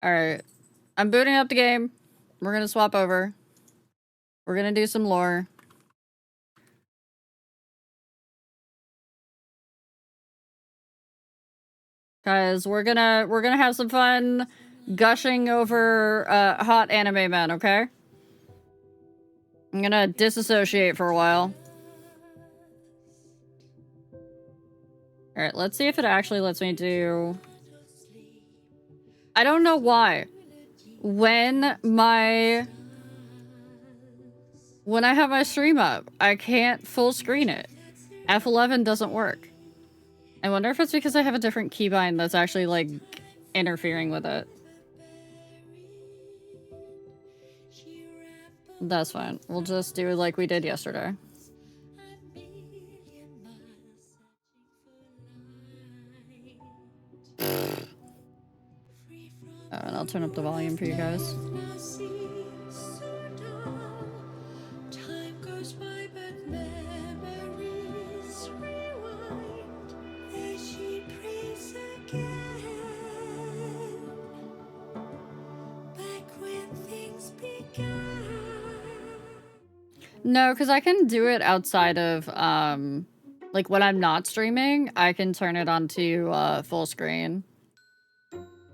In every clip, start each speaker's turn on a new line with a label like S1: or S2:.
S1: Alright. I'm booting up the game. We're gonna swap over. We're gonna do some lore. Cause we're gonna have some fun gushing over hot anime men, okay? I'm gonna disassociate for a while. Alright, let's see if it actually lets me do... I don't know why. When I have my stream up, I can't full screen it. F11 doesn't work. I wonder if it's because I have a different keybind that's actually, like, interfering with it. That's fine. We'll just do it like we did yesterday. And I'll turn up the volume for you guys. No, because I can do it outside of, like, when I'm not streaming, I can turn it on to, full screen.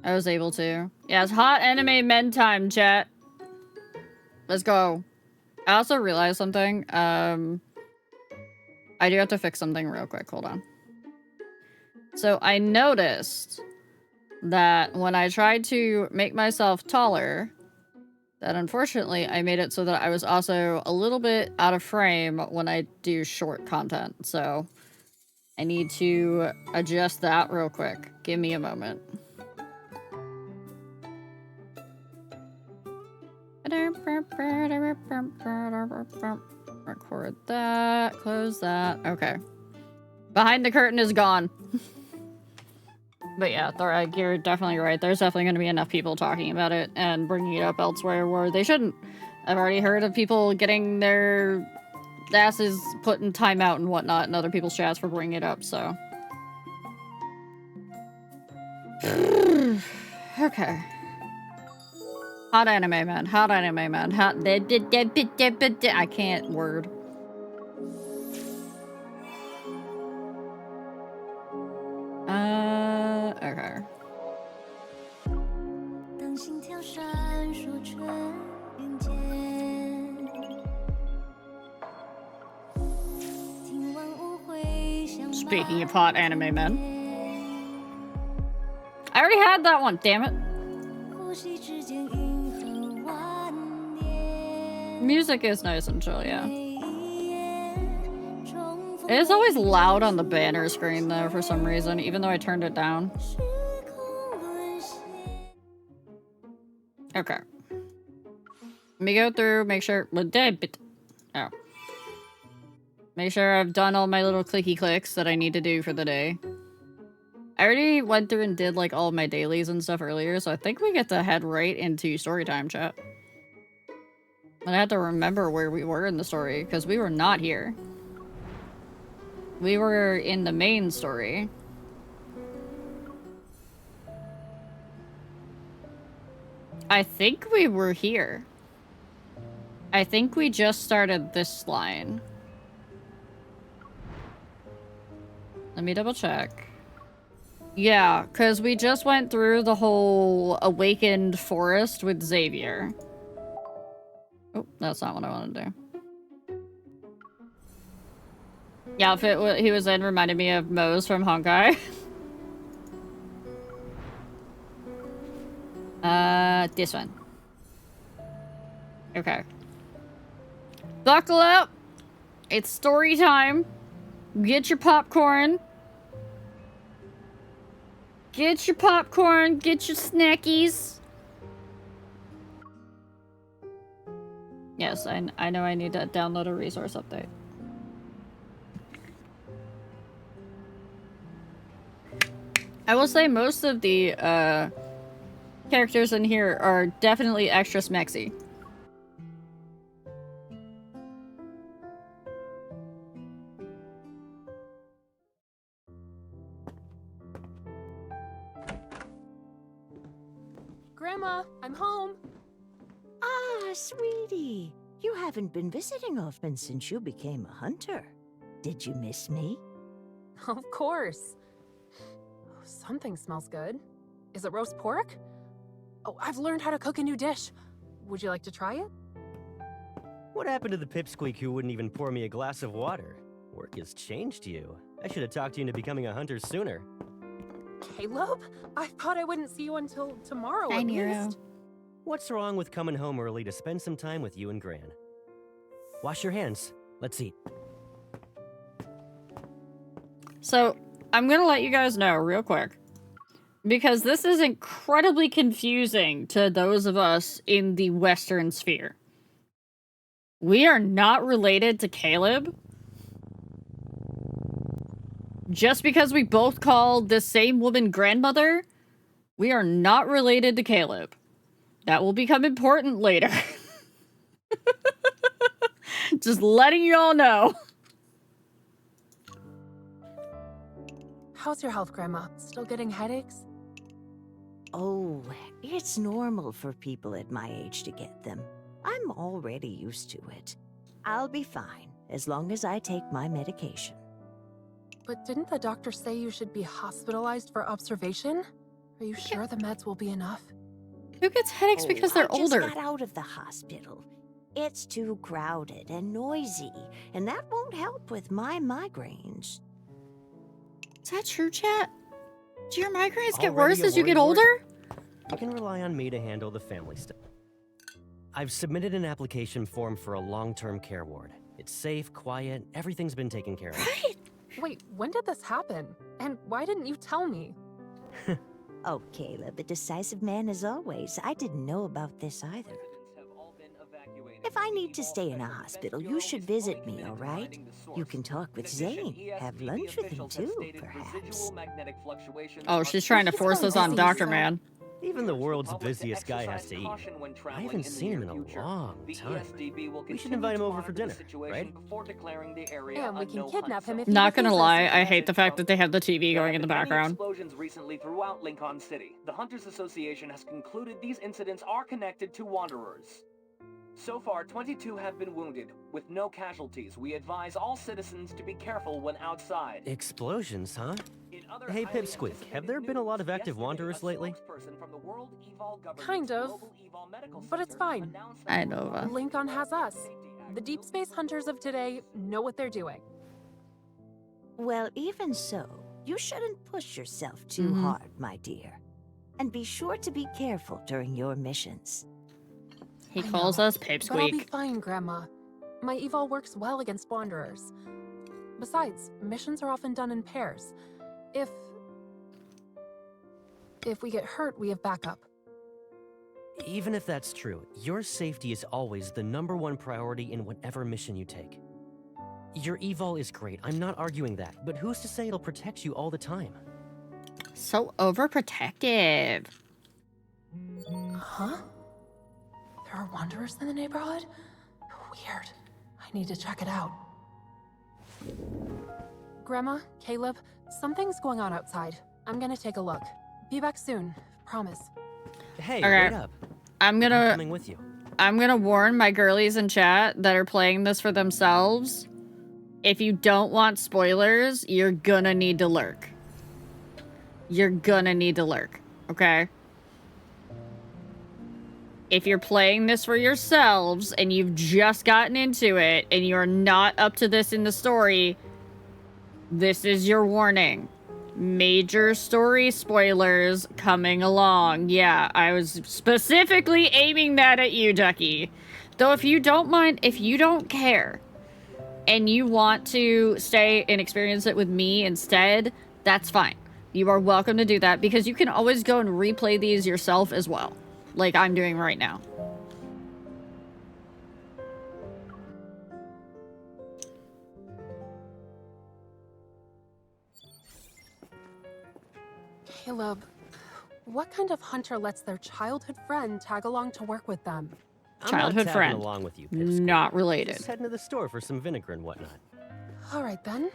S1: I was able to. Yeah, it's hot anime men time, chat. Let's go. I also realized something. I do have to fix something real quick. Hold on. So I noticed that when I tried to make myself taller, that unfortunately I made it so that I was also a little bit out of frame when I do short content. So I need to adjust that real quick. Give me a moment. Record that. Close that. Okay. Behind the curtain is gone. But yeah, you're definitely right. There's definitely going to be enough people talking about it and bringing it up elsewhere where they shouldn't. I've already heard of people getting their asses put in timeout and whatnot in other people's chats for bringing it up, so. Okay. Hot anime man. Hot anime man. Hot. I can't word. Okay. Speaking of hot anime men. I already had that one, damn it. Music is nice and chill, yeah. It is always loud on the banner screen, though, for some reason, even though I turned it down. Okay. Let me go through, make sure... Oh. Make sure I've done all my little clicky clicks that I need to do for the day. I already went through and did, like, all of my dailies and stuff earlier, so I think we get to head right into story time, chat. And I have to remember where we were in the story, because we were not here. We were in the main story. I think we were here. I think we just started this line. Let me double check. Yeah, because we just went through the whole awakened forest with Xavier. Oh, that's not what I want to do. The outfit he was in reminded me of Moe's from Honkai. This one. Okay. Buckle up! It's story time. Get your popcorn. Get your popcorn. Get your snackies. Yes, I know I need to download a resource update. I will say most of the characters in here are definitely extra smexy.
S2: Grandma, I'm home.
S3: Ah, sweetie. You haven't been visiting often since you became a hunter. Did you miss me?
S2: Of course. Oh, something smells good. Is it roast pork? Oh, I've learned how to cook a new dish. Would you like to try it?
S4: What happened to the pipsqueak who wouldn't even pour me a glass of water? Work has changed you. I should have talked you into becoming a hunter sooner.
S2: Caleb? I thought I wouldn't see you until tomorrow
S1: Hi,
S2: at
S1: Nero.
S2: least.
S4: What's wrong with coming home early to spend some time with you and Gran? Wash your hands. Let's eat.
S1: So, I'm gonna let you guys know real quick. Because this is incredibly confusing to those of us in the Western sphere. We are not related to Caleb. Just because we both call the same woman grandmother, we are not related to Caleb. That will become important later. Just letting you all know.
S2: How's your health, Grandma? Still getting headaches?
S3: Oh, it's normal for people at my age to get them. I'm already used to it. I'll be fine as long as I take my medication.
S2: But didn't the doctor say you should be hospitalized for observation? Are you sure the meds will be enough?
S1: Who gets headaches because they're
S3: I
S1: older?
S3: just got out of the hospital. It's too crowded and noisy, and that won't help with my migraines.
S1: Is that true, chat? Do your migraines get
S4: Already
S1: worse
S4: a
S1: as you get
S4: worrywart?
S1: older?
S4: You can rely on me to handle the family stuff. I've submitted an application form for a long-term care ward. It's safe, quiet, everything's been taken care of.
S1: Right.
S2: Wait, when did this happen? And why didn't you tell me?
S3: Oh, Caleb, a decisive man as always. I didn't know about this either. If I need to stay in a hospital, you should visit me, all right? You can talk with Zane. Have lunch with him too, perhaps.
S1: Oh, she's trying to force us on Dr. Man.
S4: Even the world's busiest guy has to eat. I haven't seen him in a long time. We should invite him over for dinner, right?
S2: And we can kidnap him if he
S1: Not gonna
S2: refuses.
S1: lie, I hate the fact that they have the TV
S5: There
S1: going
S5: have
S1: in the
S5: been many
S1: background.
S5: explosions recently throughout Lincoln City. The Hunters Association has concluded these incidents are connected to Wanderers. So far, 22 have been wounded, with no casualties. We advise all citizens to be careful when outside.
S4: Explosions, huh?
S5: In other
S4: Hey,
S5: highly
S4: Pipsqueak,
S5: anticipated
S4: have there been a lot of
S5: news,
S4: active
S5: yesterday,
S4: Wanderers
S5: a
S4: lately?
S5: spokesperson from the World Evol Government's
S2: Kind of.
S5: Global Evol Medical
S2: But it's
S5: Center
S2: fine.
S5: announced that
S1: I know that.
S2: Lincoln has us. The Deepspace hunters of today know what they're doing.
S3: Well, even so, you shouldn't push yourself too
S1: Mhm.
S3: hard, my dear. And be sure to be careful during your missions.
S1: He
S2: I
S1: calls
S2: know,
S1: us
S2: But I'll be
S1: Pipsqueak.
S2: fine, Grandma. My evol works well against Wanderers. Besides, missions are often done in pairs. If we get hurt, we have backup.
S4: Even if that's true, your safety is always the #1 priority in whatever mission you take. Your evol is great, I'm not arguing that, but who's to say it'll protect you all the time?
S1: So overprotective.
S2: Huh? There are Wanderers in the neighborhood? Weird. I need to check it out. Grandma, Caleb, something's going on outside. I'm gonna take a look. Be back soon. Promise.
S4: Hey,
S1: Okay.
S4: wait up.
S1: I'm
S4: I'm
S1: gonna
S4: coming with you.
S1: warn my girlies in chat that are playing this for themselves. If you don't want spoilers, you're gonna need to lurk. You're gonna need to lurk, okay? If you're playing this for yourselves and you've just gotten into it and you're not up to this in the story, this is your warning. Major story spoilers coming along. Yeah, I was specifically aiming that at you, Ducky. Though if you don't mind, if you don't care, and you want to stay and experience it with me instead, that's fine. You are welcome to do that because you can always go and replay these yourself as well, like I'm doing right now.
S2: Caleb, what kind of hunter lets their childhood friend tag along to work with them?
S4: I'm
S1: Childhood
S4: not tagging
S1: friend.
S4: along with you, Pipsqueak.
S1: Not related.
S4: Just heading to the store for some vinegar and whatnot.
S2: All right, then.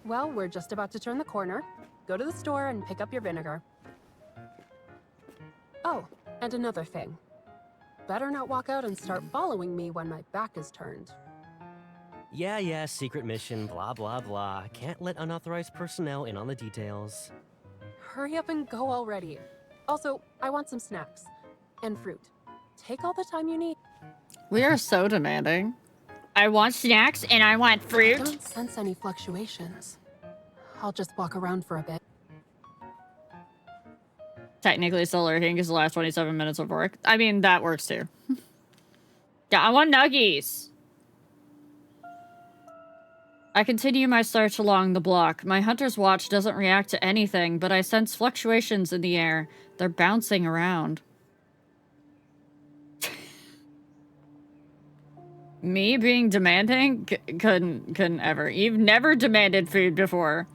S2: Well, we're just about to turn the corner. Go to the store and pick up your vinegar. Oh, And another thing. Better not walk out and start following me when my back is turned.
S4: Yeah, secret mission, blah blah blah. Can't let unauthorized personnel in on the details.
S2: Hurry up and go already. Also, I want some snacks. And fruit. Take all the time you need.
S1: We are so demanding. I want snacks and I want
S2: I
S1: fruit.
S2: don't sense any fluctuations. I'll just walk around for a bit.
S1: Technically still lurking because the last 27 minutes of work. I mean, that works too. Yeah, I want nuggies. I continue my search along the block. My hunter's watch doesn't react to anything, but I sense fluctuations in the air. They're bouncing around. Me being demanding? Couldn't ever. You've never demanded food before.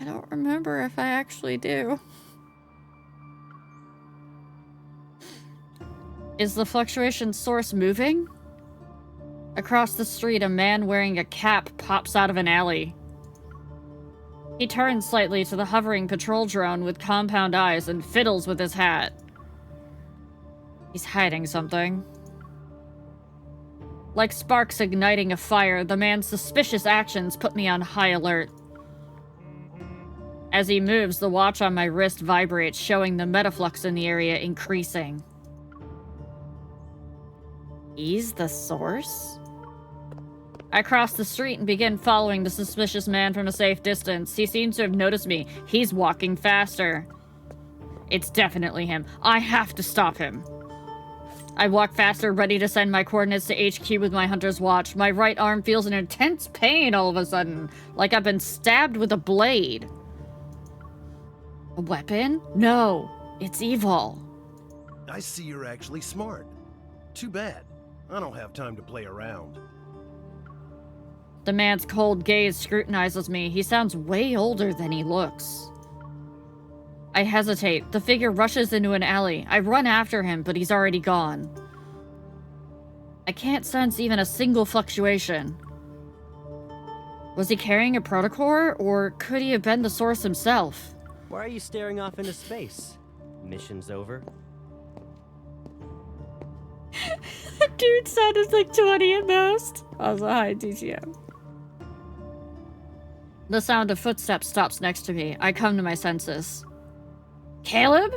S1: I don't remember if I actually do. Is the fluctuation source moving? Across the street, a man wearing a cap pops out of an alley. He turns slightly to the hovering patrol drone with compound eyes and fiddles with his hat. He's hiding something. Like sparks igniting a fire, the man's suspicious actions put me on high alert. As he moves, the watch on my wrist vibrates, showing the metaflux in the area increasing. He's the source? I cross the street and begin following the suspicious man from a safe distance. He seems to have noticed me. He's walking faster. It's definitely him. I have to stop him. I walk faster, ready to send my coordinates to HQ with my hunter's watch. My right arm feels an intense pain all of a sudden, like I've been stabbed with a blade. A weapon? No, it's evil.
S6: I see you're actually smart. Too bad. I don't have time to play around.
S1: The man's cold gaze scrutinizes me. He sounds way older than he looks. I hesitate. The figure rushes into an alley. I run after him, but he's already gone. I can't sense even a single fluctuation. Was he carrying a protocore, or could he have been the source himself?
S4: Why are you staring off into space? Mission's over.
S1: Dude said it's like 20 at most. Also, hi, DGM. The sound of footsteps stops next to me. I come to my senses. Caleb?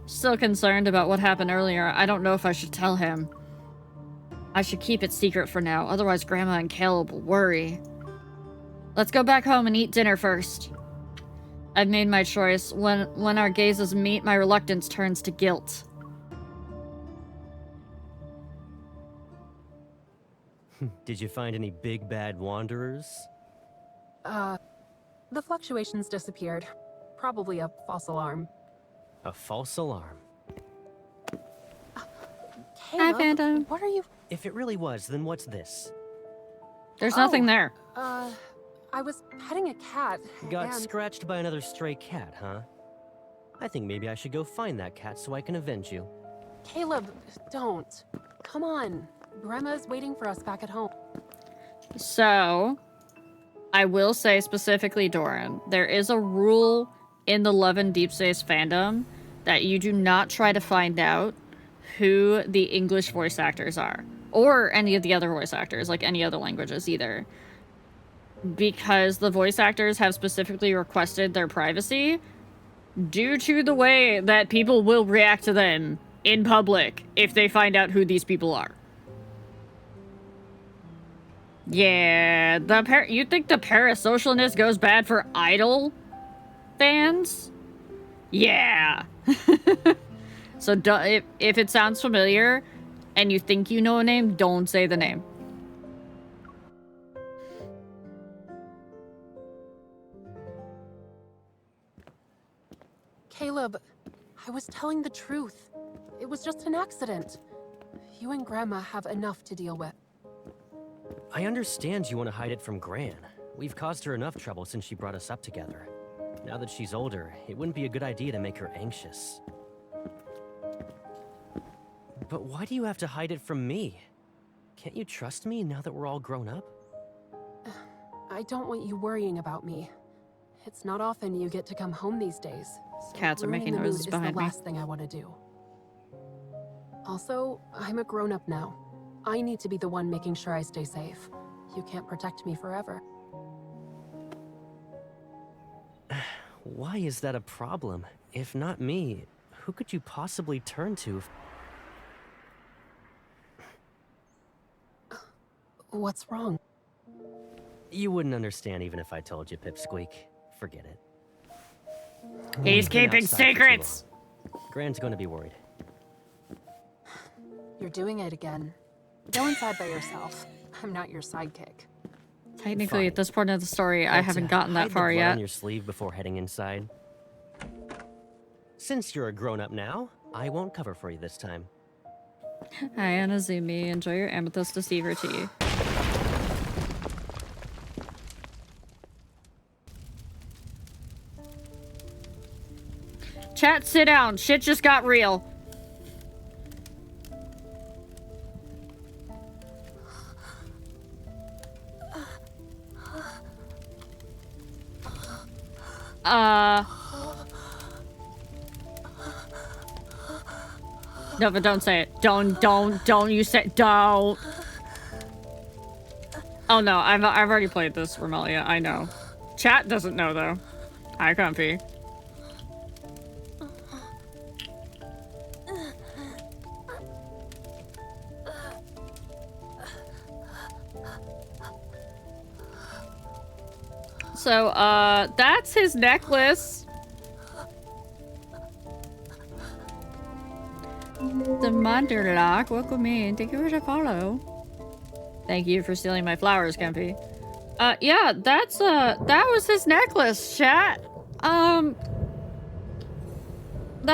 S1: Still concerned about what happened earlier, I don't know if I should tell him. I should keep it secret for now, otherwise Grandma and Caleb will worry. Let's go back home and eat dinner first. I've made my choice. When our gazes meet, my reluctance turns to guilt.
S4: Did you find any big bad wanderers?
S2: The fluctuations disappeared. Probably a false alarm.
S4: A false alarm.
S2: Caleb,
S1: Phantom.
S2: what are you...
S4: If it really was, then what's this?
S1: There's nothing there.
S2: I was petting a cat,
S4: Got
S2: and...
S4: scratched by another stray cat, huh? I think maybe I should go find that cat so I can avenge you.
S2: Caleb, don't. Come on. Grandma's waiting for us back at home.
S1: So, I will say specifically, Doran, there is a rule in the Love and Deepspace fandom that you do not try to find out who the English voice actors are. Or any of the other voice actors, like any other languages either. Because the voice actors have specifically requested their privacy due to the way that people will react to them in public if they find out who these people are. Yeah, you think the parasocialness goes bad for Idol fans? Yeah. So if it sounds familiar and you think you know a name, don't say the name.
S2: Caleb, I was telling the truth. It was just an accident. You and Grandma have enough to deal with.
S4: I understand you want to hide it from Gran. We've caused her enough trouble since she brought us up together. Now that she's older, it wouldn't be a good idea to make her anxious. But why do you have to hide it from me? Can't you trust me now that we're all grown up?
S2: I don't want you worrying about me. It's not often you get to come home these days. So
S1: Cats are
S2: ruining
S1: making
S2: the mood
S1: noises
S2: is the
S1: behind me.
S2: last thing I want to do. Also, I'm a grown-up now. I need to be the one making sure I stay safe. You can't protect me forever.
S4: Why is that a problem? If not me, who could you possibly turn to?
S2: What's wrong?
S4: You wouldn't understand even if I told you, Pipsqueak. Forget it.
S1: He's
S4: We've been
S1: keeping
S4: outside for too
S1: secrets!
S4: long. Gran's gonna be worried.
S2: You're doing it again. Go inside by yourself. I'm not your sidekick.
S1: Technically,
S4: Fine.
S1: at this point of the story, I
S4: But,
S1: haven't gotten that
S4: hide
S1: far
S4: the blood
S1: yet.
S4: on your sleeve before heading inside. Since you're a grown-up now, I won't cover for you this time.
S1: Hi, Anazumi. Enjoy your amethyst deceiver tea. Chat, sit down. Shit just got real. No, but don't say it. Don't you say, don't. Oh no, I've already played this, Romelia, I know. Chat doesn't know though. Hi, Comfy. So, that's his necklace. The Monderlock, welcome in. Thank you for the follow. Thank you for stealing my flowers, Comfy. Yeah, that's, that was his necklace, chat. The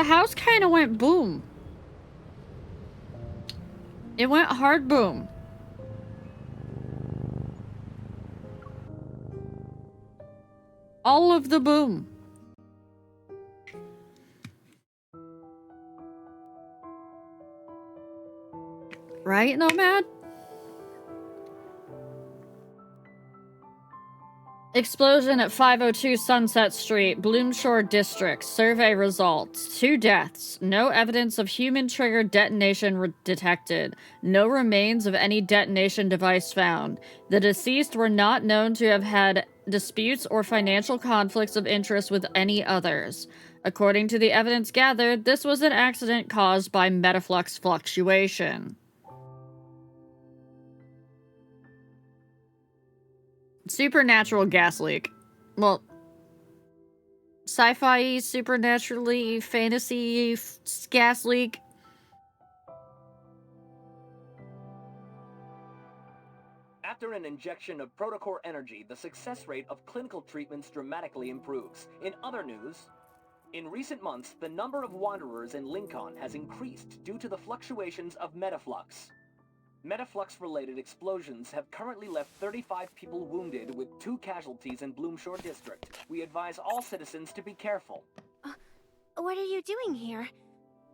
S1: house kind of went boom. It went hard boom. All of the boom. Right, Nomad? Explosion at 502 Sunset Street, Bloomshore District. Survey results. 2 deaths. No evidence of human-triggered detonation detected. No remains of any detonation device found. The deceased were not known to have had disputes or financial conflicts of interest with any others. According to the evidence gathered, this was an accident caused by metaflux fluctuation. Supernatural gas leak. Well, sci-fi, supernaturally, fantasy, gas leak.
S5: After an injection of protocore energy, the success rate of clinical treatments dramatically improves. In other news, in recent months, the number of wanderers in Lincoln has increased due to the fluctuations of metaflux. Metaflux-related explosions have currently left 35 people wounded with 2 casualties in Bloomshore District. We advise all citizens to be careful.
S7: What are you doing here?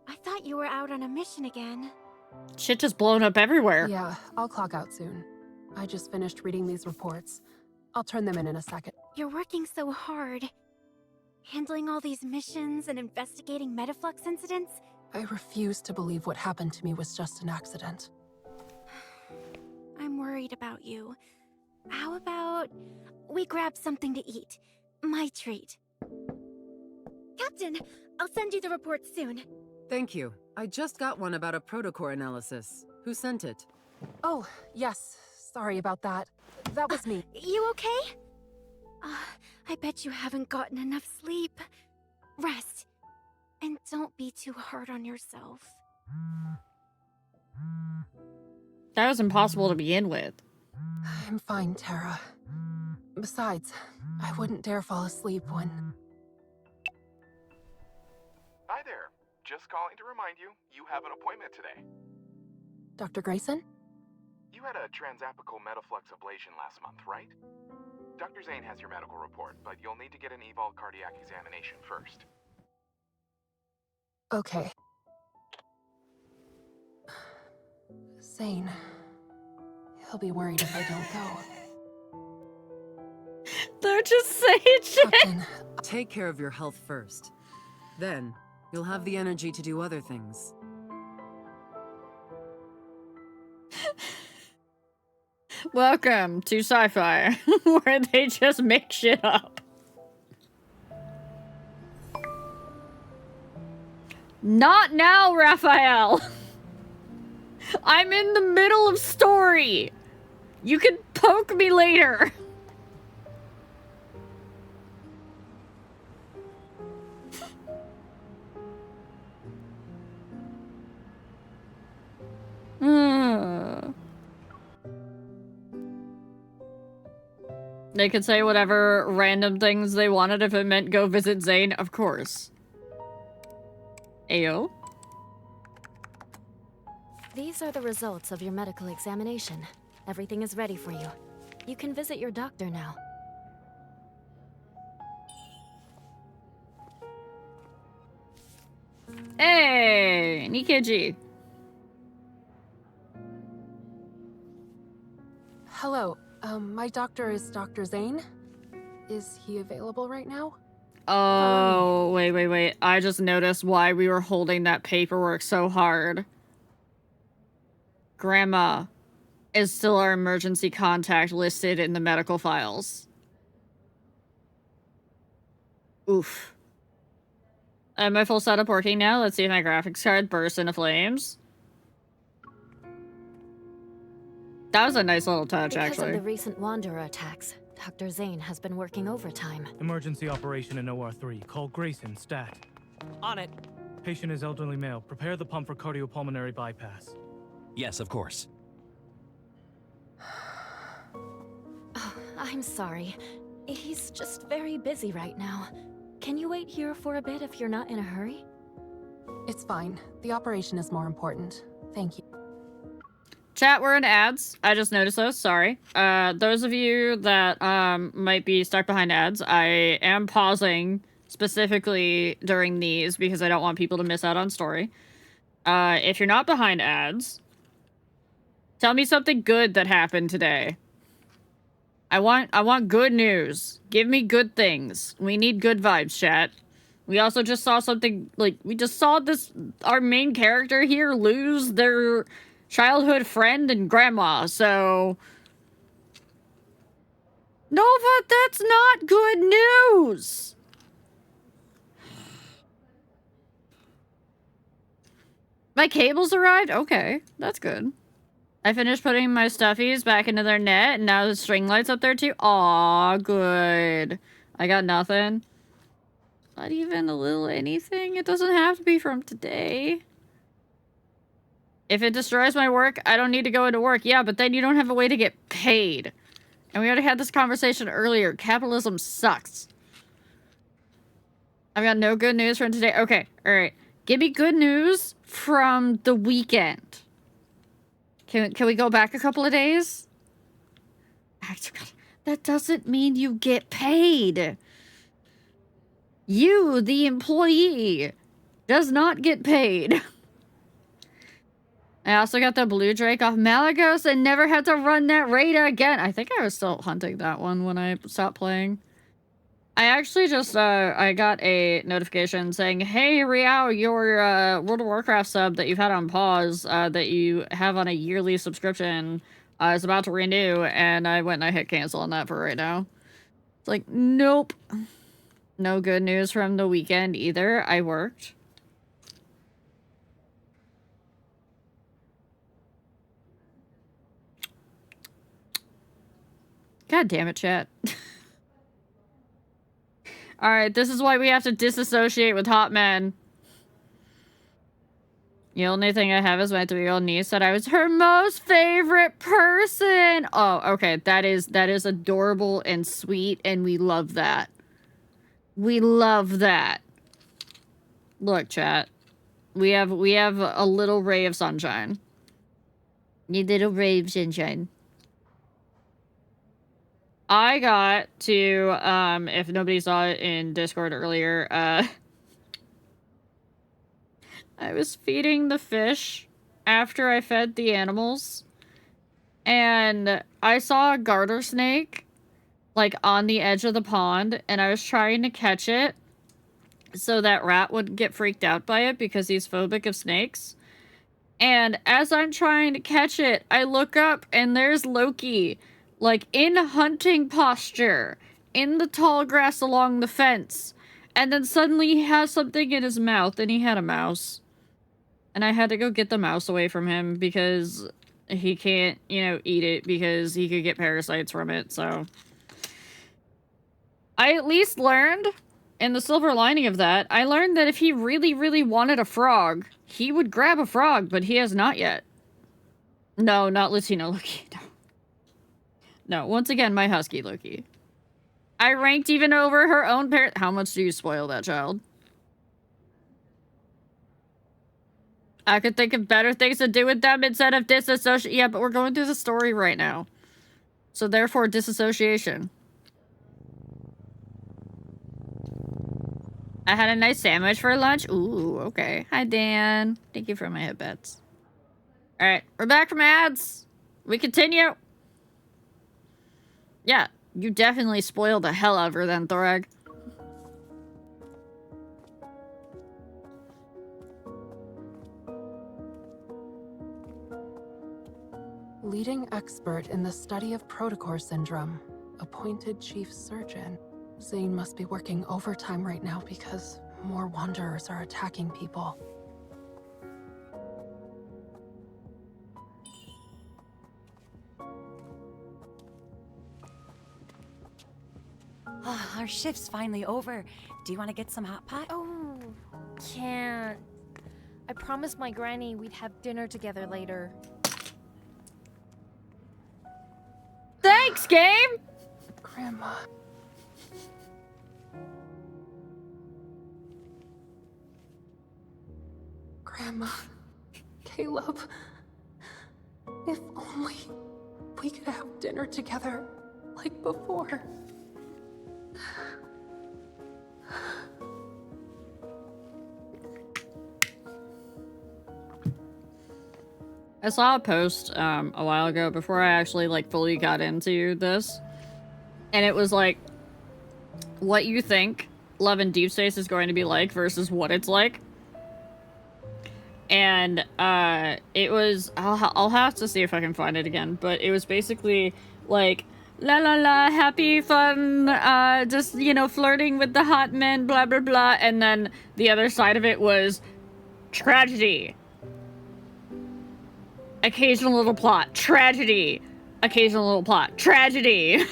S7: I thought you were out on a mission again.
S1: Shit just blown up everywhere.
S2: Yeah, I'll clock out soon. I just finished reading these reports. I'll turn them in a second.
S7: You're working so hard. Handling all these missions and investigating metaflux incidents?
S2: I refuse to believe what happened to me was just an accident.
S7: I'm worried about you. How about we grab something to eat? My treat. Captain, I'll send you the report soon.
S8: Thank you. I just got one about a protocore analysis. Who sent it?
S2: Oh, yes. Sorry about that. That was me.
S7: You okay? I bet you haven't gotten enough sleep. Rest. And don't be too hard on yourself.
S1: That was impossible to begin with.
S2: I'm fine, Tara. Besides, I wouldn't dare fall asleep when...
S9: Hi there. Just calling to remind you, you have an appointment today.
S2: Dr. Grayson?
S9: You had a transapical metaflux ablation last month, right? Dr. Zane has your medical report, but you'll need to get an eval cardiac examination first.
S2: Okay. Zane. He'll be worried if I don't go.
S1: They're just saying shit.
S2: Captain,
S8: Take care of your health first. Then, you'll have the energy to do other things.
S1: Welcome to sci-fi, where they just make shit up. Not now, Raphael. I'm in the middle of story. You can poke me later. They could say whatever random things they wanted if it meant go visit Zane, of course. Ayo.
S10: These are the results of your medical examination. Everything is ready for you. You can visit your doctor now.
S1: Hey, Nikiji.
S2: hello. My doctor is Dr. Zane. Is he available right now?
S1: Oh, wait. I just noticed why we were holding that paperwork so hard. Grandma is still our emergency contact listed in the medical files. Oof. My full setup working now. Let's see if my graphics card bursts into flames. That was a nice little touch,
S10: Because
S1: actually.
S10: of the recent Wanderer attacks, Dr. Zane has been working overtime.
S11: Emergency operation in OR3. Call Grayson, stat.
S12: On it.
S11: Patient is elderly male. Prepare the pump for cardiopulmonary bypass.
S12: Yes, of course.
S10: Oh, I'm sorry. He's just very busy right now. Can you wait here for a bit if you're not in a hurry?
S2: It's fine. The operation is more important. Thank you.
S1: Chat, we're in ads. I just noticed those. Sorry. Those of you that might be stuck behind ads, I am pausing specifically during these because I don't want people to miss out on story. If you're not behind ads, tell me something good that happened today. I want good news. Give me good things. We need good vibes, chat. We also just saw something, like, we just saw our main character here lose their childhood friend and grandma, so... Nova, that's not good news! My cables arrived? Okay, that's good. I finished putting my stuffies back into their net, and now the string light's up there too. Aw, good. I got nothing. Not even a little anything? It doesn't have to be from today. If it destroys my work, I don't need to go into work. Yeah, but then you don't have a way to get paid. And we already had this conversation earlier. Capitalism sucks. I've got no good news from today. Okay, alright. Give me good news from the weekend. Can we go back a couple of days? That doesn't mean you get paid. You, the employee, does not get paid. I also got the Blue Drake off Malagos and never had to run that raid again. I think I was still hunting that one when I stopped playing. I actually just, I got a notification saying, hey, Riao, your World of Warcraft sub that you've had on pause, that you have on a yearly subscription, is about to renew, and I went and I hit cancel on that for right now. It's like, nope. No good news from the weekend either. I worked. God damn it, chat. Alright, this is why we have to disassociate with hot men. The only thing I have is my 3-year-old niece said I was her most favorite person. Oh, okay. That is adorable and sweet, and we love that. We love that. Look, chat. We have a little ray of sunshine. You little ray of sunshine. I got to, if nobody saw it in Discord earlier, I was feeding the fish after I fed the animals, and I saw a garter snake like on the edge of the pond, and I was trying to catch it so that Rat wouldn't get freaked out by it because he's phobic of snakes. And as I'm trying to catch it, I look up and there's Loki, like in hunting posture, in the tall grass along the fence. And then suddenly he has something in his mouth, and he had a mouse. And I had to go get the mouse away from him because he can't, you know, eat it because he could get parasites from it, so. I at least learned, in the silver lining of that, I learned that if he really, really wanted a frog, he would grab a frog, but he has not yet. No, not Latino Loki, no. No, once again, my husky Loki. I ranked even over her own parent. How much do you spoil that child? I could think of better things to do with them instead of disassociate. Yeah, but we're going through the story right now. So therefore, disassociation. I had a nice sandwich for lunch. Ooh, okay. Hi, Dan. Thank you for my headbets. Alright, we're back from ads. We continue. Yeah, you definitely spoiled the hell out of her then, Thorag.
S2: Leading expert in the study of protocore syndrome, appointed chief surgeon. Zane must be working overtime right now because more wanderers are attacking people.
S13: Oh, our shift's finally over. Do you want to get some hot pot?
S14: Oh, can't. I promised my granny we'd have dinner together later.
S1: Thanks, game!
S2: Grandma. Grandma. Caleb. If only we could have dinner together like before.
S1: I saw a post a while ago before I actually like fully got into this, and it was like what you think Love in Deepspace is going to be like versus what it's like. And it was I'll have to see if I can find it again, but it was basically like la la la, happy fun, just, you know, flirting with the hot men, blah blah blah, and then the other side of it was tragedy. Occasional little plot. Tragedy. Occasional little plot. Tragedy.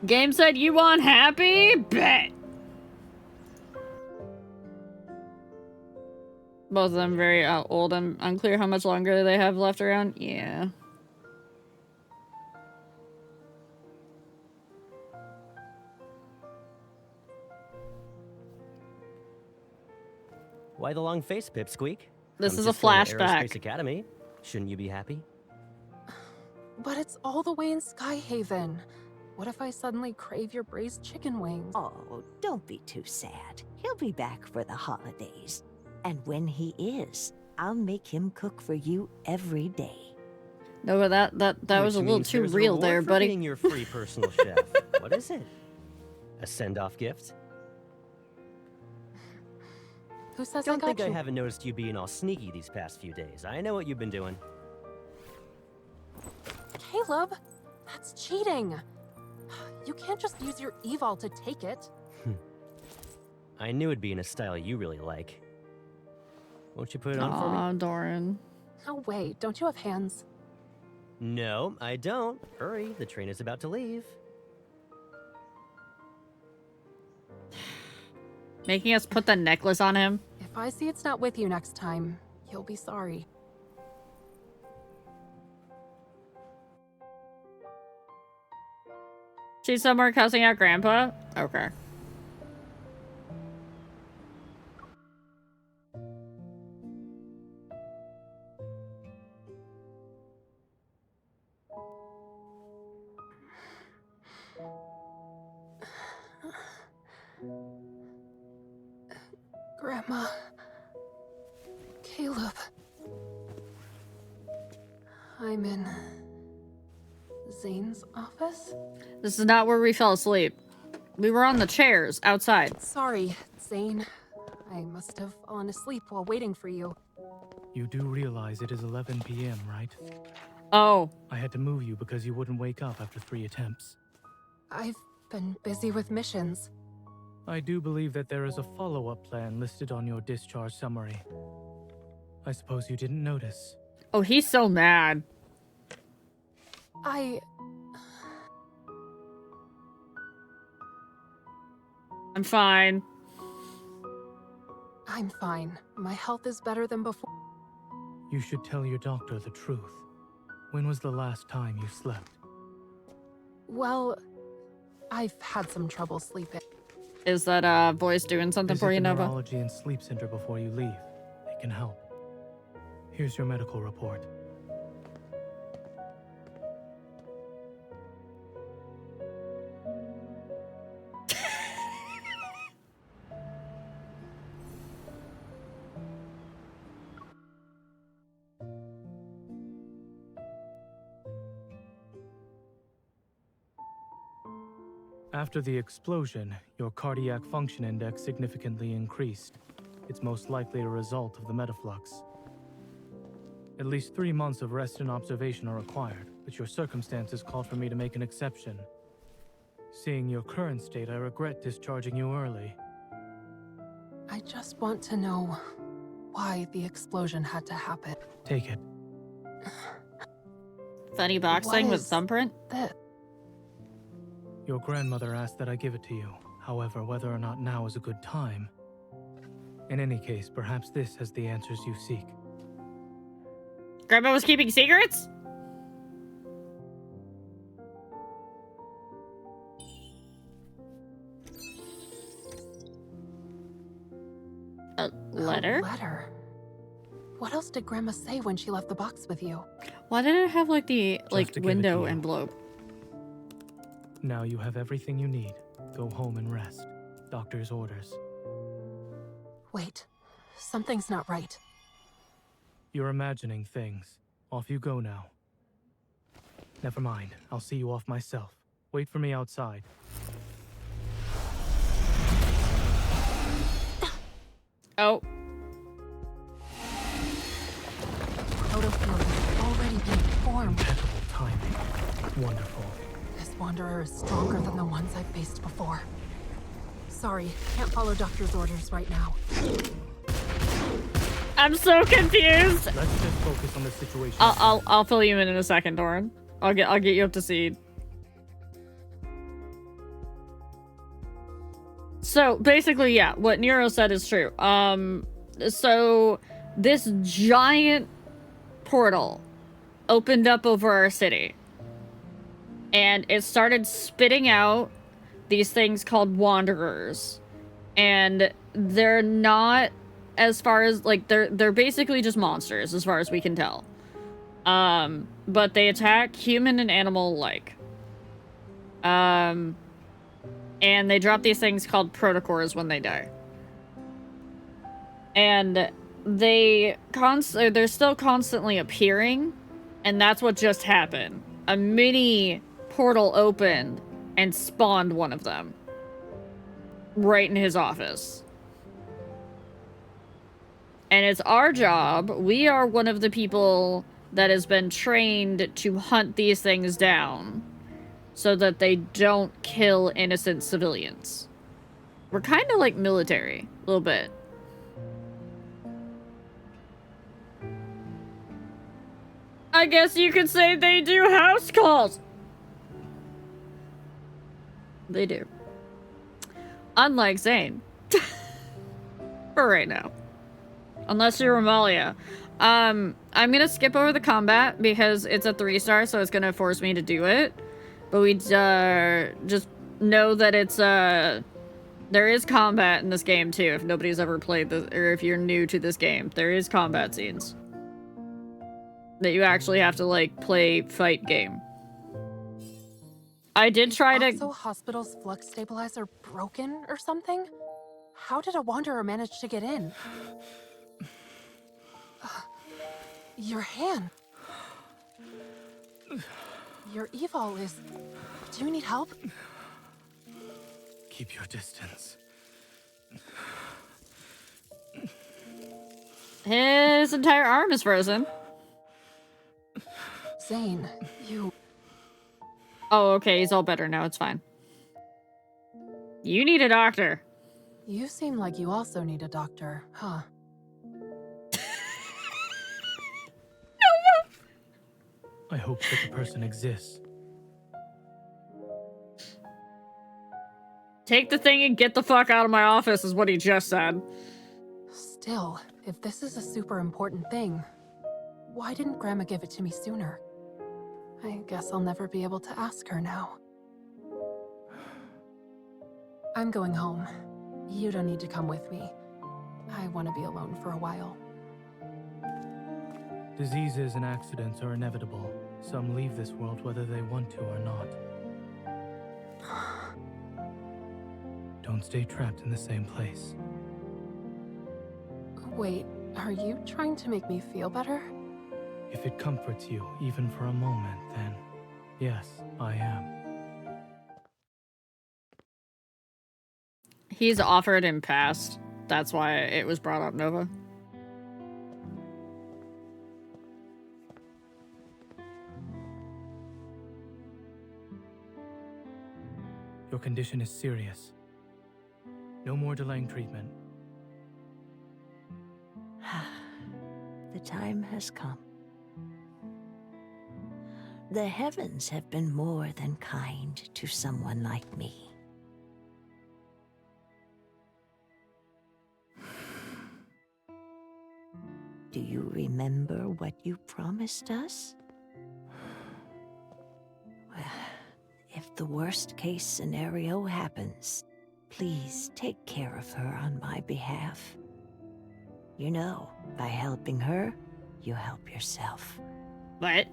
S1: Game said you want happy? Bet. Both of them very old and unclear how much longer they have left around. Yeah.
S4: Why the long face, Pipsqueak?
S1: This
S4: I'm
S1: is a
S4: just going to
S1: flashback.
S4: Aerospace Academy. Shouldn't you be happy?
S2: But it's all the way in Skyhaven. What if I suddenly crave your braised chicken wings?
S3: Oh, don't be too sad. He'll be back for the holidays. And when he is, I'll make him cook for you every day.
S1: No, but that was a
S4: Which
S1: little
S4: means
S1: too
S4: there's a
S1: real
S4: reward
S1: there,
S4: for
S1: buddy.
S4: being your free personal chef. What is it? A send-off gift?
S2: Who says
S4: Don't
S2: I
S4: think
S2: got
S4: I
S2: you?
S4: haven't noticed you being all sneaky these past few days. I know what you've been doing.
S2: Caleb, that's cheating. You can't just use your eval to take it.
S4: I knew it'd be in a style you really like. Won't you put it on for me?
S1: Aw, Doran.
S2: No way, don't you have hands?
S4: No, I don't. Hurry, the train is about to leave.
S1: Making us put the necklace on him.
S2: If I see it's not with you next time, you'll be sorry.
S1: She's somewhere cussing out Grandpa? Okay.
S2: Grandma. Caleb. I'm in Zane's office?
S1: This is not where we fell asleep. We were on the chairs outside.
S2: Sorry, Zane. I must have fallen asleep while waiting for you.
S11: You do realize it is 11 p.m., right?
S1: Oh.
S11: I had to move you because you wouldn't wake up after 3 attempts.
S2: I've been busy with missions.
S11: I do believe that there is a follow-up plan listed on your discharge summary. I suppose you didn't notice.
S1: Oh, he's so mad. I'm fine.
S2: I'm fine. My health is better than before.
S11: You should tell your doctor the truth. When was the last time you slept?
S2: Well, I've had some trouble sleeping.
S1: Is that voice doing something
S11: Visit
S1: for you,
S11: the
S1: Nova?
S11: neurology and sleep center before you leave. They can help. Here's your medical report. After the explosion, your cardiac function index significantly increased. It's most likely a result of the metaflux. At least 3 months of rest and observation are required, but your circumstances called for me to make an exception. Seeing your current state, I regret discharging you early.
S2: I just want to know why the explosion had to happen.
S11: Take it.
S1: Funny box thing with thumbprint?
S11: Your grandmother asked that I give it to you. However, whether or not now is a good time. In any case, perhaps this has the answers you seek.
S1: Grandma was keeping secrets? A letter?
S2: A letter? What else did Grandma say when she left the box with you?
S1: Why did it have like the
S11: to give it
S1: window
S11: to you.
S1: envelope?
S11: Now you have everything you need. Go home and rest. Doctor's orders.
S2: Wait, something's not right.
S11: You're imagining things. Off you go now. Never mind. I'll see you off myself. Wait for me outside.
S1: Oh.
S2: Protofield has already been formed.
S11: Impeccable timing. Wonderful.
S2: This Wanderer is stronger than the ones I've faced before. Sorry, can't follow Doctor's orders right now.
S1: I'm so confused.
S11: Let's just focus on the situation.
S1: I'll fill you in a second, Doran. I'll get you up to speed. So basically, yeah, what Nero said is true. So this giant portal opened up over our city, and it started spitting out these things called Wanderers, and they're not, as far as like they're basically just monsters as far as we can tell. But they attack human and animal alike. And they drop these things called protocores when they die. And they're still constantly appearing, and that's what just happened. A mini portal opened and spawned one of them right in his office. And it's our job. We are one of the people that has been trained to hunt these things down so that they don't kill innocent civilians. We're kind of like military, a little bit. I guess you could say they do house calls. They do. Unlike Zane. For right now. Unless you're Amalia. I'm gonna skip over the combat because it's a 3-star, so it's gonna force me to do it. But we just know that it's there is combat in this game too. If nobody's ever played this, or if you're new to this game, there is combat scenes that you actually have to like fight game. I did try to.
S2: Also, hospital's flux stabilizer broken or something? How did a Wanderer manage to get in? Your hand. Your evol is... Do you need help?
S11: Keep your distance.
S1: His entire arm is frozen.
S2: Zane, you...
S1: Oh, okay, he's all better now. It's fine. You need a doctor.
S2: You seem like you also need a doctor, huh?
S11: I hope such a person exists.
S1: Take the thing and get the fuck out of my office is what he just said.
S2: Still, if this is a super important thing, why didn't Grandma give it to me sooner? I guess I'll never be able to ask her now. I'm going home. You don't need to come with me. I want to be alone for a while.
S11: Diseases and accidents are inevitable. Some leave this world whether they want to or not. Don't stay trapped in the same place.
S2: Wait, are you trying to make me feel better?
S11: If it comforts you, even for a moment, then yes, I am.
S1: He's offered and passed. That's why it was brought up, Nova.
S11: Your condition is serious. No more delaying treatment.
S3: The time has come. The heavens have been more than kind to someone like me. Do you remember what you promised us? Well, if the worst case scenario happens, please take care of her on my behalf. You know, by helping her, you help yourself.
S1: What?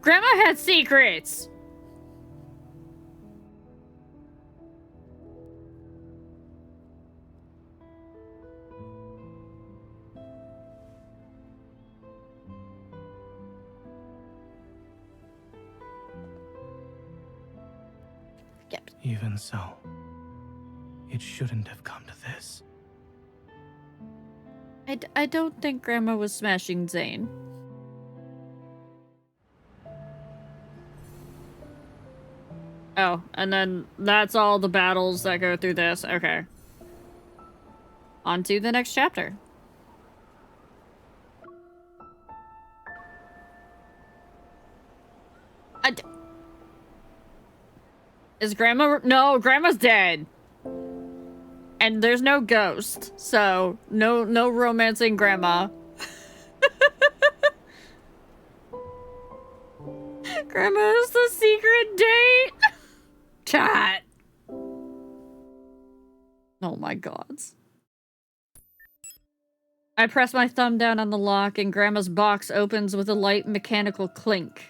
S1: Grandma had secrets! Yep.
S11: Even so, it shouldn't have come to this.
S1: I don't think Grandma was smashing Zane. Oh, and then that's all the battles that go through this. Okay. On to the next chapter. Is Grandma... No, Grandma's dead. And there's no ghost, so no romancing Grandma. Grandma's the secret date. Chat. Oh my gods. I press my thumb down on the lock and Grandma's box opens with a light mechanical clink.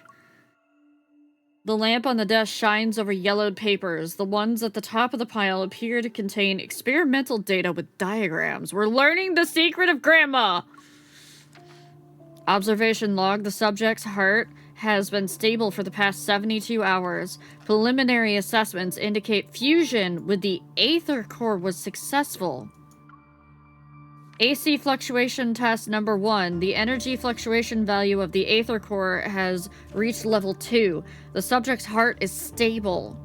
S1: The lamp on the desk shines over yellowed papers. The ones at the top of the pile appear to contain experimental data with diagrams. We're learning the secret of Grandma! Observation log. The subject's heart has been stable for the past 72 hours. Preliminary assessments indicate fusion with the Aether Core was successful. AC fluctuation test number 1. The energy fluctuation value of the Aether Core has reached level 2. The subject's heart is stable.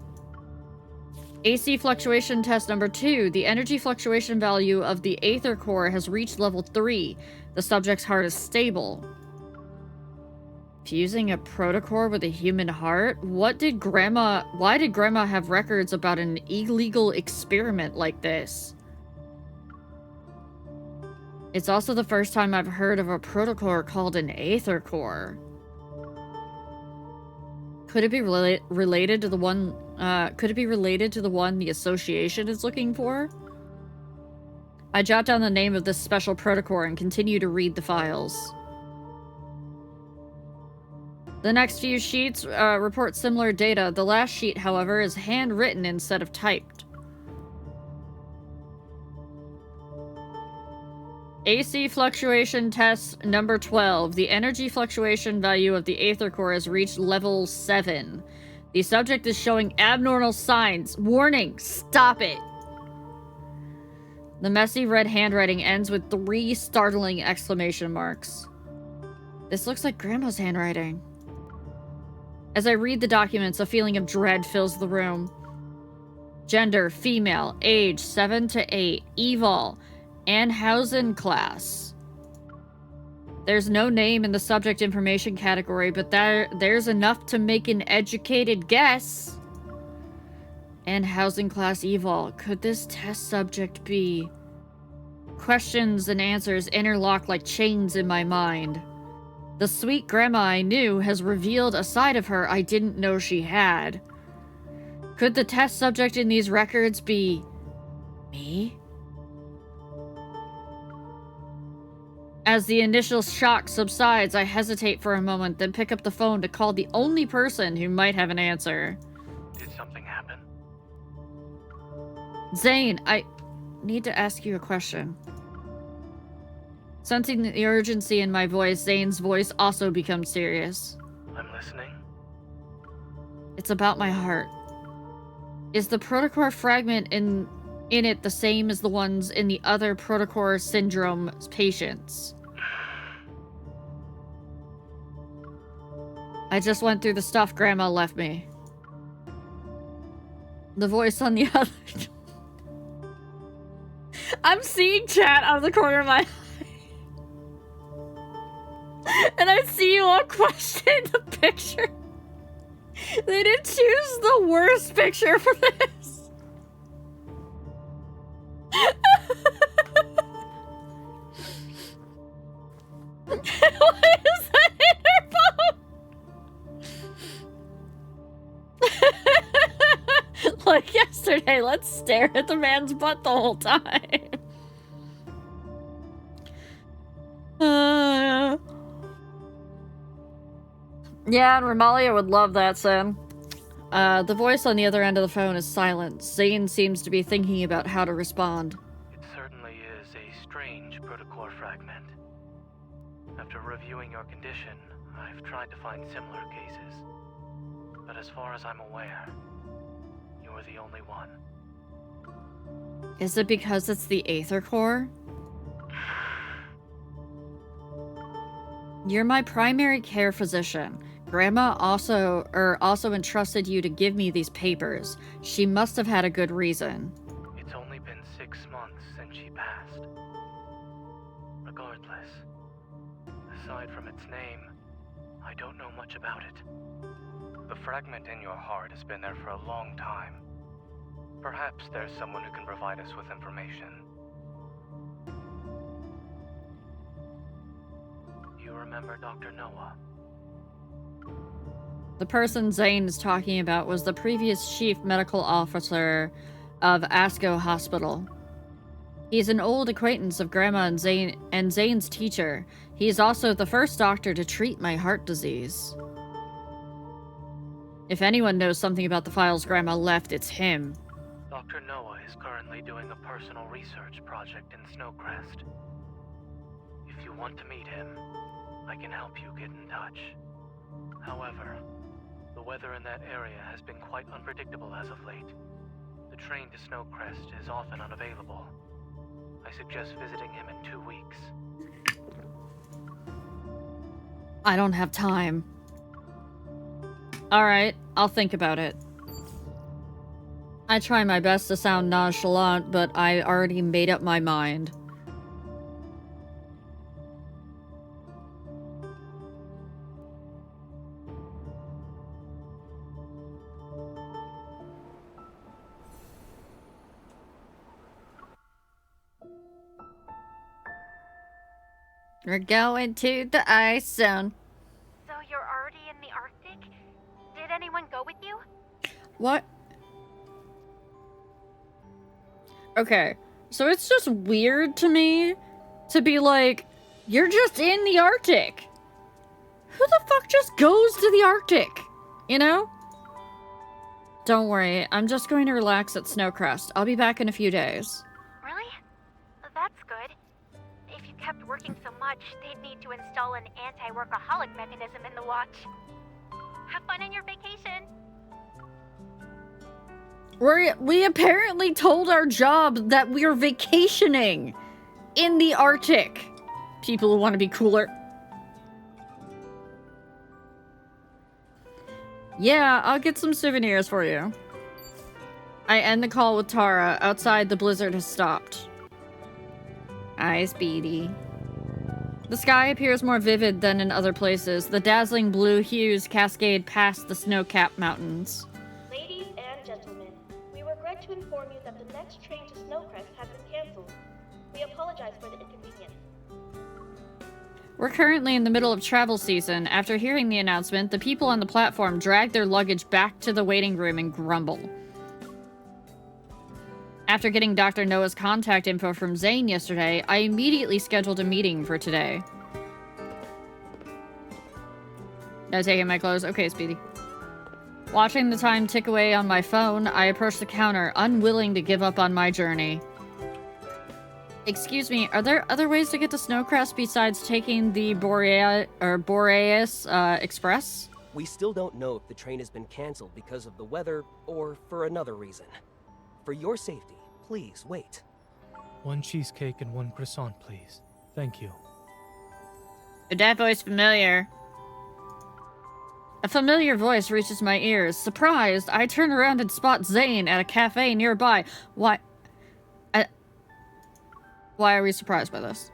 S1: AC fluctuation test number 2. The energy fluctuation value of the Aether Core has reached level 3. The subject's heart is stable. Fusing a protocore with a human heart? Why did Grandma have records about an illegal experiment like this? It's also the first time I've heard of a protocore called an Aether Core. Could it be related to the one? Could it be related to the one the Association is looking for? I jot down the name of this special protocore and continue to read the files. The next few sheets report similar data. The last sheet, however, is handwritten instead of typed. AC fluctuation test number 12. The energy fluctuation value of the Aether Core has reached level 7. The subject is showing abnormal signs. Warning, stop it. The messy red handwriting ends with 3 startling exclamation marks. This looks like Grandma's handwriting. As I read the documents, a feeling of dread fills the room. Gender, female, age 7 to 8, evol, Anhausen class. There's no name in the subject information category, but there's enough to make an educated guess. Anhausen class evol. Could this test subject be? Questions and answers interlock like chains in my mind. The sweet grandma I knew has revealed a side of her I didn't know she had. Could the test subject in these records be me? As the initial shock subsides, I hesitate for a moment, then pick up the phone to call the only person who might have an answer.
S11: Did something happen?
S1: Zane, I need to ask you a question. Sensing the urgency in my voice, Zane's voice also becomes serious.
S11: I'm listening.
S1: It's about my heart. Is the protocore fragment in it the same as the ones in the other protocore syndrome patients? I just went through the stuff Grandma left me. The voice on the other... I'm seeing chat out of the corner of my eye. And I see you all question the picture. They didn't choose the worst picture for this. Why is that in her phone? Like yesterday, let's stare at the man's butt the whole time. Yeah, and Ramalia would love that, Sin. The voice on the other end of the phone is silent. Zane seems to be thinking about how to respond.
S11: It certainly is a strange protocore fragment. After reviewing your condition, I've tried to find similar cases. But as far as I'm aware, you're the only one.
S1: Is it because it's the Aether Core? You're my primary care physician. Grandma also entrusted you to give me these papers. She must have had a good reason.
S11: It's only been 6 months since she passed. Regardless, aside from its name, I don't know much about it. The fragment in your heart has been there for a long time. Perhaps there's someone who can provide us with information. You remember Dr. Noah?
S1: The person Zane is talking about was the previous chief medical officer of Asco Hospital. He's an old acquaintance of Grandma and Zane's teacher. He's also the first doctor to treat my heart disease. If anyone knows something about the files Grandma left, it's him.
S11: Dr. Noah is currently doing a personal research project in Snowcrest. If you want to meet him, I can help you get in touch. However, the weather in that area has been quite unpredictable as of late. The train to Snowcrest is often unavailable. I suggest visiting him in 2 weeks.
S1: I don't have time. Alright, I'll think about it. I try my best to sound nonchalant, but I already made up my mind. We're going to the ice zone.
S7: So you're already in the Arctic? Did anyone go with you?
S1: What? Okay, so it's just weird to me to be like, you're just in the Arctic. Who the fuck just goes to the Arctic? You know? Don't worry, I'm just going to relax at Snowcrest. I'll be back in a few days.
S7: Really? That's good. If you kept working so much, they'd need to install an anti-workaholic mechanism in the watch. Have fun on your vacation!
S1: We apparently told our job that we're vacationing in the Arctic. People who want to be cooler. Yeah, I'll get some souvenirs for you. I end the call with Tara. Outside, the blizzard has stopped. Hi, Speedy. The sky appears more vivid than in other places. The dazzling blue hues cascade past the snow-capped mountains.
S15: Ladies and gentlemen, we regret to inform you that the next train to Snowcrest has been cancelled. We apologize for the inconvenience.
S1: We're currently in the middle of travel season. After hearing the announcement, the people on the platform drag their luggage back to the waiting room and grumble. After getting Dr. Noah's contact info from Zane yesterday, I immediately scheduled a meeting for today. Did I take in my clothes? Okay, Speedy. Watching the time tick away on my phone, I approach the counter, unwilling to give up on my journey. Excuse me, are there other ways to get to Snowcrest besides taking the Boreas Express?
S16: We still don't know if the train has been cancelled because of the weather or for another reason. For your safety, please wait.
S11: 1 cheesecake and 1 croissant, please. Thank you.
S1: That voice familiar. A familiar voice reaches my ears. Surprised, I turn around and spot Zane at a cafe nearby. Why are we surprised by this?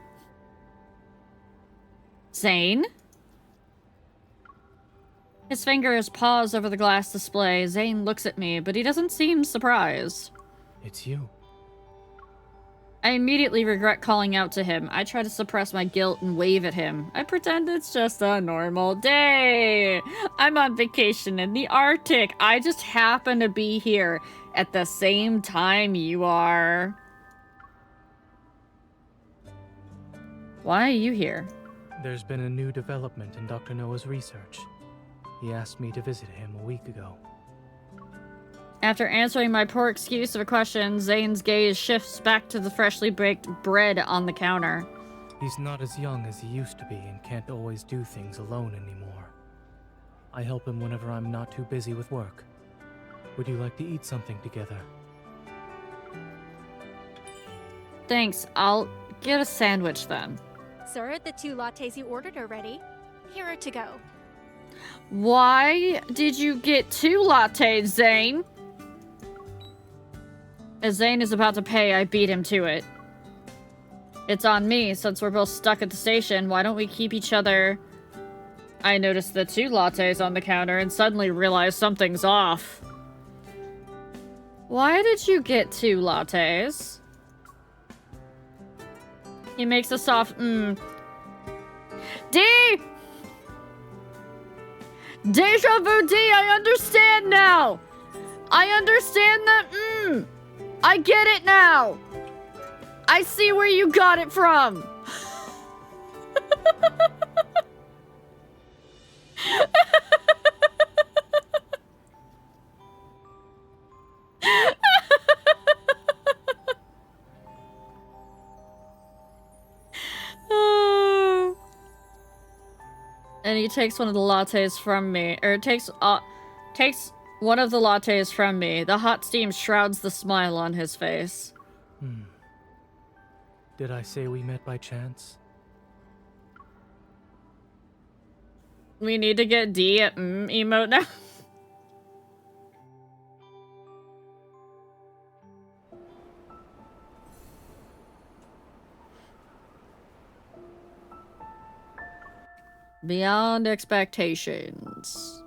S1: Zane? His fingers pause over the glass display. Zane looks at me, but he doesn't seem surprised.
S11: It's you.
S1: I immediately regret calling out to him. I try to suppress my guilt and wave at him. I pretend it's just a normal day. I'm on vacation in the Arctic. I just happen to be here at the same time you are. Why are you here?
S11: There's been a new development in Dr. Noah's research. He asked me to visit him a week ago.
S1: After answering my poor excuse of a question, Zane's gaze shifts back to the freshly baked bread on the counter.
S11: He's not as young as he used to be and can't always do things alone anymore. I help him whenever I'm not too busy with work. Would you like to eat something together?
S1: Thanks, I'll get a sandwich then.
S7: Sir, the 2 lattes you ordered are ready. Here are to go.
S1: Why did you get 2 lattes, Zane? As Zane is about to pay, I beat him to it. It's on me, since we're both stuck at the station. Why don't we keep each other... I noticed the 2 lattes on the counter and suddenly realized something's off. Why did you get 2 lattes? He makes a soft D! Deja vu D, I understand now! I understand that I get it now! I see where you got it from! And he takes one of the lattes from me, or takes one of the lattes from me. The hot steam shrouds the smile on his face.
S11: Did I say we met by chance?
S1: We need to get D at emote now. Beyond expectations.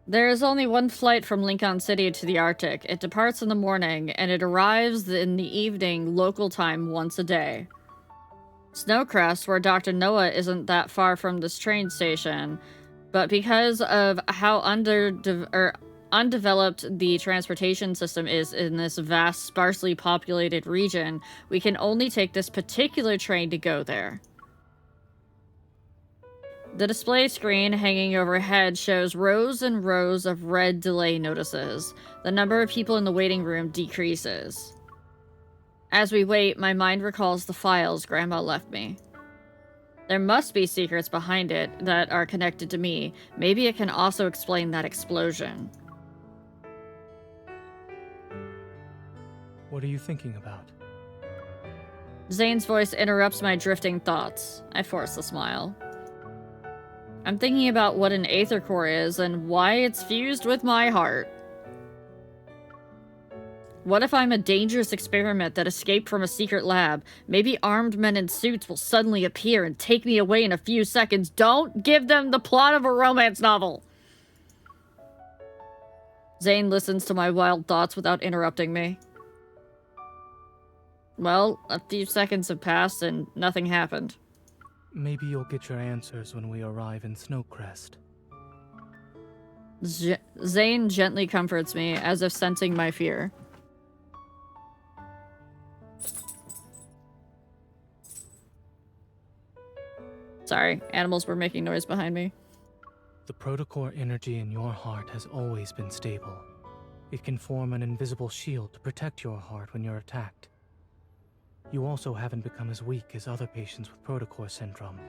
S1: There is only one flight from Lincoln City to the Arctic. It departs in the morning, and it arrives in the evening local time once a day. Snowcrest, where Dr. Noah isn't that far from this train station, but because of how undeveloped the transportation system is in this vast, sparsely populated region, we can only take this particular train to go there. The display screen hanging overhead shows rows and rows of red delay notices. The number of people in the waiting room decreases. As we wait, my mind recalls the files Grandma left me. There must be secrets behind it that are connected to me. Maybe it can also explain that explosion.
S11: What are you thinking about?
S1: Zane's voice interrupts my drifting thoughts. I force a smile. I'm thinking about what an aether core is and why it's fused with my heart. What if I'm a dangerous experiment that escaped from a secret lab? Maybe armed men in suits will suddenly appear and take me away in a few seconds. Don't give them the plot of a romance novel! Zane listens to my wild thoughts without interrupting me. Well, a few seconds have passed and nothing happened.
S11: Maybe you'll get your answers when we arrive in Snowcrest.
S1: Zane gently comforts me, as if sensing my fear. Sorry, animals were making noise behind me.
S11: The protocore energy in your heart has always been stable. It can form an invisible shield to protect your heart when you're attacked. You also haven't become as weak as other patients with protocore syndrome.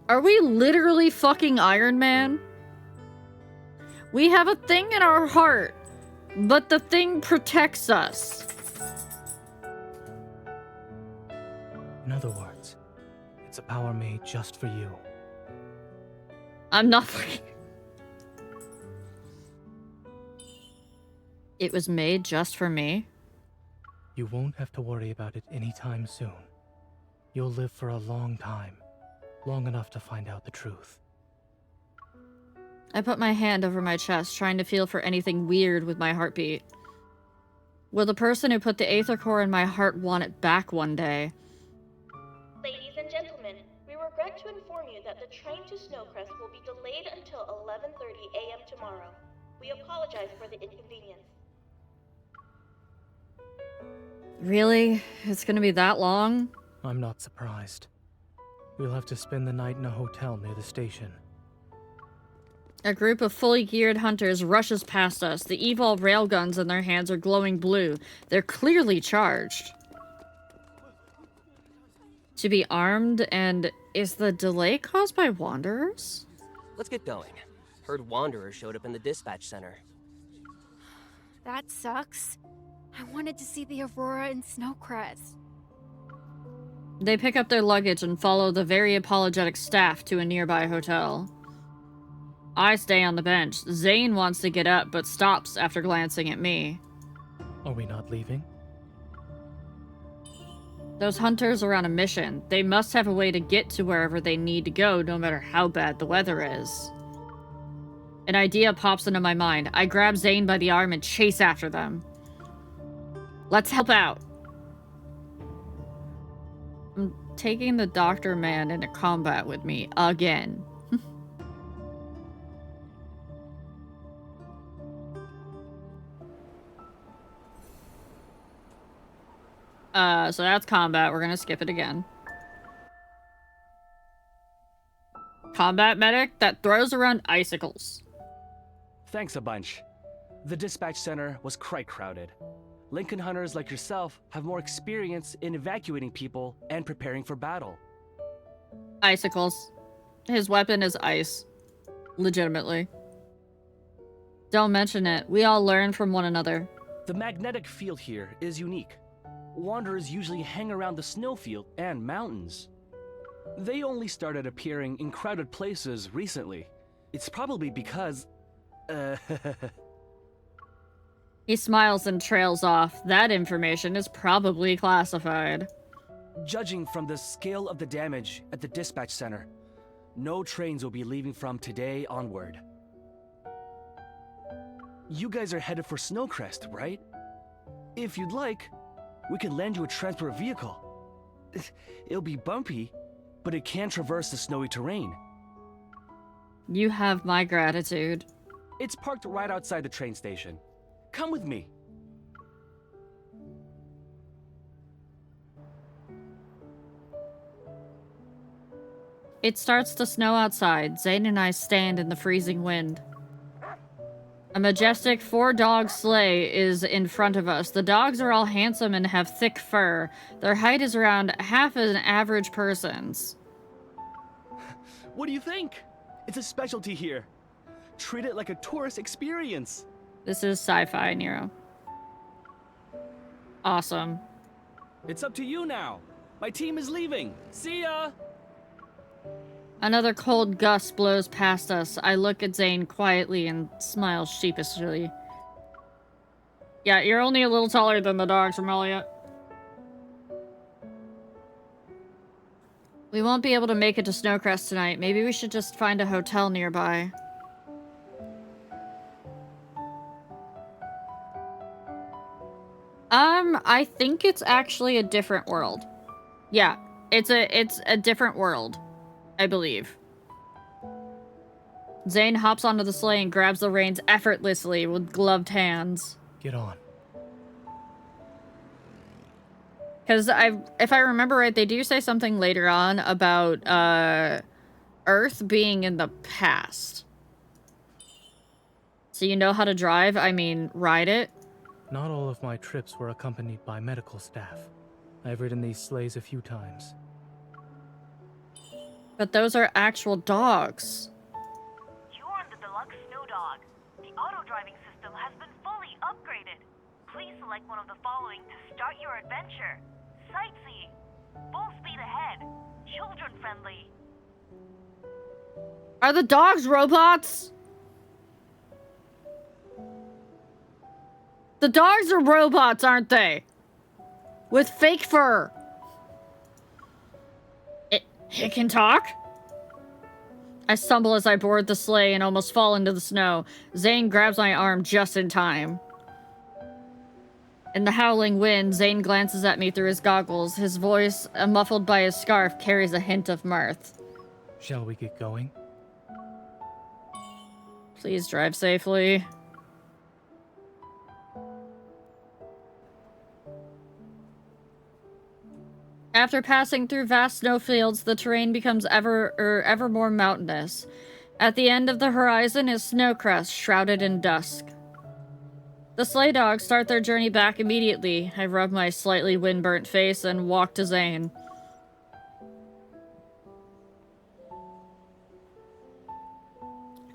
S1: Are we literally fucking Iron Man? We have a thing in our heart, but the thing protects us.
S11: In other words, it's a power made just for you.
S1: I'm not fucking... It was made just for me?
S11: You won't have to worry about it anytime soon. You'll live for a long time. Long enough to find out the truth.
S1: I put my hand over my chest, trying to feel for anything weird with my heartbeat. Will the person who put the aether core in my heart want it back one day?
S15: Ladies and gentlemen, we regret to inform you that the train to Snowcrest will be delayed until 11:30 a.m. tomorrow. We apologize for the inconvenience.
S1: Really? It's gonna be that long?
S11: I'm not surprised. We'll have to spend the night in a hotel near the station.
S1: A group of fully geared hunters rushes past us. The evil railguns in their hands are glowing blue. They're clearly charged. To be armed, and is the delay caused by wanderers?
S16: Let's get going. Heard wanderers showed up in the dispatch center.
S7: That sucks. I wanted to see the Aurora in Snowcrest.
S1: They pick up their luggage and follow the very apologetic staff to a nearby hotel. I stay on the bench. Zane wants to get up, but stops after glancing at me.
S11: Are we not leaving?
S1: Those hunters are on a mission. They must have a way to get to wherever they need to go, no matter how bad the weather is. An idea pops into my mind. I grab Zane by the arm and chase after them. Let's help out. I'm taking the doctor man into combat with me again. So that's combat. We're gonna skip it again. Combat medic that throws around icicles.
S17: Thanks a bunch. The dispatch center was quite crowded. Lincoln hunters like yourself have more experience in evacuating people and preparing for battle.
S1: Icicles. His weapon is ice. Legitimately. Don't mention it. We all learn from one another.
S17: The magnetic field here is unique. Wanderers usually hang around the snowfield and mountains. They only started appearing in crowded places recently. It's probably because...
S1: He smiles and trails off. That information is probably classified.
S17: Judging from the scale of the damage at the dispatch center, no trains will be leaving from today onward. You guys are headed for Snowcrest, right? If you'd like, we can lend you a transport vehicle. It'll be bumpy, but it can traverse the snowy terrain.
S1: You have my gratitude.
S17: It's parked right outside the train station. Come with me. It
S1: starts to snow outside. Zane and I stand in the freezing wind. A majestic 4-dog sleigh is in front of us. The dogs are all handsome and have thick fur. Their height is around half an average person's.
S17: What do you think? It's a specialty here. Treat it like a tourist experience.
S1: This is sci-fi, Nero. Awesome.
S17: It's up to you now. My team is leaving. See ya!
S1: Another cold gust blows past us. I look at Zane quietly and smile sheepishly. Yeah, you're only a little taller than the dogs from Elliot. We won't be able to make it to Snowcrest tonight. Maybe we should just find a hotel nearby. I think it's actually a different world. Yeah, it's a different world, I believe. Zane hops onto the sleigh and grabs the reins effortlessly with gloved hands.
S11: Get on.
S1: Because if I remember right, they do say something later on about Earth being in the past. So you know how to drive? I mean, ride it?
S11: Not all of my trips were accompanied by medical staff. I've ridden these sleighs a few times.
S1: But those are actual dogs.
S18: You are the deluxe snow dog. The auto-driving system has been fully upgraded. Please select one of the following to start your adventure. Sightseeing, full speed ahead, children-friendly.
S1: Are the dogs robots? The dogs are robots, aren't they? With fake fur. It can talk? I stumble as I board the sleigh and almost fall into the snow. Zane grabs my arm just in time. In the howling wind, Zane glances at me through his goggles. His voice, muffled by his scarf, carries a hint of mirth.
S11: Shall we get going?
S1: Please drive safely. After passing through vast snowfields, the terrain becomes ever more mountainous. At the end of the horizon is Snowcrest, shrouded in dusk. The sleigh dogs start their journey back immediately. I rub my slightly wind-burnt face and walk to Zane.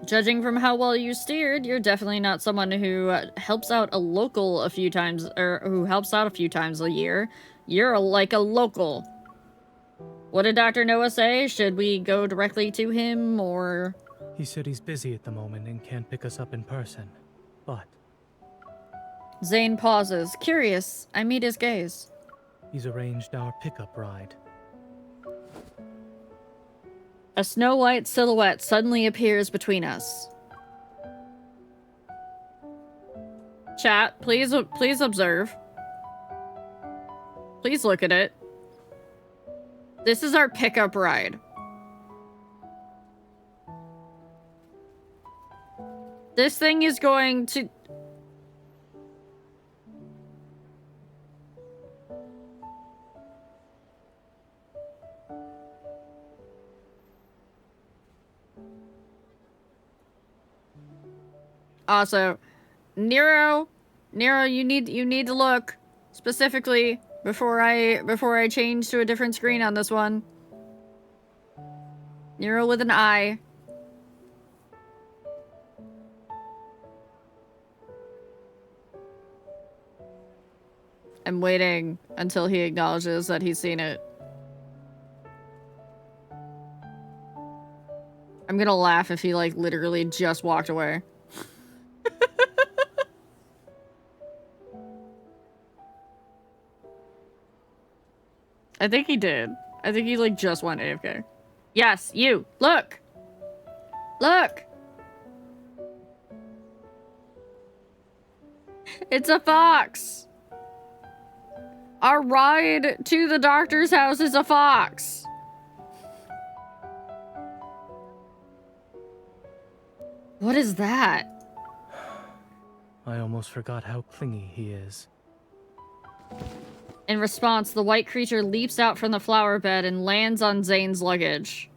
S1: Judging from how well you steered, you're definitely not someone who helps out a local a few times, or who helps out a few times a year. You're like a local. What did Dr. Noah say? Should we go directly to him, or...?
S11: He said he's busy at the moment and can't pick us up in person. But...
S1: Zane pauses. Curious, I meet his gaze.
S11: He's arranged our pickup ride.
S1: A snow-white silhouette suddenly appears between us. Chat, please observe. Please look at it. This is our pickup ride. This thing is going to... Also, Nero, you need to look specifically before I change to a different screen on this one. Nero with an I. I'm waiting until he acknowledges that he's seen it. I'm gonna laugh if he, like, literally just walked away. I think he did. I think he, like, just went AFK. Yes, you! Look! Look! It's a fox! Our ride to the doctor's house is a fox! What is that?
S11: I almost forgot how clingy he is.
S1: In response, the white creature leaps out from the flower bed and lands on Zane's luggage.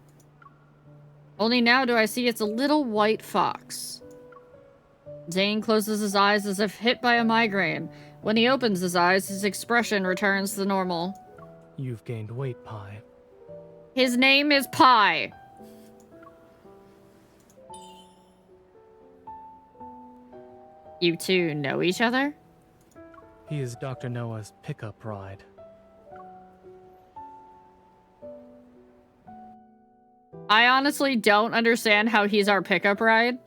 S1: Only now do I see it's a little white fox. Zane closes his eyes as if hit by a migraine. When he opens his eyes, his expression returns to normal.
S11: You've gained weight, Pi.
S1: His name is Pi. You two know each other?
S11: He is Dr. Noah's pickup ride.
S1: I honestly don't understand how he's our pickup ride.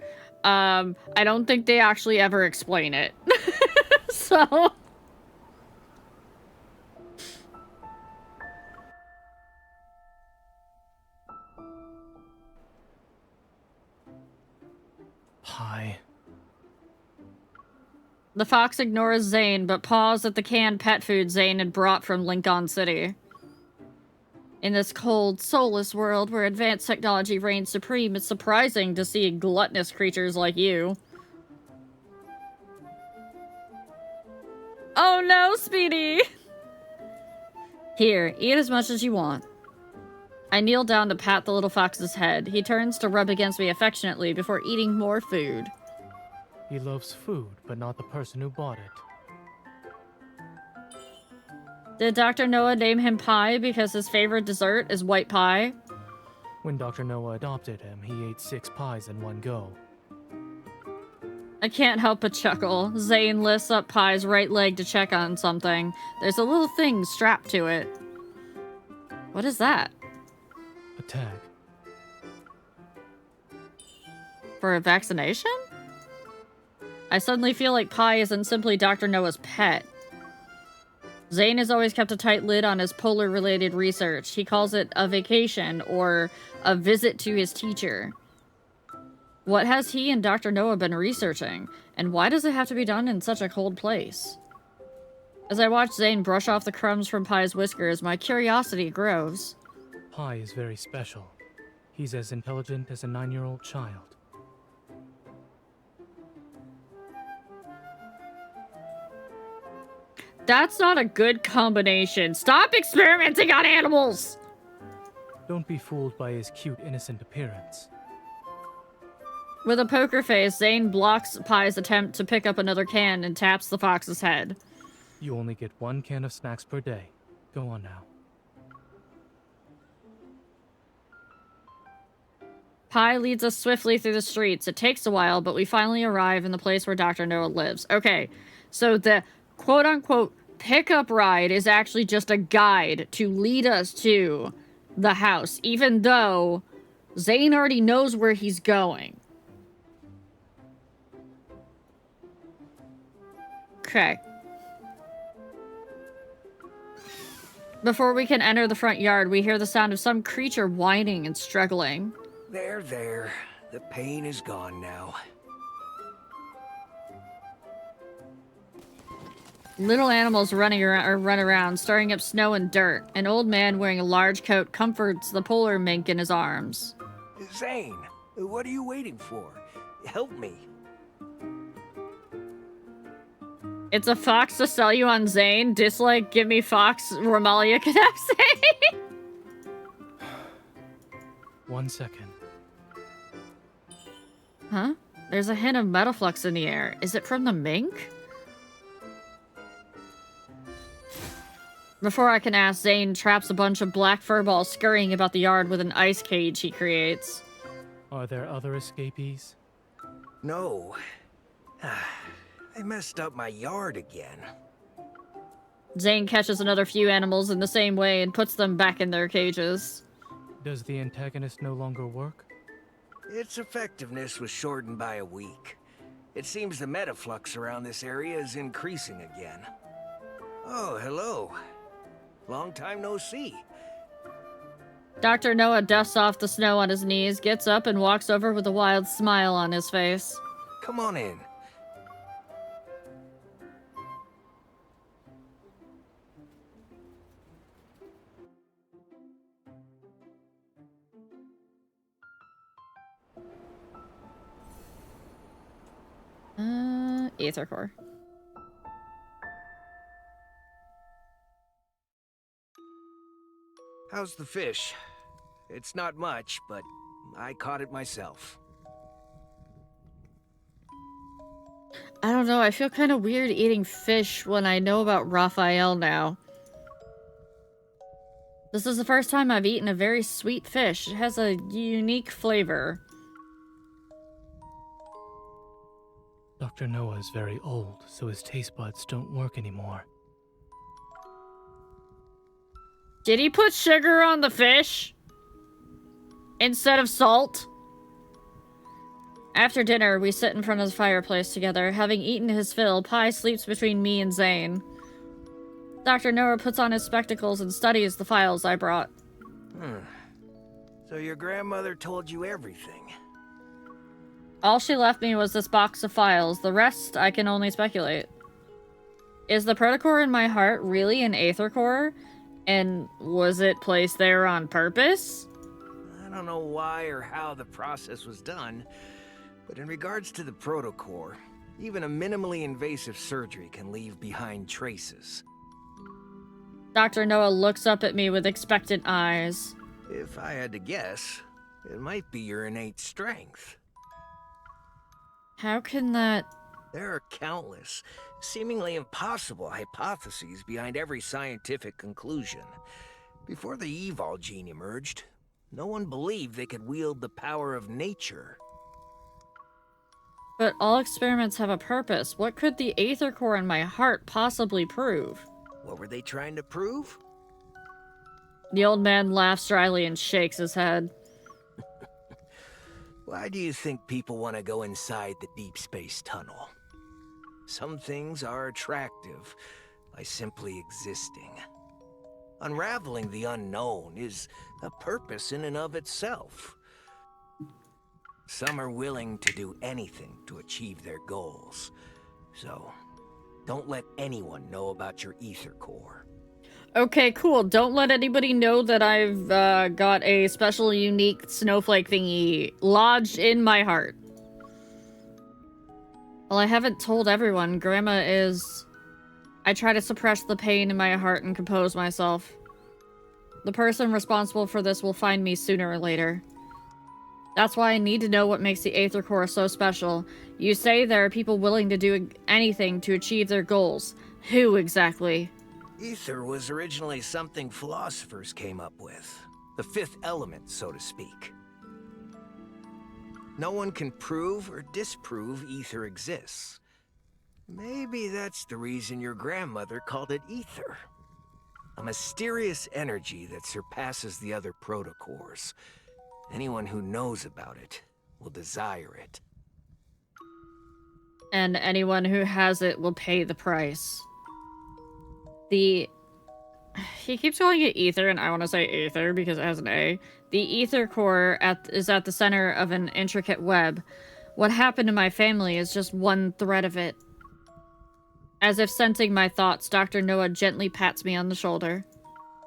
S1: I don't think they actually ever explain it. So...
S11: Pi.
S1: The fox ignores Zane, but paws at the canned pet food Zane had brought from Lincoln City. In this cold, soulless world where advanced technology reigns supreme, it's surprising to see gluttonous creatures like you. Oh no, Speedy! Here, eat as much as you want. I kneel down to pat the little fox's head. He turns to rub against me affectionately before eating more food.
S11: He loves food, but not the person who bought it.
S1: Did Dr. Noah name him Pie because his favorite dessert is white pie?
S11: When Dr. Noah adopted him, he ate 6 pies in one go.
S1: I can't help but chuckle. Zane lifts up Pie's right leg to check on something. There's a little thing strapped to it. What is that?
S11: A tag.
S1: For a vaccination? I suddenly feel like Pie isn't simply Dr. Noah's pet. Zane has always kept a tight lid on his polar-related research. He calls it a vacation or a visit to his teacher. What has he and Dr. Noah been researching? And why does it have to be done in such a cold place? As I watch Zane brush off the crumbs from Pie's whiskers, my curiosity grows.
S11: Pi is very special. He's as intelligent as a 9-year-old child.
S1: That's not a good combination. Stop experimenting on animals!
S11: Don't be fooled by his cute, innocent appearance.
S1: With a poker face, Zane blocks Pie's attempt to pick up another can and taps the fox's head.
S11: You only get 1 can of snacks per day. Go on now.
S1: Pie leads us swiftly through the streets. It takes a while, but we finally arrive in the place where Dr. Noah lives. Okay, so the quote-unquote pickup ride is actually just a guide to lead us to the house, even though Zane already knows where he's going. Okay. Before we can enter the front yard, we hear the sound of some creature whining and struggling.
S19: There. The pain is gone now.
S1: Little animals run around, stirring up snow and dirt. An old man wearing a large coat comforts the polar mink in his arms.
S19: Zane, what are you waiting for? Help me.
S1: It's a fox to sell you on Zane. Dislike, give me fox, Romalia Canapse.
S11: 1 second.
S1: Huh? There's a hint of metaflux in the air. Is it from the mink? Before I can ask, Zane traps a bunch of black furballs scurrying about the yard with an ice cage he creates.
S11: Are there other escapees?
S19: No. I messed up my yard again.
S1: Zane catches another few animals in the same way and puts them back in their cages.
S11: Does the antagonist no longer work?
S19: Its effectiveness was shortened by a week. It seems the metaflux around this area is increasing again. Oh, hello. Long time no see.
S1: Dr. Noah dusts off the snow on his knees, gets up, and walks over with a wild smile on his face.
S19: Come on in.
S1: Aether core.
S19: How's the fish? It's not much, but I caught it myself.
S1: I don't know, I feel kind of weird eating fish when I know about Raphael now. This is the first time I've eaten a very sweet fish. It has a unique flavor.
S11: Dr. Noah is very old, so his taste buds don't work anymore.
S1: Did he put sugar on the fish? Instead of salt? After dinner, we sit in front of the fireplace together. Having eaten his fill, Pi sleeps between me and Zane. Dr. Noah puts on his spectacles and studies the files I brought.
S19: So your grandmother told you everything?
S1: All she left me was this box of files. The rest, I can only speculate. Is the protocore in my heart really an aether core? And was it placed there on purpose?
S19: I don't know why or how the process was done, but in regards to the protocore, even a minimally invasive surgery can leave behind traces.
S1: Dr. Noah looks up at me with expectant eyes.
S19: If I had to guess, it might be your innate strength.
S1: How can that...
S19: There are countless, seemingly impossible hypotheses behind every scientific conclusion. Before the Evol gene emerged, no one believed they could wield the power of nature.
S1: But all experiments have a purpose. What could the aether core in my heart possibly prove?
S19: What were they trying to prove?
S1: The old man laughs dryly and shakes his head.
S19: Why do you think people want to go inside the deep space tunnel? Some things are attractive by simply existing. Unraveling the unknown is a purpose in and of itself. Some are willing to do anything to achieve their goals. So, don't let anyone know about your ether core.
S1: Okay, cool. Don't let anybody know that I've got a special, unique snowflake thingy lodged in my heart. Well, I haven't told everyone. Grandma is... I try to suppress the pain in my heart and compose myself. The person responsible for this will find me sooner or later. That's why I need to know what makes the Aether Core so special. You say there are people willing to do anything to achieve their goals. Who exactly?
S19: Ether was originally something philosophers came up with. The fifth element, so to speak. No one can prove or disprove ether exists. Maybe that's the reason your grandmother called it ether. A mysterious energy that surpasses the other protocores. Anyone who knows about it will desire it.
S1: And anyone who has it will pay the price. He keeps calling it ether, and I want to say aether because it has an A. The ether core is at the center of an intricate web. What happened to my family is just one thread of it. As if sensing my thoughts, Dr. Noah gently pats me on the shoulder.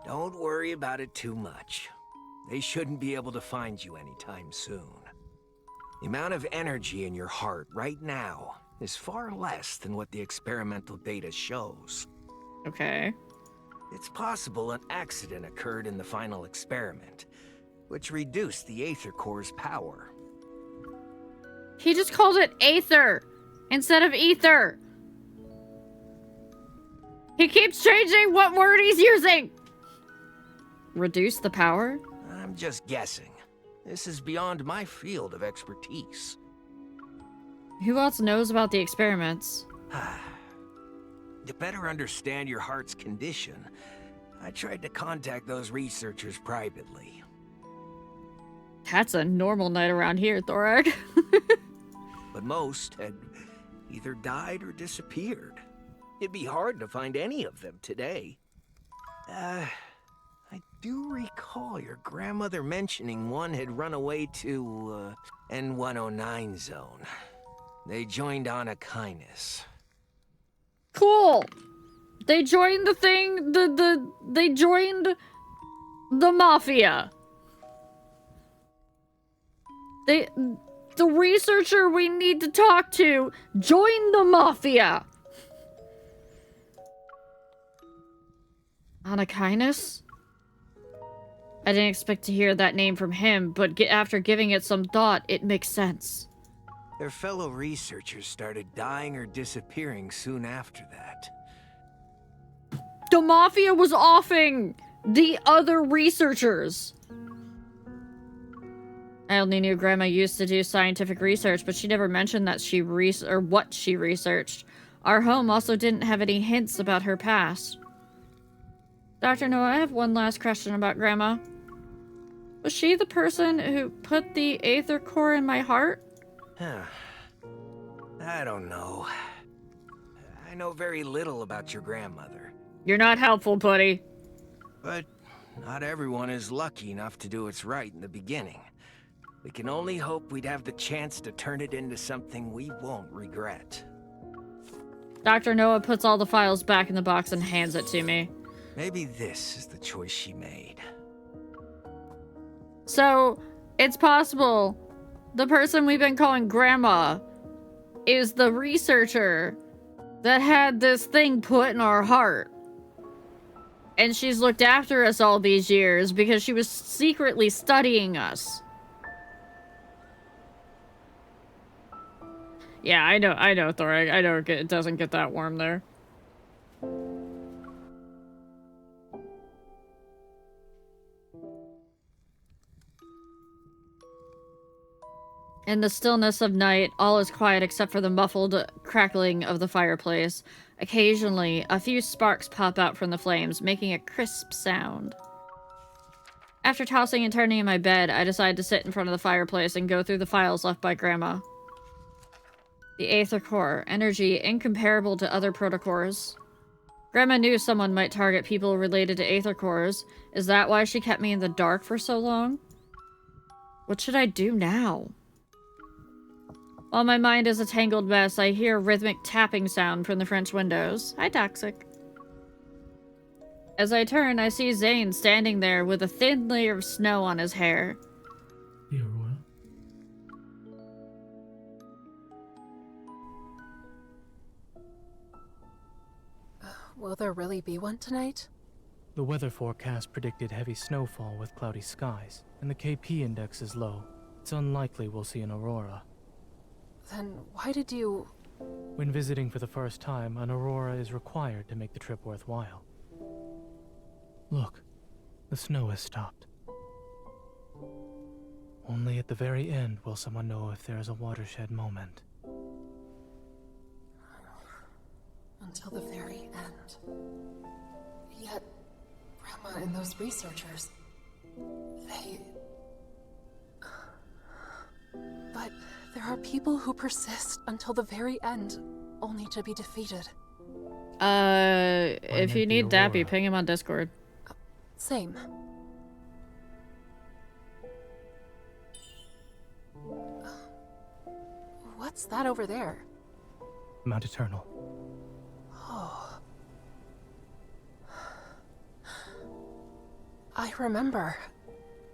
S19: Don't worry about it too much. They shouldn't be able to find you anytime soon. The amount of energy in your heart right now is far less than what the experimental data shows.
S1: Okay.
S19: It's possible an accident occurred in the final experiment, which reduced the Aether Core's power.
S1: He just called it Aether instead of ether. He keeps changing what word he's using. Reduce the power?
S19: I'm just guessing. This is beyond my field of expertise.
S1: Who else knows about the experiments?
S19: To better understand your heart's condition, I tried to contact those researchers privately.
S1: That's a normal night around here, Thorag.
S19: But most had either died or disappeared. It'd be hard to find any of them today. I do recall your grandmother mentioning one had run away to, N109 zone. They joined Anna Kindness.
S1: Cool! They joined the thing, they joined the Mafia. The researcher we need to talk to joined the Mafia. Anna Kindness? I didn't expect to hear that name from him, but after giving it some thought, it makes sense.
S19: Their fellow researchers started dying or disappearing soon after that.
S1: The Mafia was offing the other researchers. I only knew Grandma used to do scientific research, but she never mentioned that she what she researched. Our home also didn't have any hints about her past. Dr. Noah, I have one last question about Grandma. Was she the person who put the aether core in my heart?
S19: I don't know. I know very little about your grandmother.
S1: You're not helpful, buddy.
S19: But not everyone is lucky enough to do what's right in the beginning. We can only hope we'd have the chance to turn it into something we won't regret.
S1: Dr. Noah puts all the files back in the box and hands it to me.
S19: Maybe this is the choice she made.
S1: So, it's possible the person we've been calling Grandma is the researcher that had this thing put in our heart. And she's looked after us all these years because she was secretly studying us. Yeah, I know, Thorig. I know it doesn't get that warm there. In the stillness of night, all is quiet except for the muffled crackling of the fireplace. Occasionally, a few sparks pop out from the flames, making a crisp sound. After tossing and turning in my bed, I decide to sit in front of the fireplace and go through the files left by Grandma. The Aether Core, energy incomparable to other protocores. Grandma knew someone might target people related to Aether Cores. Is that why she kept me in the dark for so long? What should I do now? While my mind is a tangled mess, I hear a rhythmic tapping sound from the French windows. Hi, Toxic. As I turn, I see Zane standing there with a thin layer of snow on his hair.
S2: Will there really be one tonight?
S11: The weather forecast predicted heavy snowfall with cloudy skies, and the KP index is low. It's unlikely we'll see an aurora.
S2: Then why did you...
S11: When visiting for the first time, an aurora is required to make the trip worthwhile. Look, the snow has stopped. Only at the very end will someone know if there is a watershed moment.
S2: Until the very end. Yet, Grandma and those researchers... they... But there are people who persist until the very end, only to be defeated.
S1: If you need Dappy, ping him on Discord.
S2: Same. What's that over there?
S11: Mount Eternal.
S2: Oh. I remember.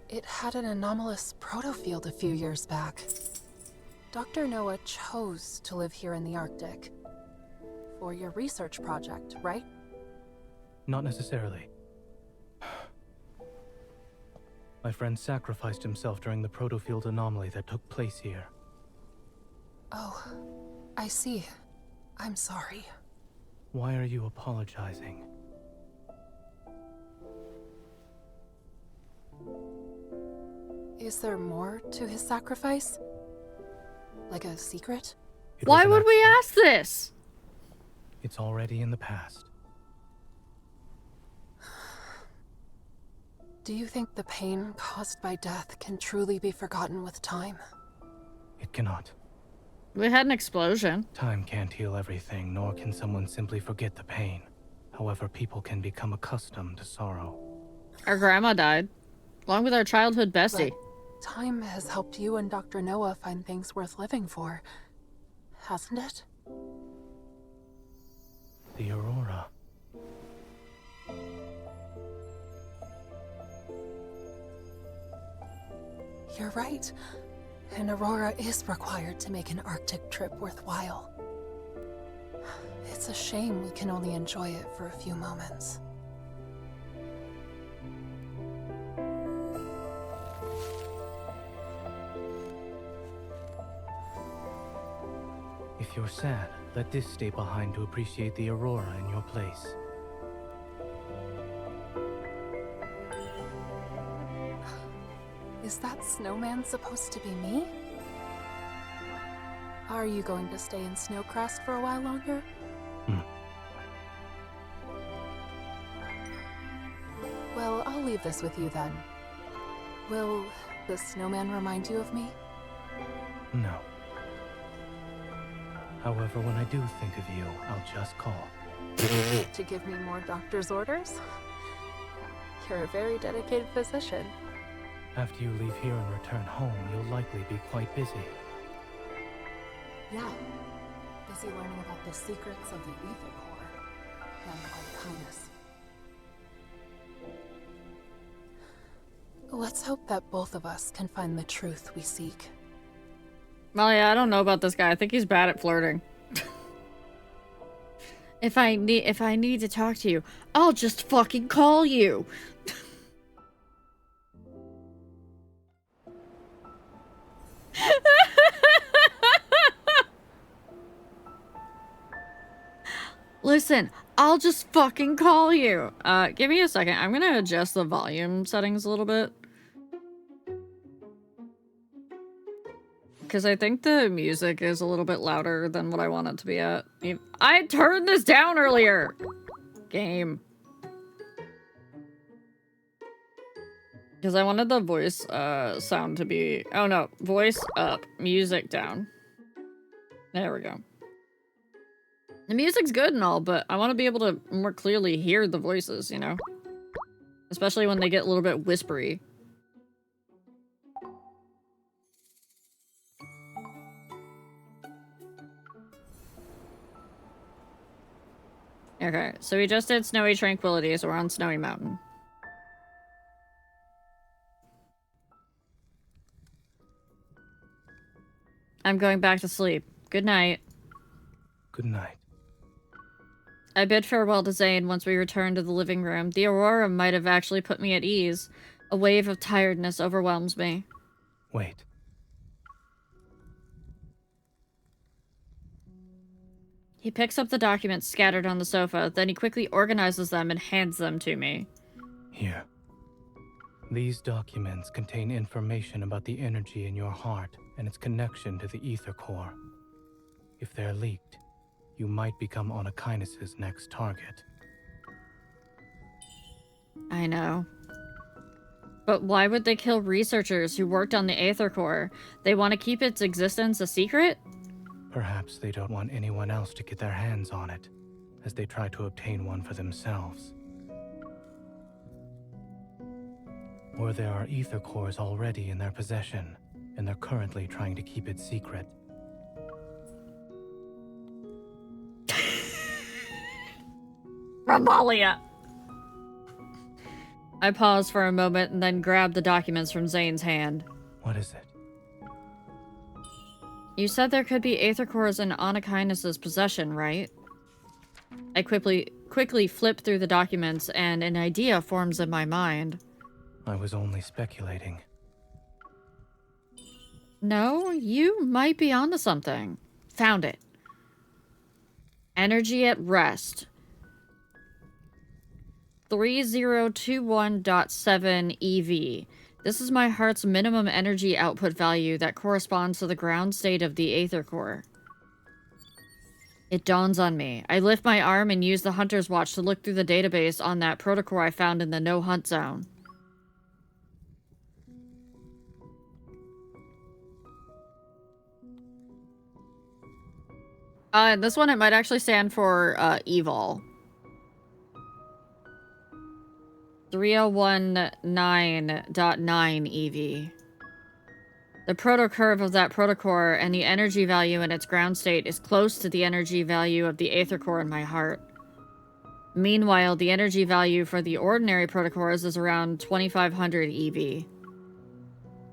S2: It had an anomalous protofield a few years back. Dr. Noah chose to live here in the Arctic. For your research project, right?
S11: Not necessarily. My friend sacrificed himself during the protofield anomaly that took place here.
S2: Oh, I see. I'm sorry.
S11: Why are you apologizing?
S2: Is there more to his sacrifice? Like a secret?
S1: Why would we ask this?
S11: It's already in the past.
S2: Do you think the pain caused by death can truly be forgotten with time?
S11: It cannot.
S1: We had an explosion.
S11: Time can't heal everything, nor can someone simply forget the pain. However, people can become accustomed to sorrow.
S1: Our grandma died, along with our childhood bestie.
S2: But time has helped you and Dr. Noah find things worth living for, hasn't it?
S11: The Aurora.
S2: You're right. An Aurora is required to make an Arctic trip worthwhile. It's a shame we can only enjoy it for a few moments.
S11: If you're sad, let this stay behind to appreciate the aurora in your place.
S2: Is that snowman supposed to be me? Are you going to stay in Snowcrest for a while longer? Well, I'll leave this with you then. Will the snowman remind you of me?
S11: No. However, when I do think of you, I'll just call.
S2: To give me more doctor's orders? You're a very dedicated physician.
S11: After you leave here and return home, you'll likely be quite busy.
S2: Yeah. Busy learning about the secrets of the Ether Core and Arcanus. Let's hope that both of us can find the truth we seek.
S1: Well, yeah, I don't know about this guy. I think he's bad at flirting. If I need to talk to you, I'll just fucking call you. Listen, I'll just fucking call you. Give me a second. I'm gonna adjust the volume settings a little bit. Because I think the music is a little bit louder than what I want it to be at. I turned this down earlier! Game. Because I wanted the voice sound to be... Oh no, voice up, music down. There we go. The music's good and all, but I want to be able to more clearly hear the voices, you know? Especially when they get a little bit whispery. Okay, so we just did Snowy Tranquility, so we're on Snowy Mountain. I'm going back to sleep. Good night.
S11: Good night.
S1: I bid farewell to Zane once we returned to the living room. The aurora might have actually put me at ease. A wave of tiredness overwhelms me.
S11: Wait.
S1: He picks up the documents scattered on the sofa, then he quickly organizes them and hands them to me.
S11: Here. These documents contain information about the energy in your heart and its connection to the Ether Core. If they're leaked, you might become Onykinus' next target.
S1: I know. But why would they kill researchers who worked on the Aether Core? They want to keep its existence a secret?
S11: Perhaps they don't want anyone else to get their hands on it, as they try to obtain one for themselves. Or there are Ether Cores already in their possession, and they're currently trying to keep it secret.
S1: Ramalia! I pause for a moment and then grab the documents from Zane's hand.
S11: What is it?
S1: You said there could be Aether Cores in Onykinus' possession, right? I quickly flip through the documents and an idea forms in my mind.
S11: I was only speculating.
S1: No, you might be onto something. Found it. Energy at rest. 3021.7 EV. This is my heart's minimum energy output value that corresponds to the ground state of the Aether Core. It dawns on me. I lift my arm and use the Hunter's Watch to look through the database on that protocore I found in the no-hunt zone. This one, it might actually stand for, Evol. 3019.9 EV. The protocurve of that protocore and the energy value in its ground state is close to the energy value of the Aether Core in my heart. Meanwhile, the energy value for the ordinary protocores is around 2500 EV.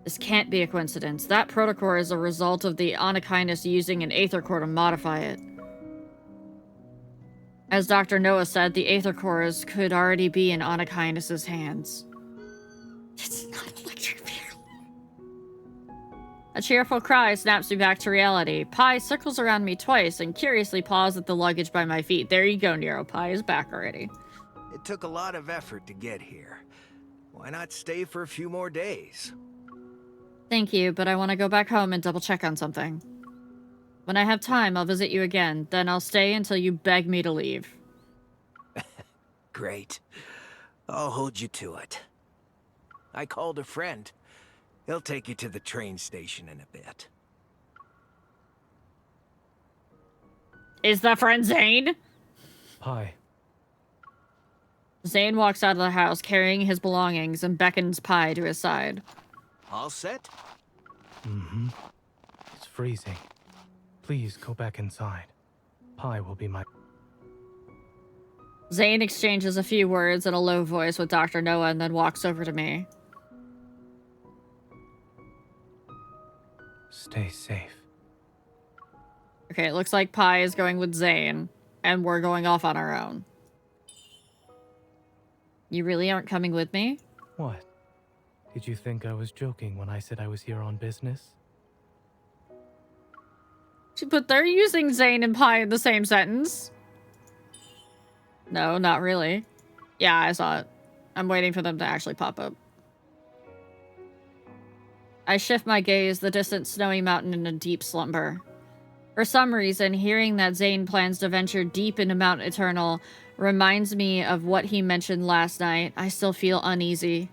S1: This can't be a coincidence. That protocore is a result of the Onykinus using an Aether Core to modify it. As Dr. Noah said, the Aether Cores could already be in Onykinus' hands. It's not electric vehicle. A cheerful cry snaps me back to reality. Pi circles around me twice and curiously paws at the luggage by my feet. There you go, Nero. Pi is back already.
S19: It took a lot of effort to get here. Why not stay for a few more days?
S1: Thank you, but I want to go back home and double check on something. When I have time, I'll visit you again. Then I'll stay until you beg me to leave.
S19: Great. I'll hold you to it. I called a friend. He'll take you to the train station in a bit.
S1: Is that friend Zane?
S11: Hi.
S1: Zane walks out of the house carrying his belongings and beckons Pi to his side.
S19: All set?
S11: Mm-hmm. It's freezing. Please go back inside. Pi will be my...
S1: Zane exchanges a few words in a low voice with Dr. Noah and then walks over to me.
S11: Stay safe.
S1: Okay, it looks like Pi is going with Zane, and we're going off on our own. You really aren't coming with me?
S11: What? Did you think I was joking when I said I was here on business?
S1: But they're using Zane and Pi in the same sentence. No, not really. Yeah, I saw it. I'm waiting for them to actually pop up. I shift my gaze, the distant snowy mountain in a deep slumber. For some reason, hearing that Zane plans to venture deep into Mount Eternal reminds me of what he mentioned last night. I still feel uneasy.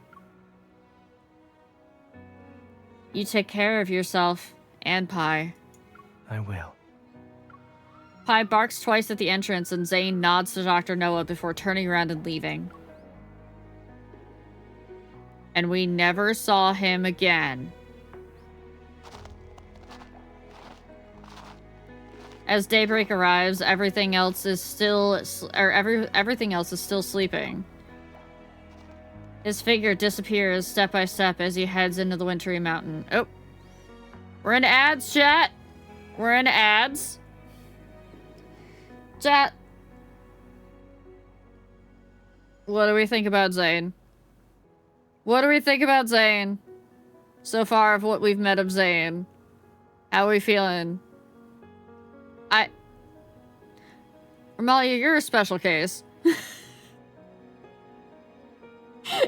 S1: You take care of yourself and Pi.
S11: I will.
S1: Pi barks twice at the entrance and Zane nods to Dr. Noah before turning around and leaving. And we never saw him again. As daybreak arrives, everything else is still sleeping. His figure disappears step by step as he heads into the wintry mountain. Oh. We're in ads, chat. We're in ads. Chat. What do we think about Zane? What do we think about Zane? So far of what we've met of Zane. How are we feeling? Amalia, you're a special case.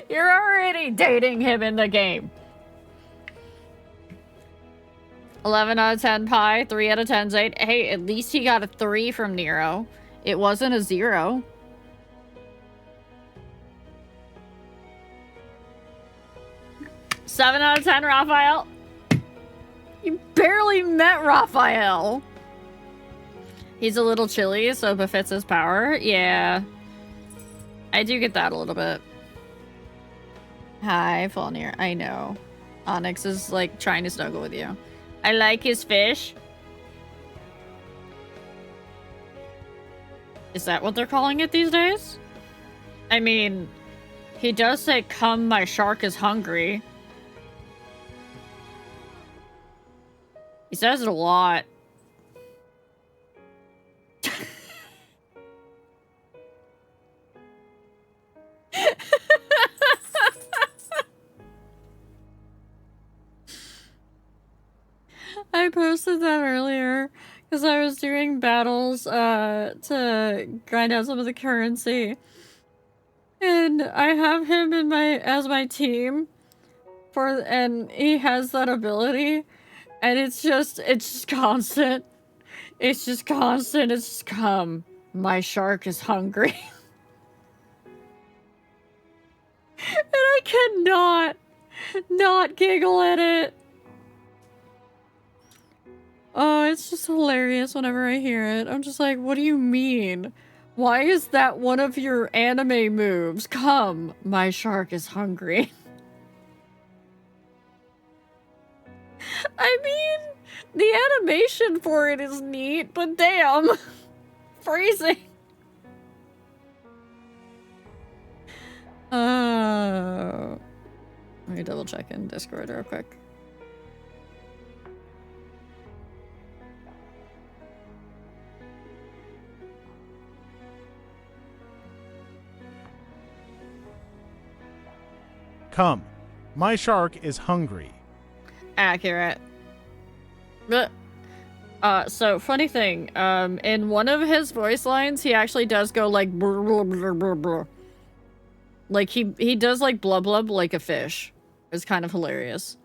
S1: You're already dating him in the game. 11 out of 10 Pi, 3 out of 10 Zane. Hey, at least he got a 3 from Nero. It wasn't a 0. Seven out of 10 Raphael. You barely met Raphael. He's a little chilly, so it befits his power. Yeah. I do get that a little bit. Hi, Fulnir. I know. Onyx is, like, trying to snuggle with you. I like his fish. Is that what they're calling it these days? I mean, he does say, "Come, my shark is hungry." He says it a lot. I posted that earlier because I was doing battles to grind out some of the currency. And I have him in as my team and he has that ability and it's just constant. It's just constant. It's just come. My shark is hungry. And I cannot not giggle at it. Oh, it's just hilarious whenever I hear it. I'm just like, what do you mean? Why is that one of your anime moves? Come, my shark is hungry. I mean, the animation for it is neat, but damn. Freezing. Let me double check in Discord real quick.
S20: Come, my shark is hungry.
S1: Accurate. But, so funny thing, in one of his voice lines, he actually does go like brr, brr, brr, brr, brr. Like he does like blub blub like a fish. It's kind of hilarious.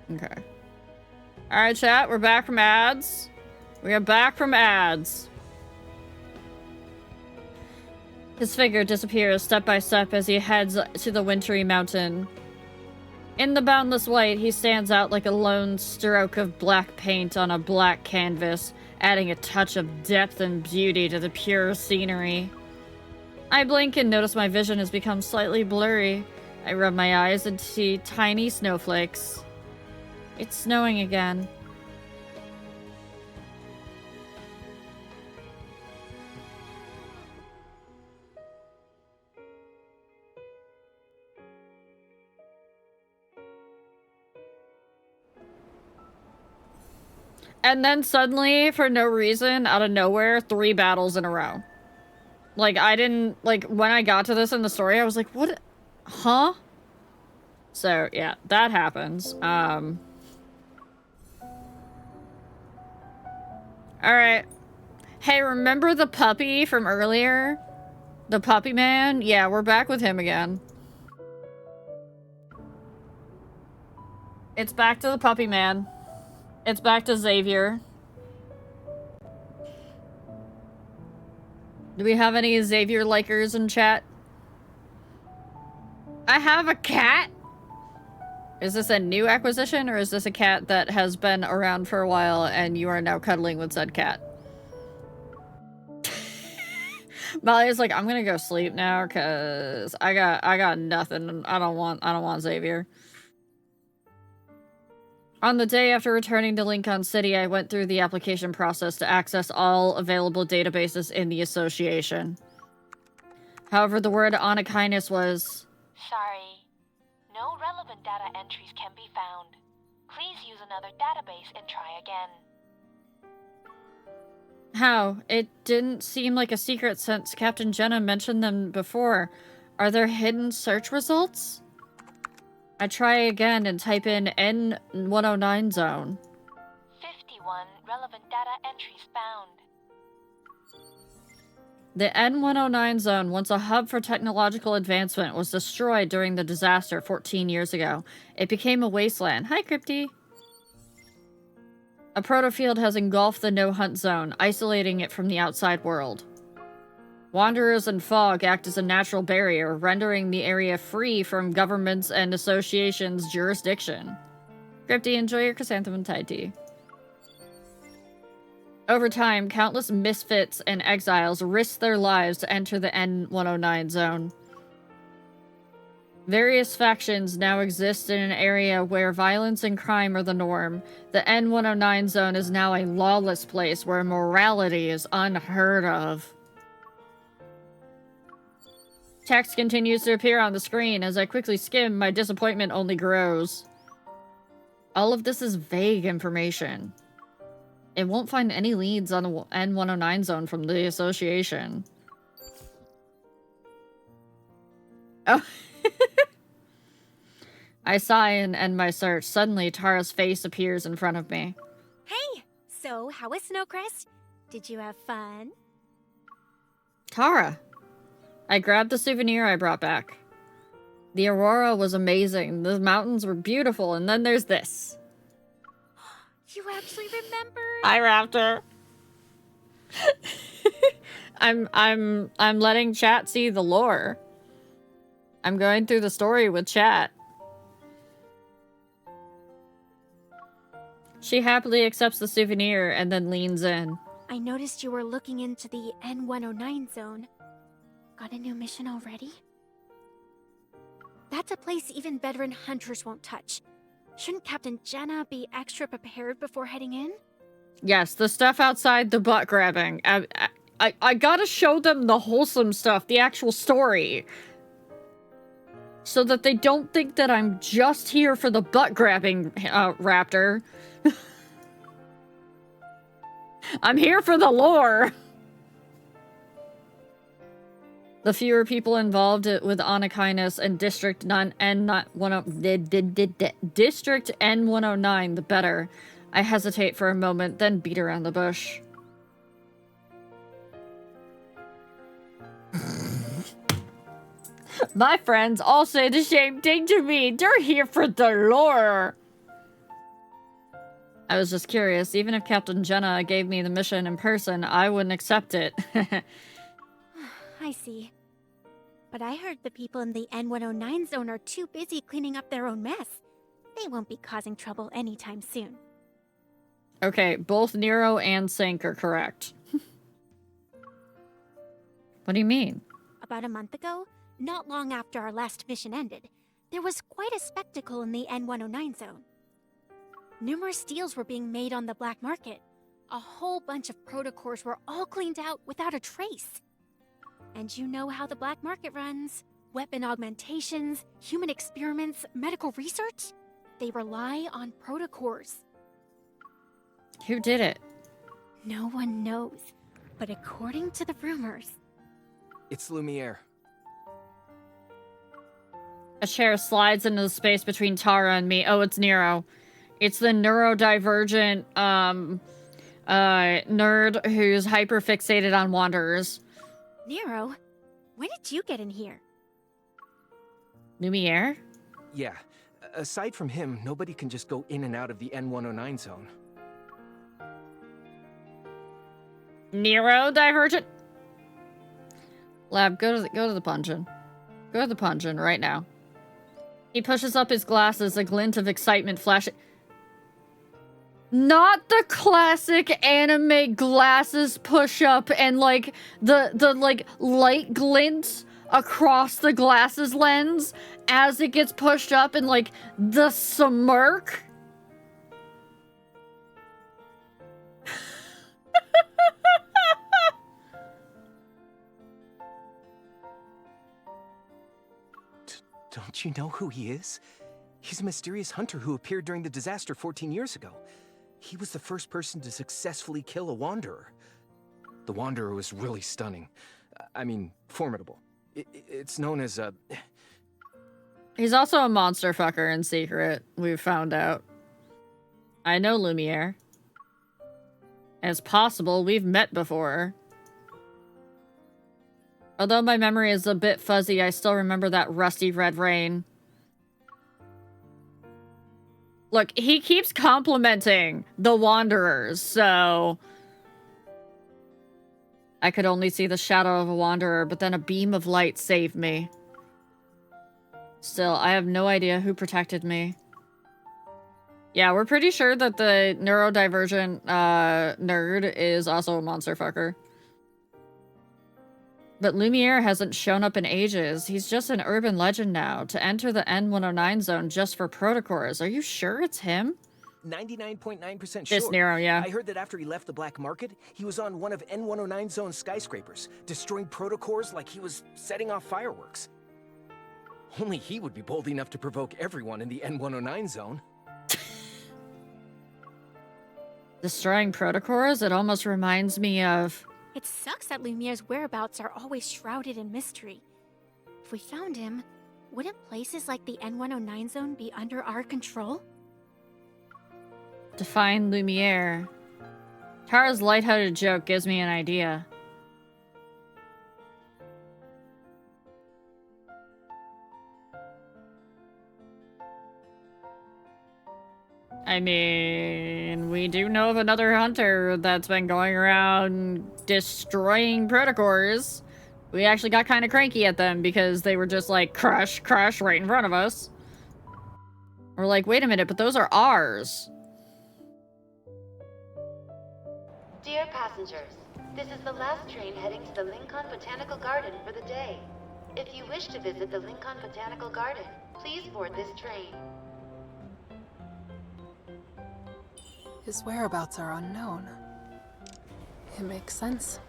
S1: Okay. Alright, chat, we're back from ads. We are back from ads. His figure disappears step by step as he heads to the wintry mountain. In the boundless white, he stands out like a lone stroke of black paint on a black canvas, adding a touch of depth and beauty to the pure scenery. I blink and notice my vision has become slightly blurry. I rub my eyes and see tiny snowflakes. It's snowing again. And then suddenly, for no reason, out of nowhere, 3 battles in a row. Like, I didn't... Like, when I got to this in the story, I was like, what? Huh? So, yeah, that happens. Alright. Hey, remember the puppy from earlier? The puppy man? Yeah, we're back with him again. It's back to the puppy man. It's back to Xavier. Do we have any Xavier likers in chat? I have a cat? Is this a new acquisition, or is this a cat that has been around for a while and you are now cuddling with said cat? Molly is like, I'm gonna go sleep now because I got nothing. I don't want Xavier. On the day after returning to Lincoln City, I went through the application process to access all available databases in the association. However, the word on kindness was...
S18: Sorry. No relevant data entries can be found. Please use another database and try again.
S1: How? It didn't seem like a secret since Captain Jenna mentioned them before. Are there hidden search results? I try again and type in N109 zone.
S18: 51 relevant data entries found.
S1: The N109 zone, once a hub for technological advancement, was destroyed during the disaster 14 years ago. It became a wasteland. Hi, Crypty. A protofield has engulfed the no-hunt zone, isolating it from the outside world. Wanderers and fog act as a natural barrier, rendering the area free from governments and associations' jurisdiction. Crypty, enjoy your chrysanthemum Tide tea. Over time, countless misfits and exiles risked their lives to enter the N109 zone. Various factions now exist in an area where violence and crime are the norm. The N109 zone is now a lawless place where morality is unheard of. Text continues to appear on the screen. As I quickly skim, my disappointment only grows. All of this is vague information. It won't find any leads on the N109 zone from the association. Oh. I sigh and end my search. Suddenly, Tara's face appears in front of me.
S7: Hey! So, how was Snowcrest? Did you have fun?
S1: Tara! I grabbed the souvenir I brought back. The aurora was amazing. The mountains were beautiful, and then there's this.
S7: You actually remembered?
S1: Hi, Raptor. I'm letting chat see the lore. I'm going through the story with chat. She happily accepts the souvenir and then leans in.
S7: I noticed you were looking into the N109 zone. Got a new mission already? That's a place even veteran hunters won't touch. Shouldn't Captain Jenna be extra prepared before heading in?
S1: Yes, the stuff outside the butt grabbing. I gotta show them the wholesome stuff, the actual story. So that they don't think that I'm just here for the butt-grabbing raptor. I'm here for the lore. The fewer people involved with Anakinus and District District N109, the better. I hesitate for a moment, then beat around the bush. My friends all say the same thing to me. They're here for the lore. I was just curious. Even if Captain Jenna gave me the mission in person, I wouldn't accept it.
S7: I see. But I heard the people in the N109 zone are too busy cleaning up their own mess. They won't be causing trouble anytime soon.
S1: Okay, both Nero and Sync are correct. What do you mean?
S7: About a month ago, not long after our last mission ended, there was quite a spectacle in the N109 zone. Numerous deals were being made on the black market. A whole bunch of protocors were all cleaned out without a trace. And you know how the black market runs. Weapon augmentations, human experiments, medical research. They rely on protocors.
S1: Who did it?
S7: No one knows. But according to the rumors...
S16: It's Lumiere.
S1: A chair slides into the space between Tara and me. Oh, it's Nero. It's the neurodivergent, nerd who's hyper-fixated on Wanderers.
S7: Nero, when did you get in here?
S1: Lumiere?
S16: Yeah. Aside from him, nobody can just go in and out of the N109 zone.
S1: Neurodivergent? Lab, go to the puncheon. Go to the puncheon right now. He pushes up his glasses, a glint of excitement flashing. Not the classic anime glasses push up and like the like light glints across the glasses lens as it gets pushed up and like the smirk.
S16: Don't you know who he is? He's a mysterious hunter who appeared during the disaster 14 years ago. He was the first person to successfully kill a Wanderer. The Wanderer was really stunning. I mean, formidable. It's known as a...
S1: He's also a monster fucker in secret, we've found out. I know Lumiere. It's possible we've met before. Although my memory is a bit fuzzy, I still remember that rusty red rain. Look, he keeps complimenting the Wanderers, so... I could only see the shadow of a Wanderer, but then a beam of light saved me. Still, I have no idea who protected me. Yeah, we're pretty sure that the neurodivergent nerd is also a monster fucker. But Lumiere hasn't shown up in ages. He's just an urban legend now. To enter the N109 zone just for protocors. Are you sure it's him?
S16: 99.9% sure.
S1: It's Nero, yeah.
S16: I heard that after he left the black market, he was on one of N109 zone's skyscrapers, destroying protocors like he was setting off fireworks. Only he would be bold enough to provoke everyone in the N109 zone.
S1: Destroying protocors? It almost reminds me of...
S7: It sucks that Lumiere's whereabouts are always shrouded in mystery. If we found him, wouldn't places like the N109 zone be under our control?
S1: Define Lumiere. Tara's lighthearted joke gives me an idea. I mean, we do know of another hunter that's been going around destroying protocors. We actually got kind of cranky at them because they were just like, crush, crush, right in front of us. We're like, wait a minute, but those are ours.
S20: Dear passengers, this is the last train heading to the Lincoln Botanical Garden for the day. If you wish to visit the Lincoln Botanical Garden, please board this train.
S2: His whereabouts are unknown. It makes sense.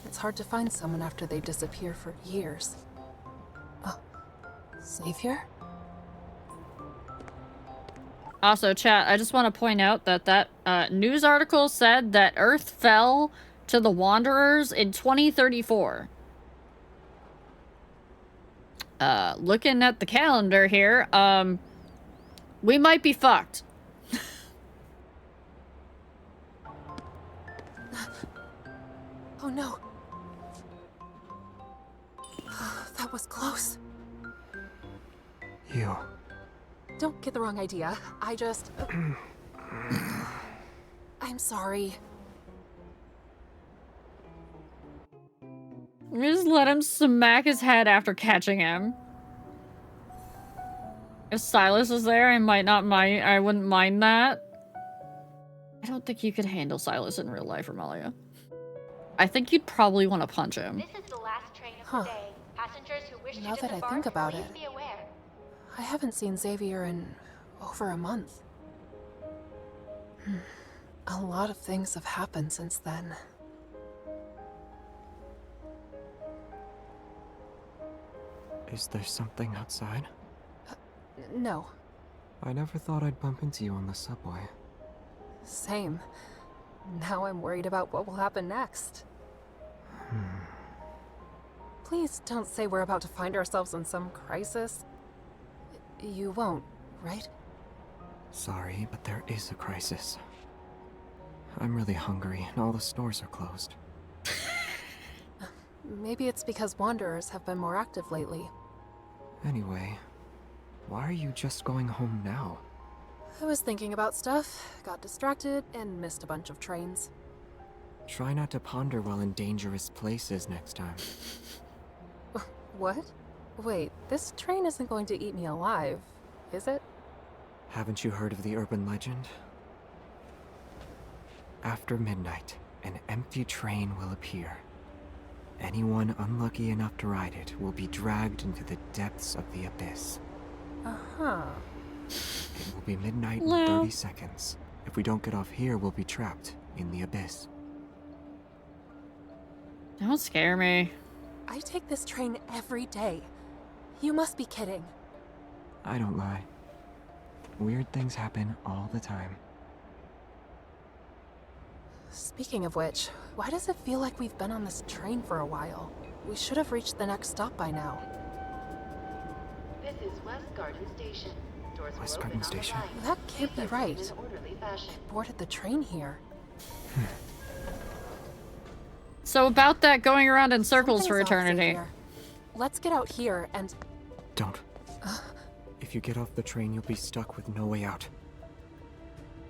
S2: It's hard to find someone after they disappear for years. Oh, Savior?
S1: Also, chat, I just want to point out that news article said that Earth fell to the Wanderers in 2034. Looking at the calendar here, we might be fucked.
S2: Oh no. That was close.
S16: You.
S2: Don't get the wrong idea. I just... I'm sorry.
S1: Just let him smack his head after catching him. If Silas is there, I wouldn't mind that. I don't think you could handle Silas in real life, Romelia. I think you'd probably want to punch him.
S15: This is the last train of the day. Passengers who wish
S2: Now
S15: to
S2: that I
S15: disembark,
S2: think about
S15: please
S2: it,
S15: be aware.
S2: I haven't seen Xavier in over a month. A lot of things have happened since then.
S21: Is there something outside?
S2: No.
S21: I never thought I'd bump into you on the subway.
S2: Same. Now I'm worried about what will happen next. Please don't say we're about to find ourselves in some crisis. You won't, right?
S21: Sorry, but there is a crisis. I'm really hungry, and all the stores are closed.
S2: Maybe it's because Wanderers have been more active lately.
S21: Anyway, why are you just going home now?
S2: I was thinking about stuff, got distracted, and missed a bunch of trains.
S21: Try not to ponder while in dangerous places next time.
S2: What? Wait, this train isn't going to eat me alive, is it?
S21: Haven't you heard of the urban legend? After midnight, an empty train will appear. Anyone unlucky enough to ride it will be dragged into the depths of the abyss.
S2: Uh-huh.
S21: It will be midnight in 30 seconds. If we don't get off here, we'll be trapped in the abyss.
S1: Don't scare me.
S2: I take this train every day. You must be kidding.
S21: I don't lie. Weird things happen all the time.
S2: Speaking of which, why does it feel like we've been on this train for a while? We should have reached the next stop by now.
S20: This is West Garden Station. Doors
S21: West
S20: will
S21: Garden
S20: open on the
S21: Station?
S20: right.
S2: That can't be
S20: Please
S2: right.
S20: exit in orderly fashion.
S2: I boarded the train here.
S1: So about that going around in circles for
S2: Something's off,
S1: eternity.
S2: Xavier. Let's get out here and...
S21: Don't. If you get off the train, you'll be stuck with no way out.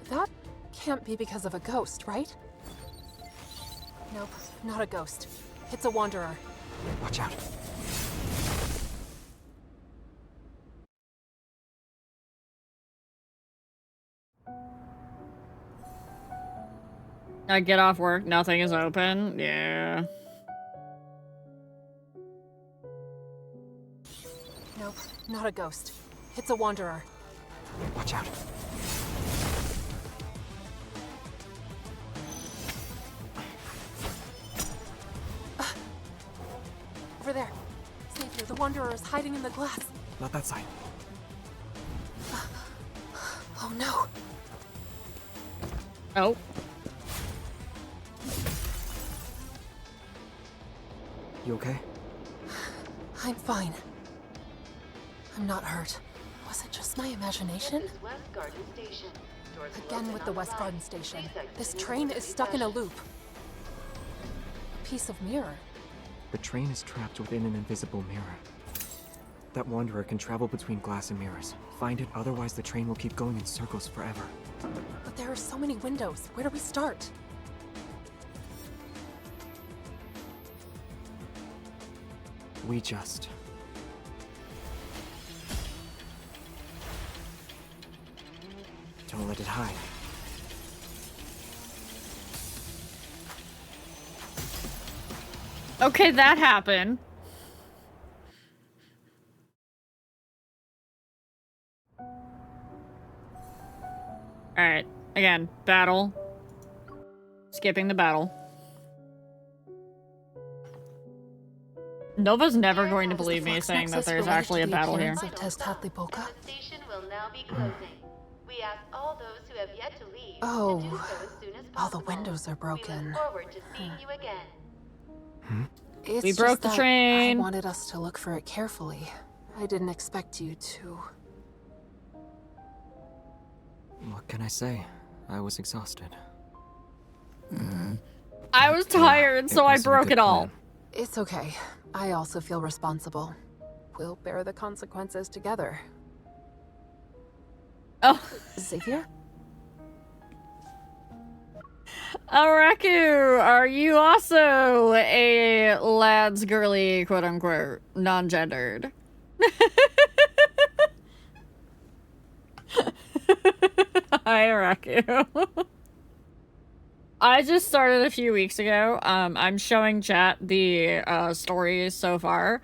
S2: That can't be because of a ghost, right? Nope, not a ghost. It's a wanderer.
S21: Watch out.
S1: I get off work, nothing is open. Yeah.
S2: Nope, not a ghost. It's a wanderer.
S21: Watch out.
S2: Over there. Xavier, the wanderer is hiding in the glass.
S21: Not that side.
S2: Oh no.
S1: Oh.
S21: You okay?
S2: I'm fine. I'm not hurt. Was it just my imagination?
S20: This is West Garden Station. Doors will
S2: Again
S20: open
S2: with
S20: on
S2: the
S20: the
S2: West
S20: right.
S2: Garden Station.
S20: Please exit
S2: This
S20: in
S2: train is
S20: orderly
S2: stuck in a
S20: fashion.
S2: loop. A piece of mirror.
S21: The train is trapped within an invisible mirror. That wanderer can travel between glass and mirrors. Find it, otherwise the train will keep going in circles forever.
S2: But there are so many windows. Where do we start?
S21: We just... don't let it hide.
S1: Okay, that happened. Alright, again, battle. Skipping the battle. Nova's never going to
S2: Does the
S1: believe me
S2: flux
S1: saying that
S2: nexus
S1: there's
S2: relate
S1: actually
S2: to
S1: a
S2: the
S1: battle here.
S2: appearance of Tezcatlipoca?
S20: And the station will now be closing. We ask all those who have yet to leave
S2: Oh,
S20: to do so as soon as
S2: all the
S20: possible.
S2: windows are broken.
S20: We look forward to seeing you again.
S2: It's
S1: We broke
S2: just
S1: the
S2: that
S1: train.
S2: I wanted us to look for it carefully. I didn't expect you to.
S21: What can I say? I was exhausted.
S1: I was tired, so I
S21: wasn't a
S1: broke
S21: good
S1: it all.
S21: plan.
S2: It's okay. I also feel responsible. We'll bear the consequences together.
S1: Oh.
S2: Xavier?
S1: Araku, are you also a lad's girly, quote unquote, non-gendered? Hi, Araku. I just started a few weeks ago. I'm showing chat the stories so far.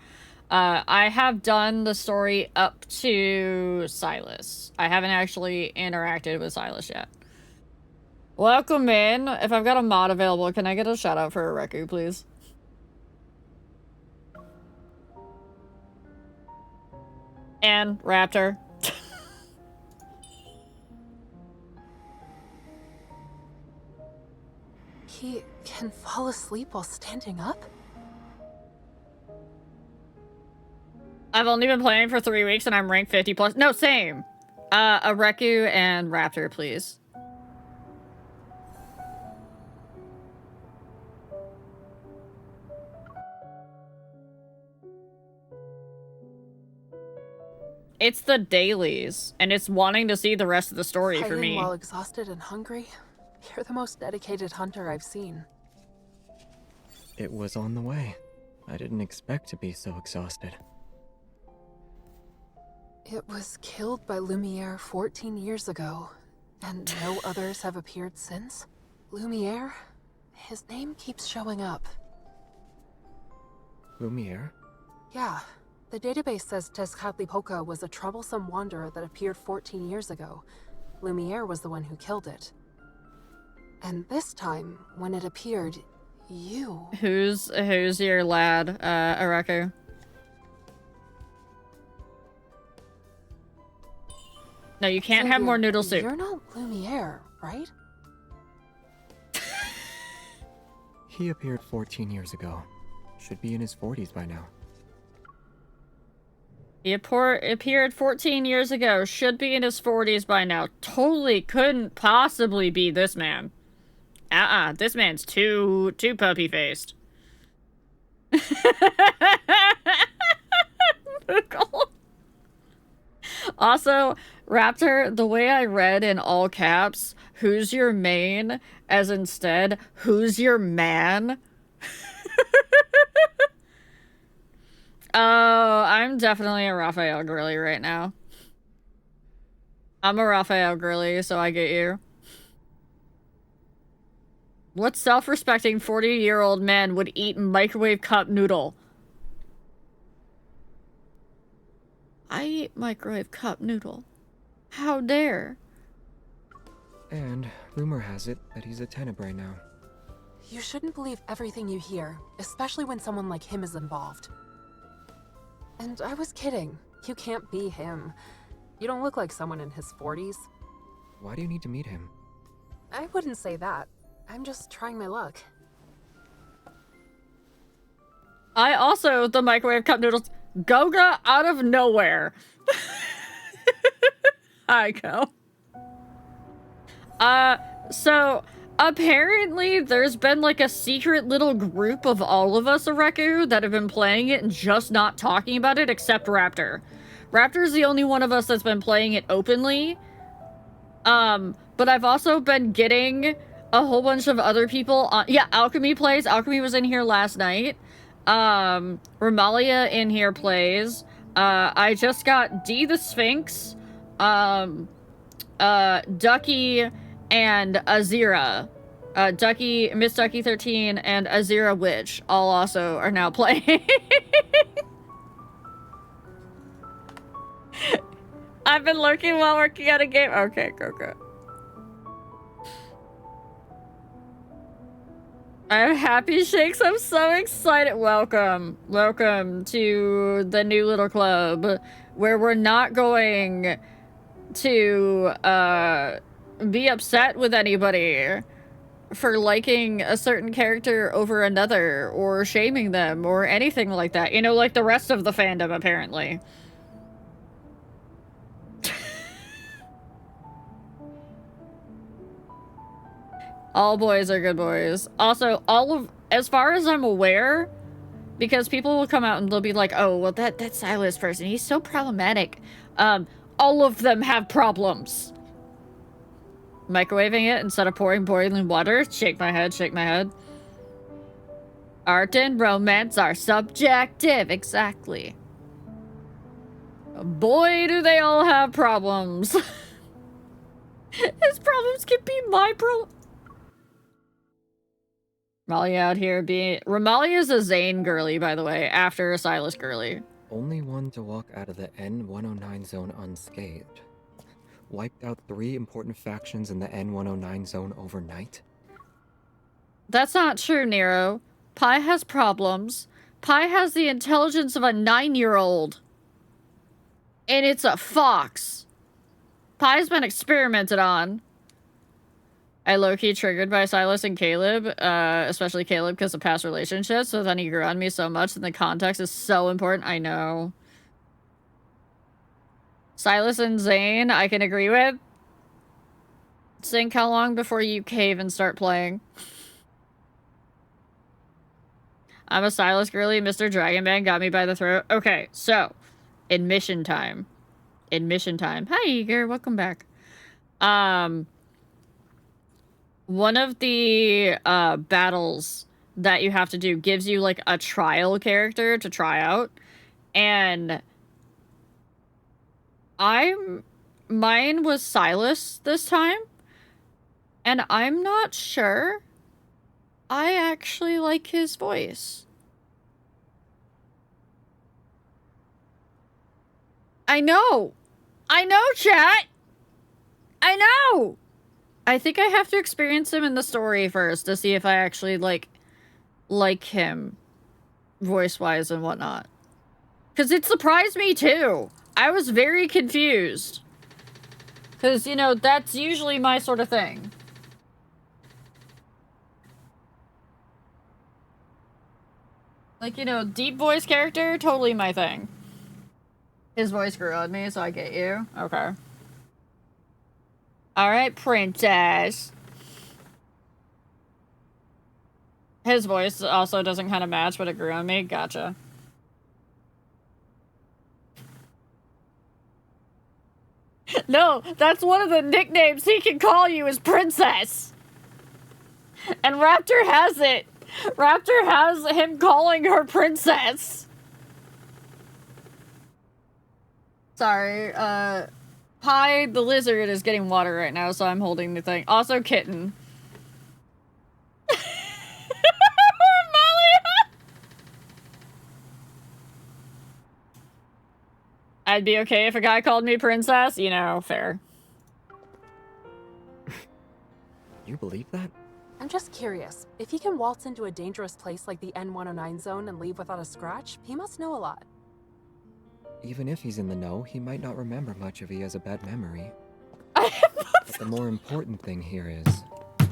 S1: I have done the story up to Silas. I haven't actually interacted with Silas yet. Welcome in. If I've got a mod available, can I get a shout out for Araku, please? And Raptor.
S2: He can fall asleep while standing up?
S1: I've only been playing for 3 weeks and I'm ranked 50 plus. No, same. Araku and Raptor, please. It's the dailies, and it's wanting to see the rest of the story for me.
S2: While exhausted and hungry? You're the most dedicated hunter I've seen.
S21: It was on the way. I didn't expect to be so exhausted.
S2: It was killed by Lumiere 14 years ago, and no others have appeared since? Lumiere? His name keeps showing up.
S21: Lumiere?
S2: Yeah. The database says Tezcatlipoca was a troublesome wanderer that appeared 14 years ago. Lumiere was the one who killed it. And this time, when it appeared, you...
S1: Who's your lad, Araku? No, you can't have more noodle soup.
S2: You're not Lumiere, right?
S21: He appeared 14 years ago. Should be in his 40s by now.
S1: He appeared 14 years ago. Should be in his 40s by now. Totally couldn't possibly be this man. This man's too puppy-faced. Also, Raptor, the way I read in all caps, who's your main, as instead, who's your man? Oh, I'm definitely a Raphael girly right now. I'm a Raphael girly, so I get you. What self-respecting 40-year-old man would eat microwave cup noodle? I eat microwave cup noodle. How dare?
S21: And rumor has it that he's a Tenebrae now.
S2: You shouldn't believe everything you hear, especially when someone like him is involved. And I was kidding. You can't be him. You don't look like someone in his 40s.
S21: Why do you need to meet him?
S2: I wouldn't say that. I'm just trying my luck.
S1: I also, the microwave cup noodles, Goga out of nowhere. I go. So apparently there's been like a secret little group of all of us, Areku, that have been playing it and just not talking about it, except Raptor. Raptor's the only one of us that's been playing it openly. But I've also been getting a whole bunch of other people on. Yeah, Alchemy plays. Alchemy was in here last night. Romalia in here plays. I just got D the Sphinx, Ducky, and Azira. Miss Ducky 13 and Azira Witch all also are now playing. I've been lurking while working at a game. Okay, go. I'm happy, Shakes. I'm so excited. Welcome. Welcome to the new little club where we're not going to be upset with anybody for liking a certain character over another or shaming them or anything like that. You know, like the rest of the fandom, apparently. All boys are good boys. Also, as far as I'm aware, because people will come out and they'll be like, oh, well, that Silas person, he's so problematic. All of them have problems. Microwaving it instead of pouring boiling water. Shake my head, shake my head. Art and romance are subjective. Exactly. Boy, do they all have problems. His problems can be my problem. Ramali out here being... Ramali is a Zane girly, by the way, after a Silas girly.
S21: Only one to walk out of the N109 zone unscathed. Wiped out 3 important factions in the N109 zone overnight?
S1: That's not true, Nero. Pi has problems. Pi has the intelligence of a 9-year-old. And it's a fox. Pi's been experimented on. I low-key triggered by Silas and Caleb, especially Caleb because of past relationships, so then he grew on me so much, and the context is so important. I know. Silas and Zane, I can agree with. Sync, how long before you cave and start playing? I'm a Silas girly. Mr. Dragonman got me by the throat. Okay, so, admission time. Admission time. Hi, Eager. Welcome back. One of the battles that you have to do gives you like a trial character to try out, and mine was Silas this time, and I'm not sure I actually like his voice. I know, chat. I know. I think I have to experience him in the story first to see if I actually like him voice-wise and whatnot. Because it surprised me too. I was very confused. Because, you know, that's usually my sort of thing. Like, you know, deep voice character, totally my thing. His voice grew on me, so I get you. Okay. Alright, princess. His voice also doesn't kind of match, but it grew on me. Gotcha. No, that's one of the nicknames he can call you is princess. And Raptor has it. Raptor has him calling her princess. Sorry, Pi, the lizard, is getting water right now, so I'm holding the thing. Also, kitten. I'd be okay if a guy called me princess, you know, fair.
S21: You believe that?
S2: I'm just curious. If he can waltz into a dangerous place like the N109 zone and leave without a scratch, he must know a lot.
S21: Even if he's in the know, he might not remember much if he has a bad memory. But the more important thing here is,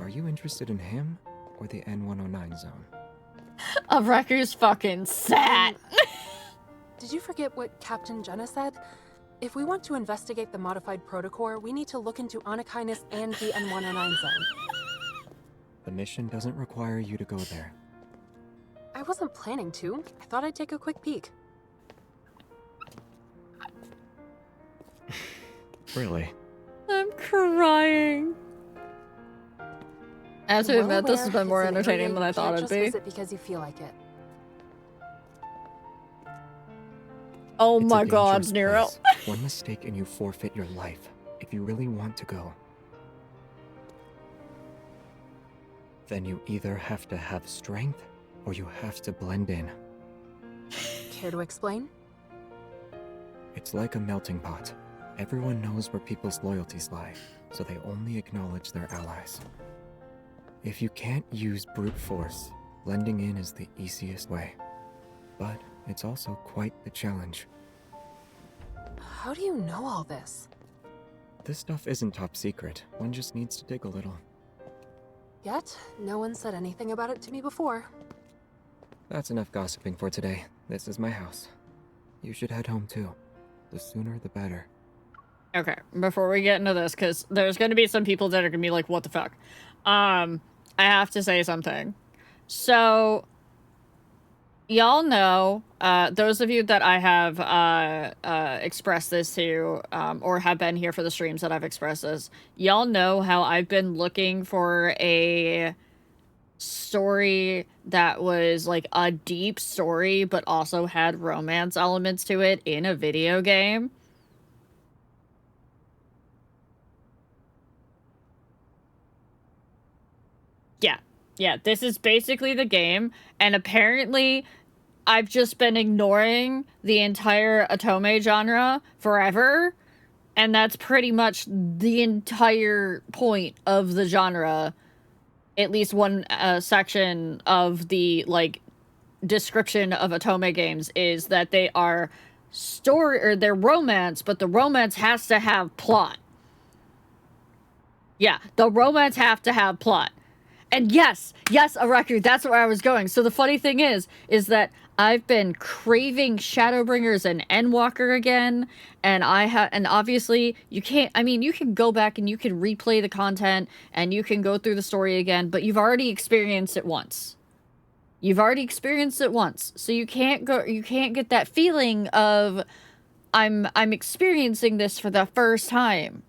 S21: are you interested in him or the N109 zone?
S1: Wrecker's fucking sad.
S2: Did you forget what Captain Jenna said? If we want to investigate the modified protocore, we need to look into Anakinus and the N109 zone.
S21: The mission doesn't require you to go there.
S2: I wasn't planning to. I thought I'd take a quick peek.
S21: Really?
S1: I'm crying. I have to admit, this has been more entertaining than I thought it'd be.
S2: Visit because you feel like it.
S1: Oh
S21: It's
S1: my
S21: a
S1: god,
S21: dangerous
S1: Nero.
S21: place. One mistake and you forfeit your life, if you really want to go. Then you either have to have strength, or you have to blend in.
S2: Care to explain?
S21: It's like a melting pot. Everyone knows where people's loyalties lie, so they only acknowledge their allies. If you can't use brute force, blending in is the easiest way. But it's also quite the challenge.
S2: How do you know all this?
S21: This stuff isn't top secret. One just needs to dig a little.
S2: Yet, no one said anything about it to me before.
S21: That's enough gossiping for today. This is my house. You should head home too. The sooner the better.
S1: Okay, before we get into this, because there's going to be some people that are going to be like, what the fuck? I have to say something. So, y'all know, those of you that I have expressed this to, or have been here for the streams that I've expressed this, y'all know how I've been looking for a story that was like a deep story, but also had romance elements to it in a video game. Yeah, this is basically the game, and apparently I've just been ignoring the entire otome genre forever, and that's pretty much the entire point of the genre. At least one section of the, like, description of otome games is that they are story, or they're romance, but the romance has to have plot. Yeah, the romance have to have plot. And yes, a record, that's where I was going. So the funny thing is that I've been craving Shadowbringers and Endwalker again, and and obviously you can't, I mean, you can go back and you can replay the content and you can go through the story again, but you've already experienced it once. So you can't get that feeling of I'm experiencing this for the first time.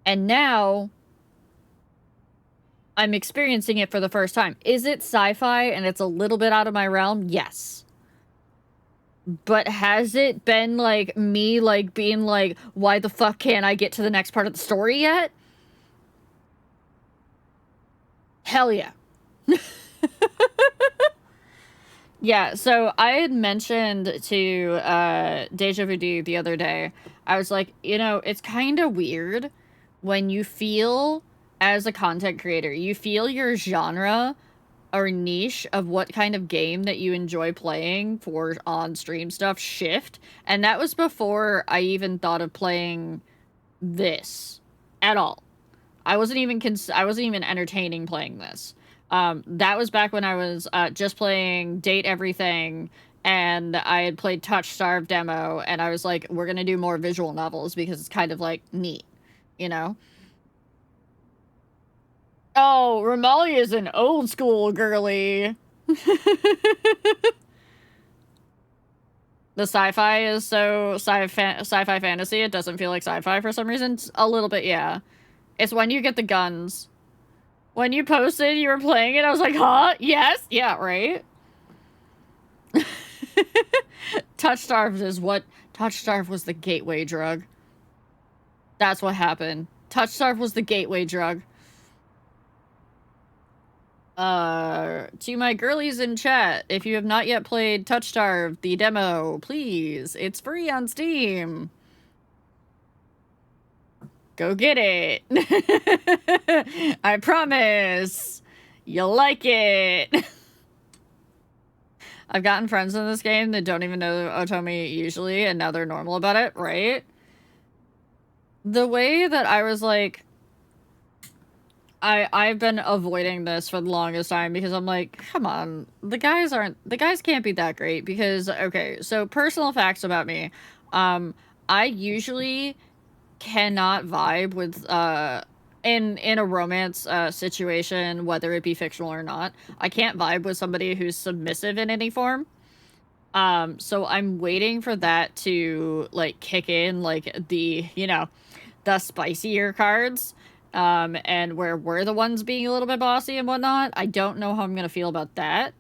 S1: And now I'm experiencing it for the first time. Is it sci-fi and it's a little bit out of my realm? Yes. But has it been, like, me, like, being like, why the fuck can't I get to the next part of the story yet? Hell yeah. Yeah, so I had mentioned to Deja Vu the other day, I was like, you know, it's kind of weird when you feel, as a content creator, you feel your genre or niche of what kind of game that you enjoy playing for on-stream stuff shift. And that was before I even thought of playing this at all. I wasn't even entertaining playing this. That was back when I was just playing Date Everything, and I had played Touch Starve demo, and I was like, we're gonna do more visual novels because it's kind of, like, neat, you know? Oh, Ramali is an old school girly. The sci-fi is so sci-fi fantasy, it doesn't feel like sci-fi for some reason. It's a little bit, yeah. It's when you get the guns. When you posted you were playing it, I was like, huh? Yes? Yeah, right? Touch Starve was the gateway drug. That's what happened. Touch Starve was the gateway drug. To my girlies in chat, if you have not yet played Touch Starve, the demo, please. It's free on Steam. Go get it. I promise. You'll like it. I've gotten friends in this game that don't even know otome usually, and now they're normal about it, right? The way that I was like, I've been avoiding this for the longest time because I'm like, come on, the guys can't be that great because, okay, so personal facts about me. I usually cannot vibe with, in a romance situation, whether it be fictional or not. I can't vibe with somebody who's submissive in any form. So I'm waiting for that to, like, kick in, like, the, you know, the spicier cards. And where we're the ones being a little bit bossy and whatnot. I don't know how I'm gonna feel about that.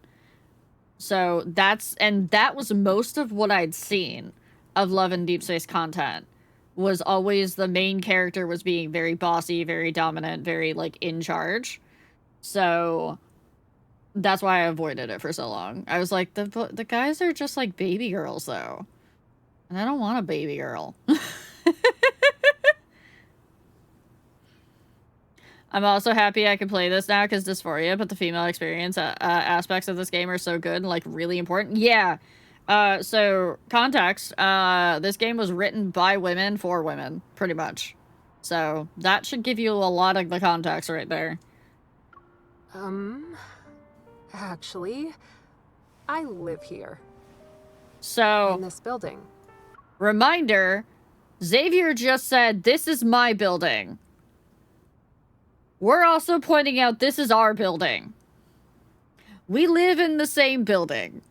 S1: So that was most of what I'd seen of Love and Deepspace content. Was always the main character was being very bossy, very dominant, very, like, in charge. So that's why I avoided it for so long. I was like, the guys are just like baby girls, though. And I don't want a baby girl. I'm also happy I can play this now because dysphoria, but the female experience aspects of this game are so good and, like, really important. Yeah. So, context. This game was written by women for women, pretty much. So, that should give you a lot of the context right there.
S2: Actually, I live here.
S1: So...
S2: In this building.
S1: Reminder, Xavier just said, this is my building. We're also pointing out this is our building. We live in the same building.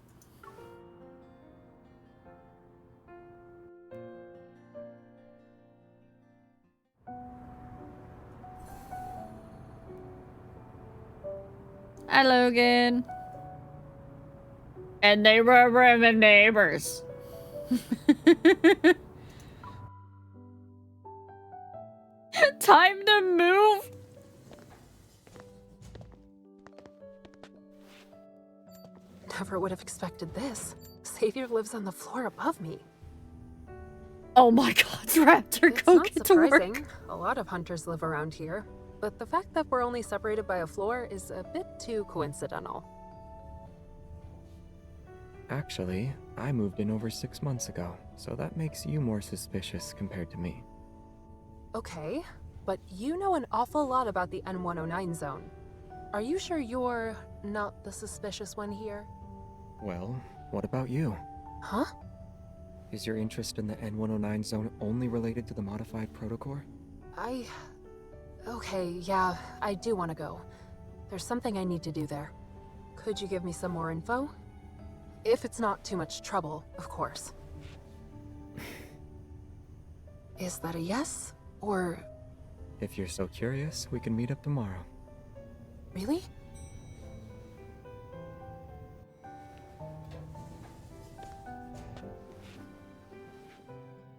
S1: Hi, Logan. And they were the neighbors. Time to move.
S2: Never would have expected this. Xavier lives on the floor above me.
S1: Oh my god, Raptor,
S2: It's
S1: go
S2: not
S1: get to work.
S2: surprising. A lot of hunters live around here. But the fact that we're only separated by a floor is a bit too coincidental.
S21: Actually, I moved in over 6 months ago, so that makes you more suspicious compared to me.
S2: Okay, but you know an awful lot about the N109 zone. Are you sure you're not the suspicious one here?
S21: Well, what about you?
S2: Huh?
S21: Is your interest in the N109 zone only related to the modified protocore?
S2: Okay, yeah, I do want to go. There's something I need to do there. Could you give me some more info? If it's not too much trouble, of course. Is that a yes? Or...
S21: If you're so curious, we can meet up tomorrow.
S2: Really?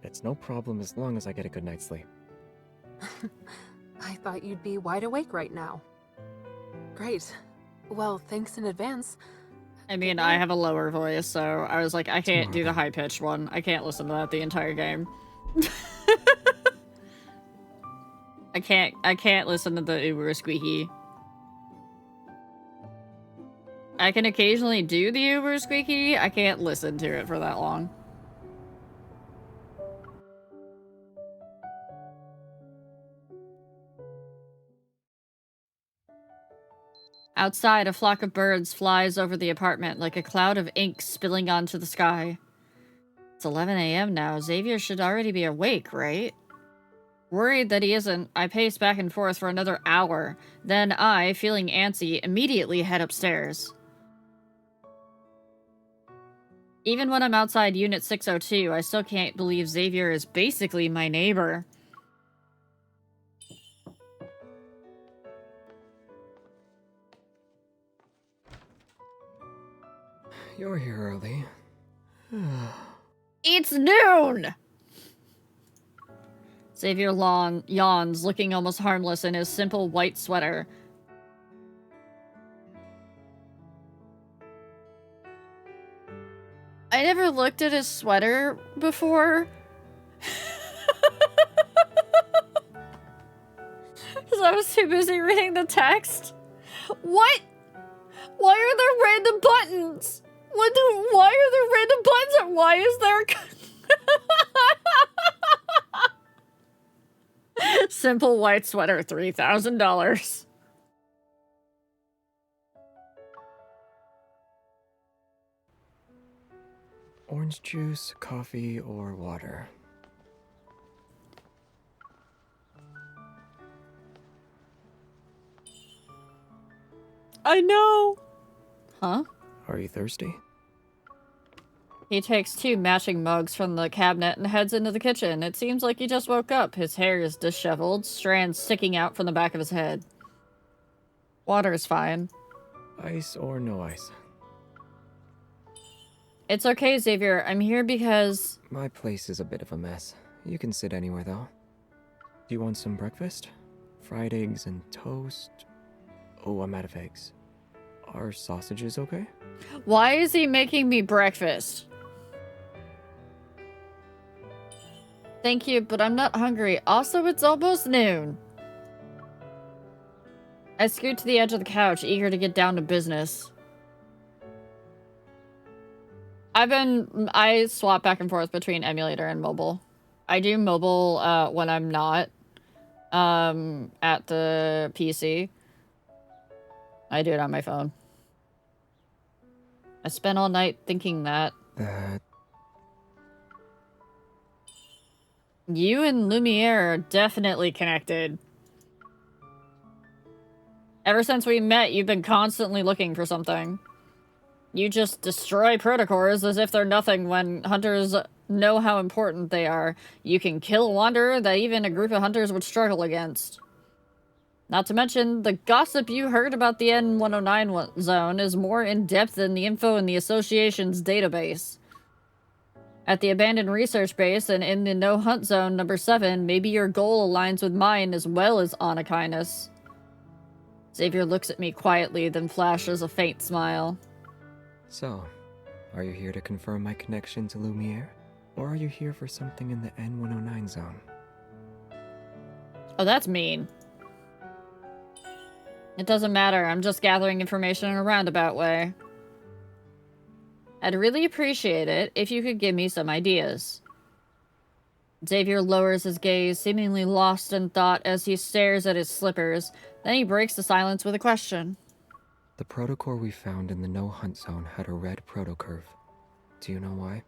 S21: It's no problem as long as I get a good night's sleep.
S2: I thought you'd be wide awake right now. Great. Well, thanks in advance.
S1: I mean, I have a lower voice, so I was like, I can't do the high-pitched one. I can't listen to that the entire game. I can't listen to the uber squeaky. I can occasionally do the uber squeaky. I can't listen to it for that long. Outside, a flock of birds flies over the apartment like a cloud of ink spilling onto the sky. It's 11 a.m. now. Xavier should already be awake, right? Worried that he isn't, I pace back and forth for another hour. Then I, feeling antsy, immediately head upstairs. Even when I'm outside Unit 602, I still can't believe Xavier is basically my neighbor.
S21: You're here early.
S1: It's noon! Xavier yawns, looking almost harmless in his simple white sweater. I never looked at his sweater before. Because I was too busy reading the text. What? Why are there random buttons? Why are there random buttons and why is there... Simple white sweater, $3,000.
S21: Orange juice, coffee, or water?
S1: I know. Huh?
S21: Are you thirsty?
S1: He takes 2 matching mugs from the cabinet and heads into the kitchen. It seems like he just woke up. His hair is disheveled, strands sticking out from the back of his head. Water is fine.
S21: Ice or no ice?
S1: It's okay, Xavier. I'm here because...
S21: My place is a bit of a mess. You can sit anywhere, though. Do you want some breakfast? Fried eggs and toast? Oh, I'm out of eggs. Are sausages okay?
S1: Why is he making me breakfast? Thank you, but I'm not hungry. Also, it's almost noon. I scoot to the edge of the couch, eager to get down to business. I swap back and forth between emulator and mobile. I do mobile when I'm not at the PC. I do it on my phone. I spent all night thinking that. You and Lumiere are definitely connected. Ever since we met, you've been constantly looking for something. You just destroy protocors as if they're nothing when hunters know how important they are. You can kill a wanderer that even a group of hunters would struggle against. Not to mention, the gossip you heard about the N109 zone is more in-depth than the info in the Association's database. At the abandoned research base and in the no-hunt zone number 7, maybe your goal aligns with mine as well as Anakinus. Xavier looks at me quietly, then flashes a faint smile.
S21: So, are you here to confirm my connection to Lumiere? Or are you here for something in the N109 zone?
S1: Oh, that's mean. It doesn't matter, I'm just gathering information in a roundabout way. I'd really appreciate it if you could give me some ideas. Xavier lowers his gaze, seemingly lost in thought as he stares at his slippers. Then he breaks the silence with a question.
S21: The protocore we found in the no-hunt zone had a red protocurve. Do you know why?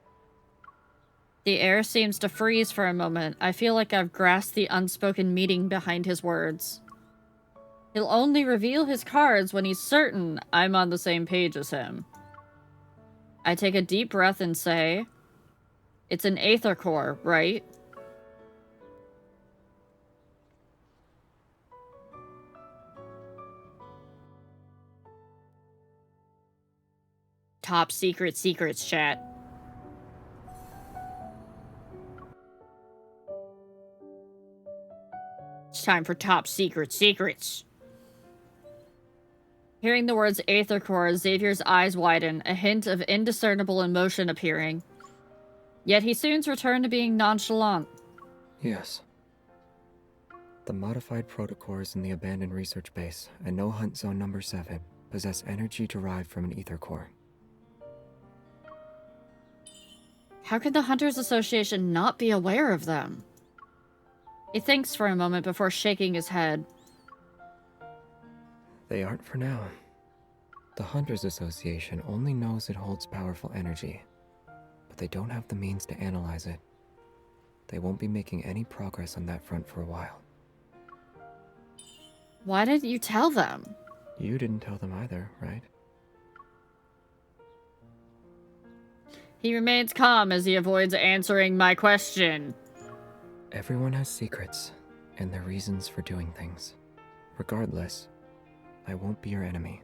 S1: The air seems to freeze for a moment. I feel like I've grasped the unspoken meaning behind his words. He'll only reveal his cards when he's certain I'm on the same page as him. I take a deep breath and say, it's an aether core, right? Top secret secrets, chat. It's time for top secret secrets. Hearing the words aether core, Xavier's eyes widen, a hint of indiscernible emotion appearing. Yet he soon returned to being nonchalant.
S21: Yes. The modified protocores in the abandoned research base and no-hunt zone number 7 possess energy derived from an aether core.
S1: How could the Hunters Association not be aware of them? He thinks for a moment before shaking his head.
S21: They aren't for now. The Hunters Association only knows it holds powerful energy, but they don't have the means to analyze it. They won't be making any progress on that front for a while.
S1: Why didn't you tell them?
S21: You didn't tell them either, right?
S1: He remains calm as he avoids answering my question.
S21: Everyone has secrets, and their reasons for doing things. Regardless, I won't be your enemy.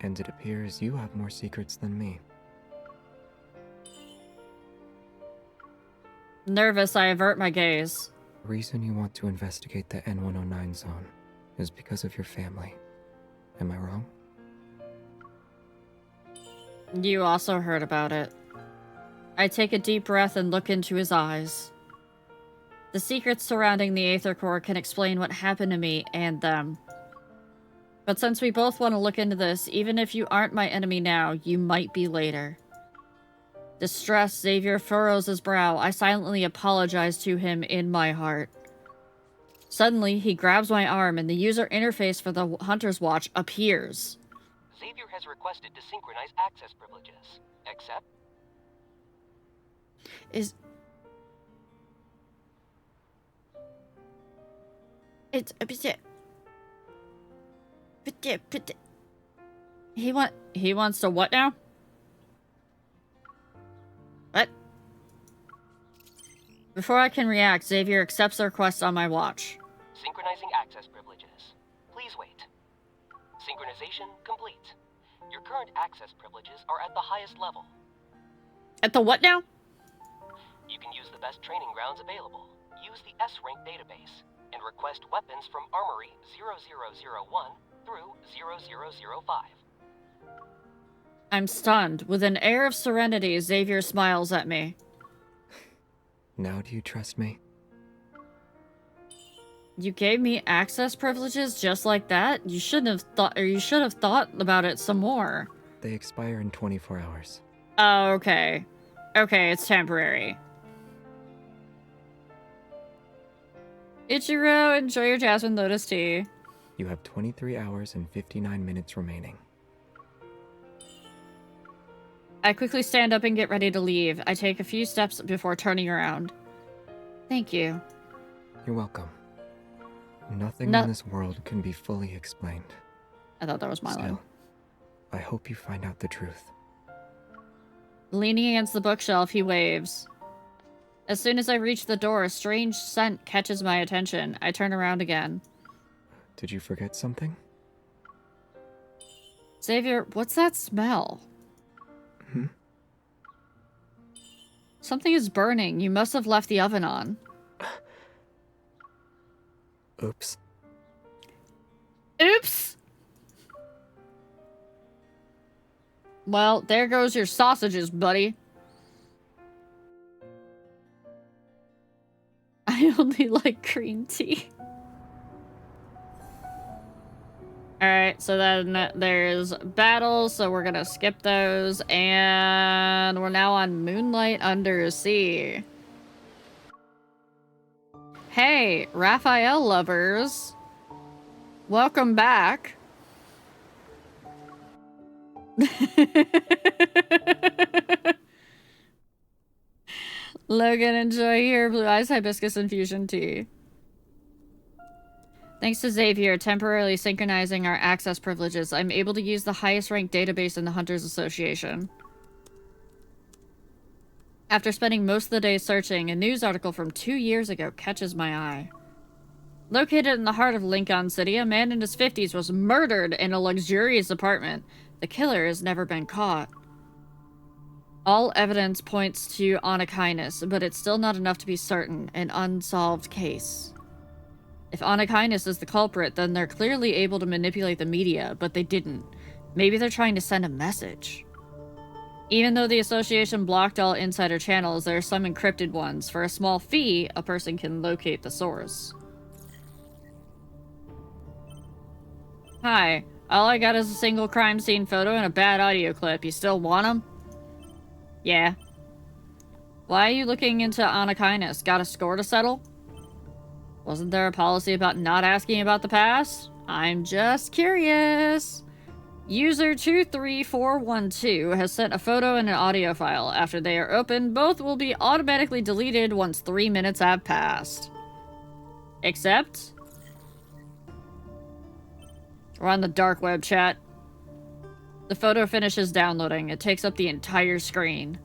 S21: And it appears you have more secrets than me.
S1: Nervous, I avert my gaze.
S21: The reason you want to investigate the N109 zone is because of your family. Am I wrong?
S1: You also heard about it. I take a deep breath and look into his eyes. The secrets surrounding the Aether Core can explain what happened to me and them. But since we both want to look into this, even if you aren't my enemy now, you might be later. Distressed, Xavier furrows his brow. I silently apologize to him in my heart. Suddenly, he grabs my arm and the user interface for the Hunter's Watch appears.
S6: Xavier has requested to synchronize access privileges. Accept?
S1: It's a bit... He wants to what now? What? Before I can react, Xavier accepts the request on my watch.
S6: Synchronizing access privileges. Please wait. Synchronization complete. Your current access privileges are at the highest level.
S1: At the what now?
S6: You can use the best training grounds available. Use the S-Rank database and request weapons from Armory 0001 through 0005.
S1: I'm stunned. With an air of serenity, Xavier smiles at me.
S21: Now do you trust me?
S1: You gave me access privileges just like that? You shouldn't have thought, or you should have thought about it some more.
S21: They expire in 24 hours.
S1: Oh, okay. Okay, it's temporary. Ichiro, enjoy your Jasmine Lotus tea.
S21: You have 23 hours and 59 minutes remaining.
S1: I quickly stand up and get ready to leave. I take a few steps before turning around. Thank you.
S21: You're welcome. Nothing in this world can be fully explained.
S1: I thought that was my line.
S21: I hope you find out the truth.
S1: Leaning against the bookshelf, he waves. As soon as I reach the door, a strange scent catches my attention. I turn around again.
S21: Did you forget something?
S1: Xavier, what's that smell?
S21: Hmm?
S1: Something is burning. You must have left the oven on.
S21: Oops.
S1: Oops! Well, there goes your sausages, buddy. I only like green tea. Alright, so then there's battles, so we're gonna skip those. And we're now on Moonlight Undersea. Hey, Raphael lovers. Welcome back. Logan, enjoy your Blue Eyes Hibiscus Infusion tea. Thanks to Xavier temporarily synchronizing our access privileges, I'm able to use the highest ranked database in the Hunters Association. After spending most of the day searching, a news article from 2 years ago catches my eye. Located in the heart of Lincoln City, a man in his 50s was murdered in a luxurious apartment. The killer has never been caught. All evidence points to Anakinus, but it's still not enough to be certain. An unsolved case. If Anakinus is the culprit, then they're clearly able to manipulate the media, but they didn't. Maybe they're trying to send a message. Even though the association blocked all insider channels, there are some encrypted ones. For a small fee, a person can locate the source. Hi. All I got is a single crime scene photo and a bad audio clip. You still want them? Yeah. Why are you looking into Anakinus? Got a score to settle? Wasn't there a policy about not asking about the past? I'm just curious. User 23412 has sent a photo and an audio file. After they are opened, both will be automatically deleted once 3 minutes have passed. Except... we're on the dark web, chat. The photo finishes downloading. It takes up the entire screen.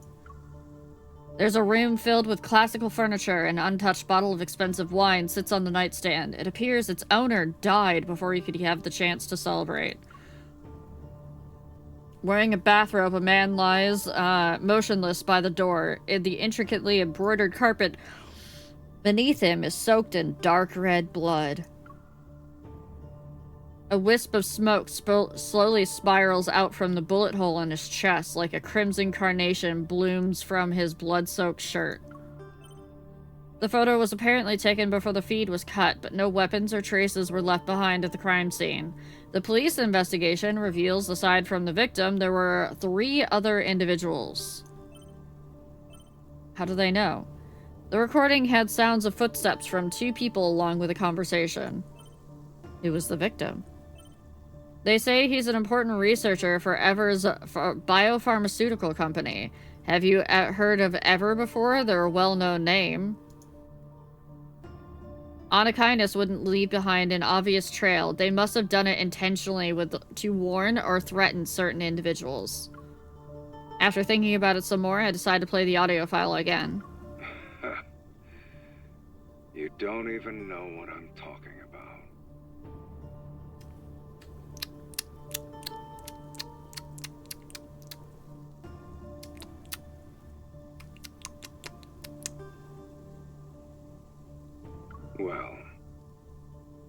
S1: There's a room filled with classical furniture. An untouched bottle of expensive wine sits on the nightstand. It appears its owner died before he could have the chance to celebrate. Wearing a bathrobe, a man lies motionless by the door. The intricately embroidered carpet beneath him is soaked in dark red blood. A wisp of smoke slowly spirals out from the bullet hole in his chest, like a crimson carnation blooms from his blood-soaked shirt. The photo was apparently taken before the feed was cut, but no weapons or traces were left behind at the crime scene. The police investigation reveals, aside from the victim, there were 3 other individuals. How do they know? The recording had sounds of footsteps from 2 people along with a conversation. Who was the victim? They say he's an important researcher for Ever's biopharmaceutical company. Have you heard of Ever before? They're a well-known name. Anakinus wouldn't leave behind an obvious trail. They must have done it intentionally to warn or threaten certain individuals. After thinking about it some more, I decided to play the audio file again.
S5: You don't even know what I'm talking about. Well,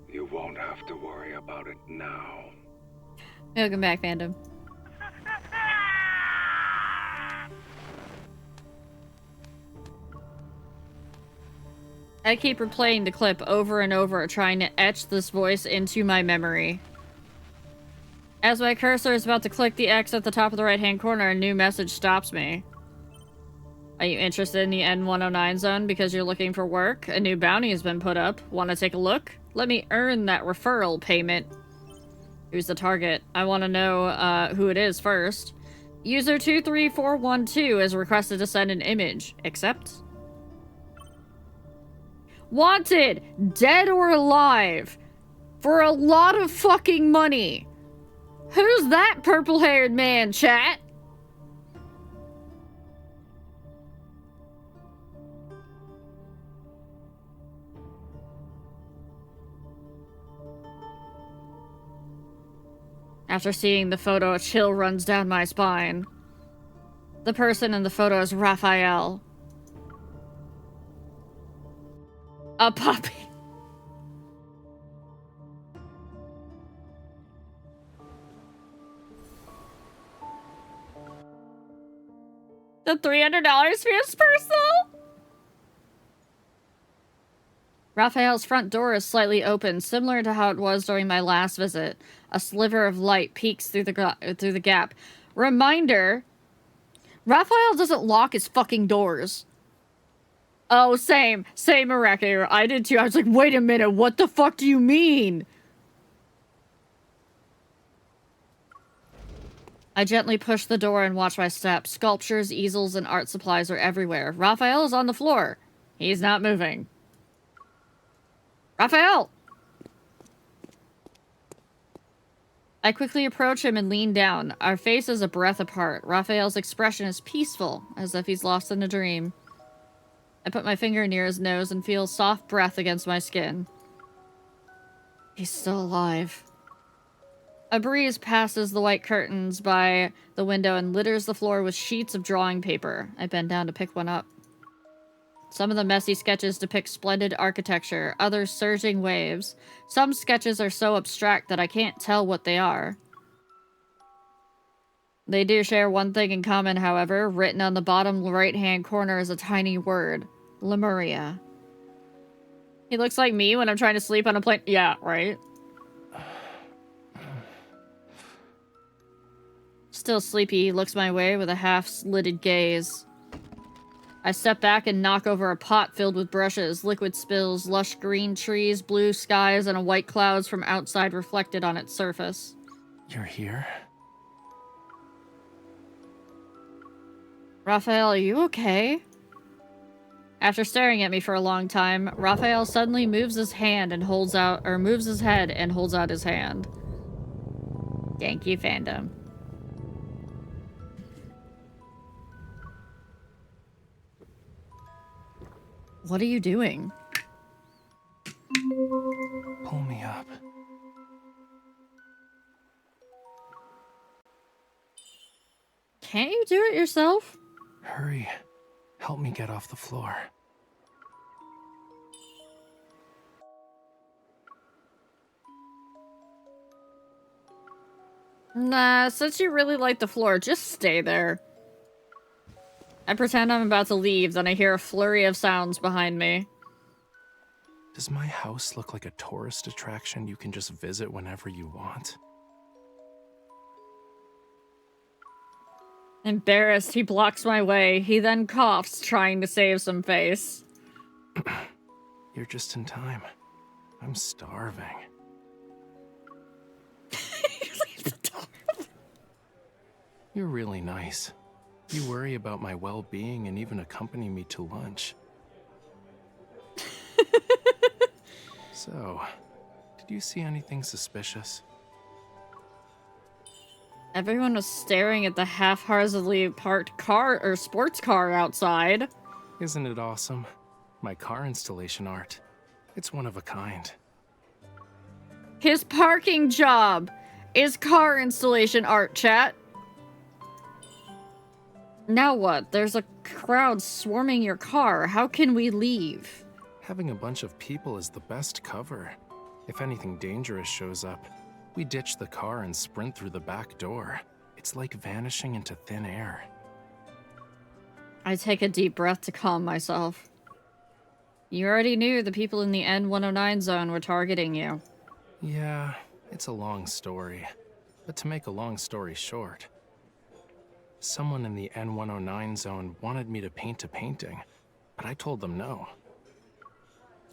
S5: you won't have to worry about it now.
S1: Welcome back, fandom. I keep replaying the clip over and over, trying to etch this voice into my memory. As my cursor is about to click the X at the top of the right-hand corner, a new message stops me. Are you interested in the N109 zone because you're looking for work? A new bounty has been put up. Want to take a look? Let me earn that referral payment. Who's the target? I want to know who it is first. User 23412 is requested to send an image. Accept. Wanted, dead or alive, for a lot of fucking money. Who's that purple-haired man, chat? After seeing the photo, a chill runs down my spine. The person in the photo is Raphael. A puppy. The $300 feels personal? Raphael's front door is slightly open, similar to how it was during my last visit. A sliver of light peeks through the gap. Reminder, Raphael doesn't lock his fucking doors. Oh, same, Araki. I did too. I was like, wait a minute, what the fuck do you mean? I gently push the door and watch my steps. Sculptures, easels, and art supplies are everywhere. Raphael is on the floor. He's not moving. Raphael! I quickly approach him and lean down. Our faces a breath apart. Raphael's expression is peaceful, as if he's lost in a dream. I put my finger near his nose and feel soft breath against my skin. He's still alive. A breeze passes the white curtains by the window and litters the floor with sheets of drawing paper. I bend down to pick one up. Some of the messy sketches depict splendid architecture, others surging waves. Some sketches are so abstract that I can't tell what they are. They do share one thing in common, however. Written on the bottom right-hand corner is a tiny word. Lemuria. He looks like me when I'm trying to sleep on a plane. Yeah, right? Still sleepy, he looks my way with a half-slitted gaze. I step back and knock over a pot filled with brushes, liquid spills, lush green trees, blue skies, and a white clouds from outside reflected on its surface.
S9: You're here?
S1: Raphael, are you okay? After staring at me for a long time, Raphael suddenly moves his hand and holds out, or moves his head and holds out his hand. Thank you, fandom. What are you doing?
S9: Pull me up.
S1: Can't you do it yourself?
S9: Hurry. Help me get off the floor.
S1: Nah, since you really like the floor, just stay there. I pretend I'm about to leave, then I hear a flurry of sounds behind me.
S9: Does my house look like a tourist attraction you can just visit whenever you want?
S1: Embarrassed, he blocks my way. He then coughs, trying to save some face.
S9: You're just in time. I'm starving. You're really nice. You worry about my well-being and even accompany me to lunch. So, did you see anything suspicious?
S1: Everyone was staring at the half-heartedly parked car or sports car outside.
S9: Isn't it awesome? My car installation art. It's one of a kind.
S1: His parking job is car installation art, chat. Now what? There's a crowd swarming your car. How can we leave?
S9: Having a bunch of people is the best cover. If anything dangerous shows up, we ditch the car and sprint through the back door. It's like vanishing into thin air.
S1: I take a deep breath to calm myself. You already knew the people in the N109 zone were targeting you.
S9: Yeah, it's a long story. But to make a long story short, someone in the N109 zone wanted me to paint a painting, but I told them no.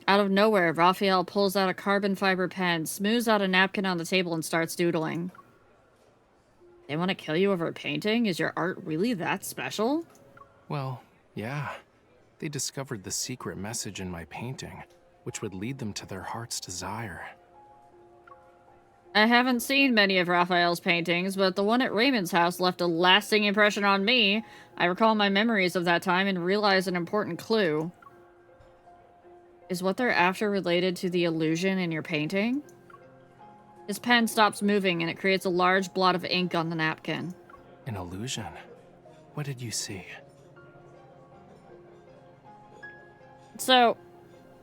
S1: Out of nowhere, Raphael pulls out a carbon fiber pen, smooths out a napkin on the table, and starts doodling. They want to kill you over a painting? Is your art really that special?
S9: Well, yeah. They discovered the secret message in my painting, which would lead them to their heart's desire.
S1: I haven't seen many of Raphael's paintings, but the one at Raymond's house left a lasting impression on me. I recall my memories of that time and realize an important clue. Is what they're after related to the illusion in your painting? His pen stops moving and it creates a large blot of ink on the napkin.
S9: An illusion? What did you see?
S1: So,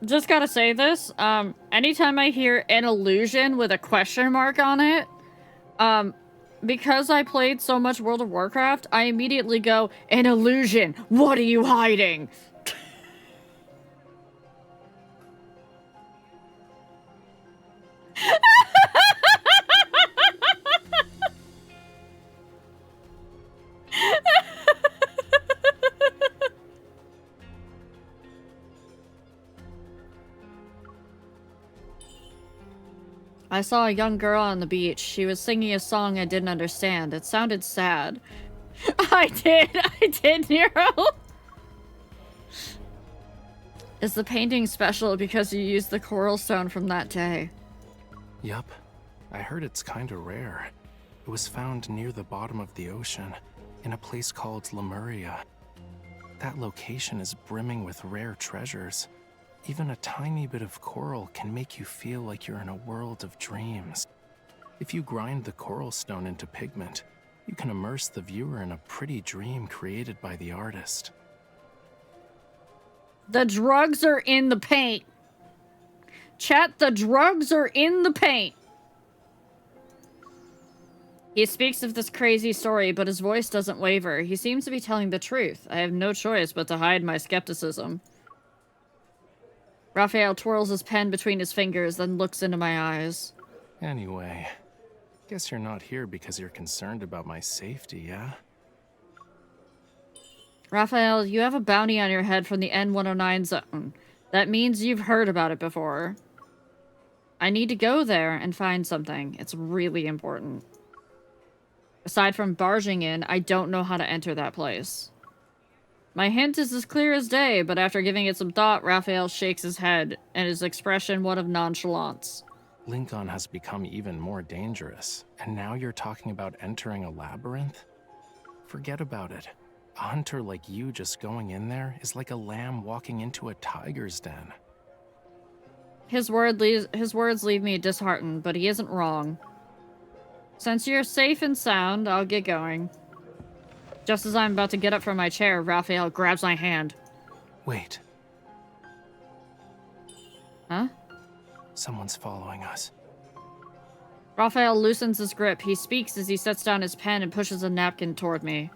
S1: just gotta say this, anytime I hear an illusion with a question mark on it, because I played so much World of Warcraft, I immediately go, an illusion! What are you hiding? I saw a young girl on the beach. She was singing a song I didn't understand. It sounded sad. I did, Nero! Is the painting special because you used the coral stone from that day?
S9: Yup. I heard it's kinda rare. It was found near the bottom of the ocean, in a place called Lemuria. That location is brimming with rare treasures. Even a tiny bit of coral can make you feel like you're in a world of dreams. If you grind the coral stone into pigment, you can immerse the viewer in a pretty dream created by the artist.
S1: The drugs are in the paint. Chat, the drugs are in the paint. He speaks of this crazy story, but his voice doesn't waver. He seems to be telling the truth. I have no choice but to hide my skepticism. Raphael twirls his pen between his fingers, then looks into my eyes.
S9: Anyway, guess you're not here because you're concerned about my safety, yeah?
S1: Raphael, you have a bounty on your head from the N109 zone. That means you've heard about it before. I need to go there and find something. It's really important. Aside from barging in, I don't know how to enter that place. My hint is as clear as day, but after giving it some thought, Raphael shakes his head, and his expression one of nonchalance.
S9: Lincoln has become even more dangerous, and now you're talking about entering a labyrinth? Forget about it. A hunter like you just going in there is like a lamb walking into a tiger's den.
S1: His words leave me disheartened, but he isn't wrong. Since you're safe and sound, I'll get going. Just as I'm about to get up from my chair, Raphael grabs my hand.
S9: Wait.
S1: Huh?
S9: Someone's following us.
S1: Raphael loosens his grip. He speaks as he sets down his pen and pushes a napkin toward me.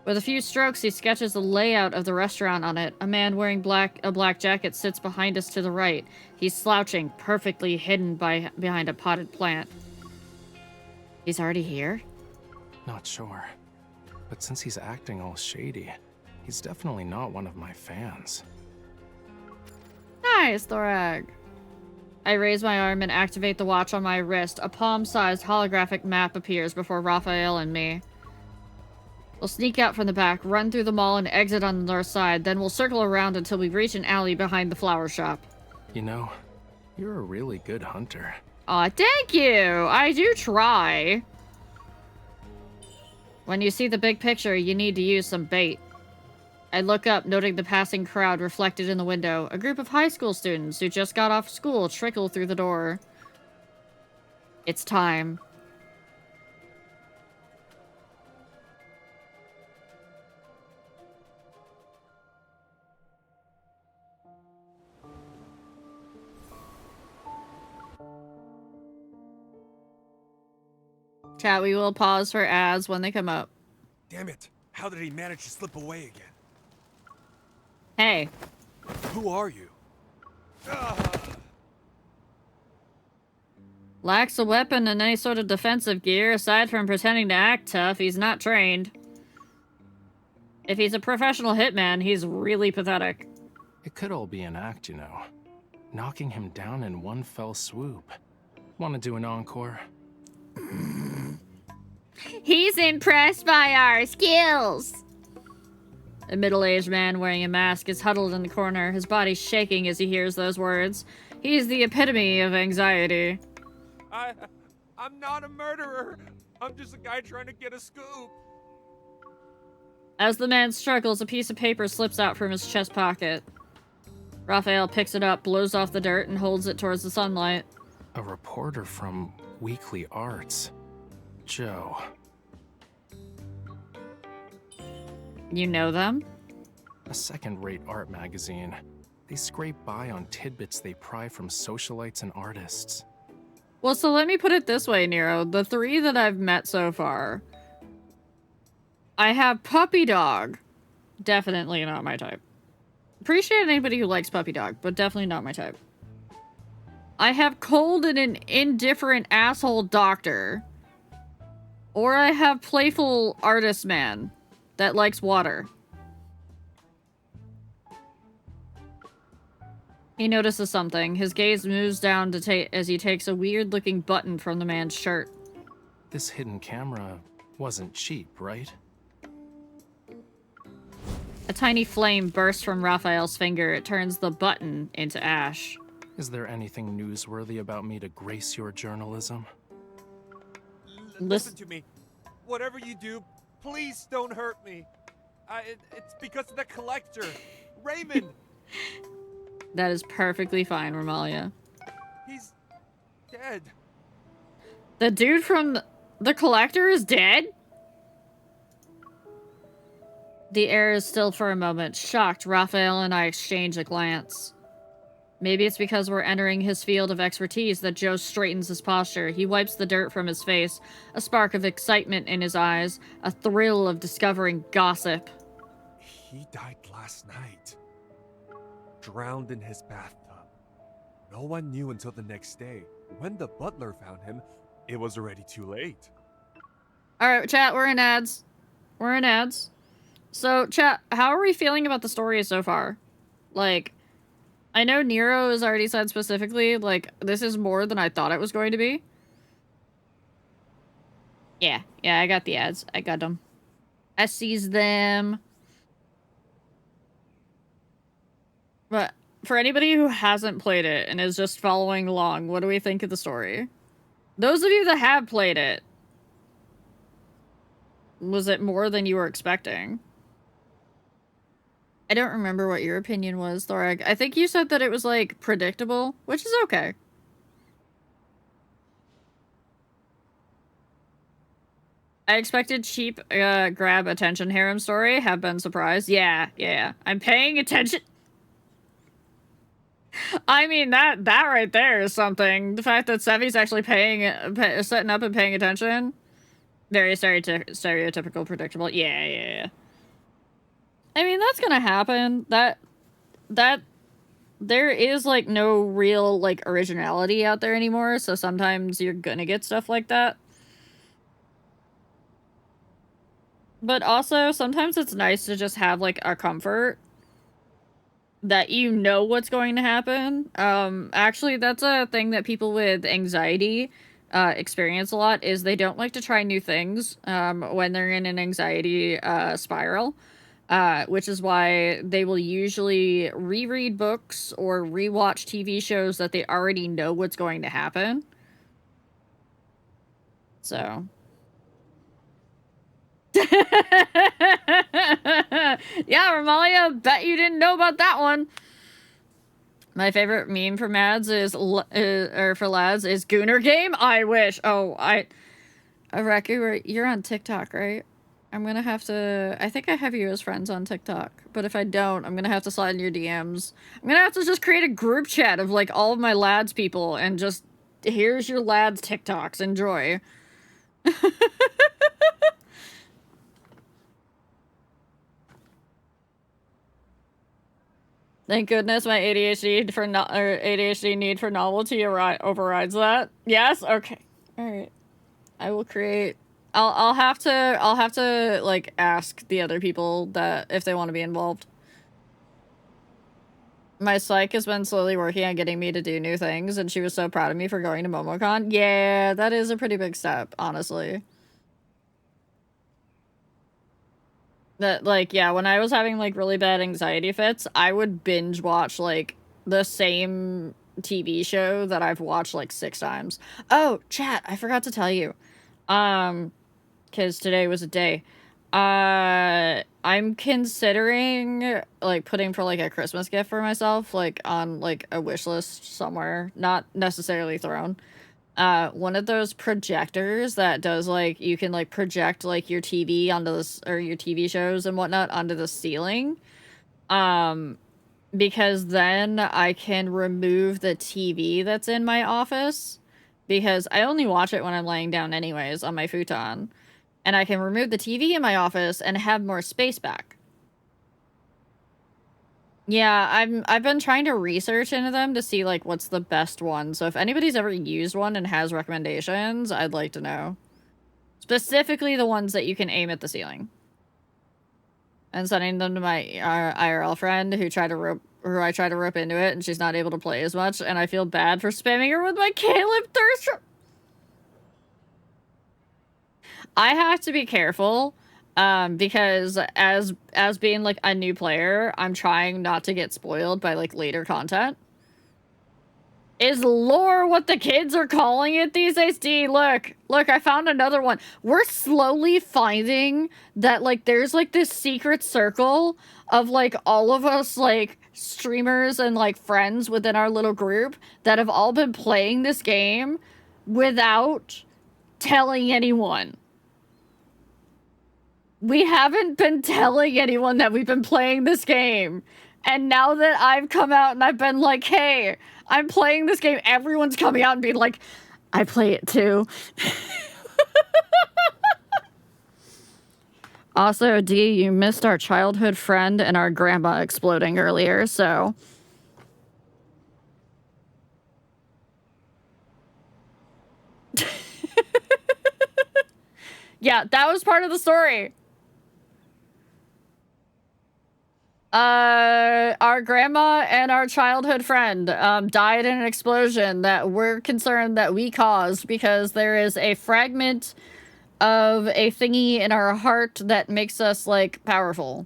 S1: With a few strokes, he sketches the layout of the restaurant on it. A man wearing a black jacket sits behind us to the right. He's slouching, perfectly hidden behind a potted plant. He's already here?
S9: Not sure. But since he's acting all shady, he's definitely not one of my fans.
S1: Nice, Thorag. I raise my arm and activate the watch on my wrist. A palm-sized holographic map appears before Raphael and me. We'll sneak out from the back, run through the mall, and exit on the north side. Then we'll circle around until we reach an alley behind the flower shop.
S9: You know, you're a really good hunter.
S1: Aw, thank you! I do try. When you see the big picture, you need to use some bait. I look up, noting the passing crowd reflected in the window. A group of high school students who just got off school trickle through the door. It's time. Chat, we will pause for ads when they come up.
S8: Damn it. How did he manage to slip away again?
S1: Hey.
S8: Who are you?
S1: Lacks a weapon and any sort of defensive gear. Aside from pretending to act tough, he's not trained. If he's a professional hitman, he's really pathetic.
S9: It could all be an act, you know. Knocking him down in one fell swoop. Want to do an encore?
S1: He's impressed by our skills! A middle-aged man wearing a mask is huddled in the corner, his body shaking as he hears those words. He's the epitome of anxiety.
S8: I'm not a murderer. I'm just a guy trying to get a scoop.
S1: As the man struggles, a piece of paper slips out from his chest pocket. Raphael picks it up, blows off the dirt, and holds it towards the sunlight.
S9: A reporter from Weekly Arts. Joe.
S1: You know them?
S9: A second-rate art magazine. They scrape by on tidbits they pry from socialites and artists.
S1: Well, so let me put it this way, Nero. The 3 that I've met so far, I have Puppy Dog. Definitely not my type. Appreciate anybody who likes Puppy Dog, but definitely not my type. I have Cold and an indifferent asshole doctor. Or I have Playful Artist Man that likes water. He notices something. His gaze moves down to as he takes a weird-looking button from the man's shirt.
S9: This hidden camera wasn't cheap, right?
S1: A tiny flame bursts from Raphael's finger. It turns the button into ash.
S9: Is there anything newsworthy about me to grace your journalism?
S8: Listen to me. Whatever you do, please don't hurt me. It's because of the collector, Raymond.
S1: That is perfectly fine, Romalia.
S8: He's dead.
S1: The dude from the collector is dead? The air is still for a moment. Shocked, Raphael and I exchange a glance. Maybe it's because we're entering his field of expertise that Joe straightens his posture. He wipes the dirt from his face, a spark of excitement in his eyes, a thrill of discovering gossip.
S8: He died last night. Drowned in his bathtub. No one knew until the next day. When the butler found him, it was already too late.
S1: Alright, chat, we're in ads. We're in ads. So, chat, how are we feeling about the story so far? Like, I know Nero has already said specifically, like, this is more than I thought it was going to be. Yeah, I got the ads. I got them. I sees them. But for anybody who hasn't played it and is just following along, what do we think of the story? Those of you that have played it, was it more than you were expecting? I don't remember what your opinion was, Thorag. I think you said that it was, like, predictable, which is okay. I expected cheap, grab attention harem story. Have been surprised. Yeah. I'm paying attention. I mean, that right there is something. The fact that Sevi's actually setting up and paying attention. Very stereotypical, predictable. Yeah. I mean, that's gonna happen. That there is, like, no real, like, originality out there anymore, so sometimes you're gonna get stuff like that. But also, sometimes it's nice to just have, like, a comfort that you know what's going to happen. Actually, that's a thing that people with anxiety experience a lot, is they don't like to try new things when they're in an anxiety spiral. Which is why they will usually reread books or rewatch TV shows that they already know what's going to happen. So. Yeah, Romalia, bet you didn't know about that one. My favorite meme for Mads is, or for lads, is Gooner Game. I wish. Oh, Raku, you're on TikTok, right? I'm gonna have to... I think I have you as friends on TikTok. But if I don't, I'm gonna have to slide in your DMs. I'm gonna have to just create a group chat of, like, all of my lads people and just... Here's your lads TikToks. Enjoy. Thank goodness my ADHD need for novelty overrides that. Yes. Okay. All right. I will create. I'll have to like ask the other people that if they want to be involved. My psych has been slowly working on getting me to do new things, and she was so proud of me for going to MomoCon. Yeah, that is a pretty big step, honestly. That, like, yeah, when I was having, like, really bad anxiety fits, I would binge watch, like, the same TV show that I've watched, like, 6 times. Oh, chat, I forgot to tell you. Because today was a day. I'm considering, like, putting for, like, a Christmas gift for myself, like, on, like, a wish list somewhere. Not necessarily Throne. One of those projectors that does, like, you can, like, project, like, your TV onto this, or your TV shows and whatnot onto the ceiling. Because then I can remove the TV that's in my office. Because I only watch it when I'm laying down anyways on my futon. And I can remove the TV in my office and have more space back. Yeah, I've been trying to research into them to see, like, what's the best one. So if anybody's ever used one and has recommendations, I'd like to know. Specifically the ones that you can aim at the ceiling. And sending them to my IRL friend who I tried to rope into it, and she's not able to play as much, and I feel bad for spamming her with my Caleb thirst. I have to be careful, because as being, like, a new player, I'm trying not to get spoiled by, like, later content. Is lore what the kids are calling it these days? D, look, I found another one. We're slowly finding that, like, there's, like, this secret circle of, like, all of us, like, streamers and, like, friends within our little group that have all been playing this game without telling anyone. We haven't been telling anyone that we've been playing this game. And now that I've come out and I've been like, hey, I'm playing this game, everyone's coming out and being like, I play it too. Also, D, you missed our childhood friend and our grandma exploding earlier, so... Yeah, that was part of the story. Our grandma and our childhood friend died in an explosion that we're concerned that we caused because there is a fragment of a thingy in our heart that makes us, like, powerful.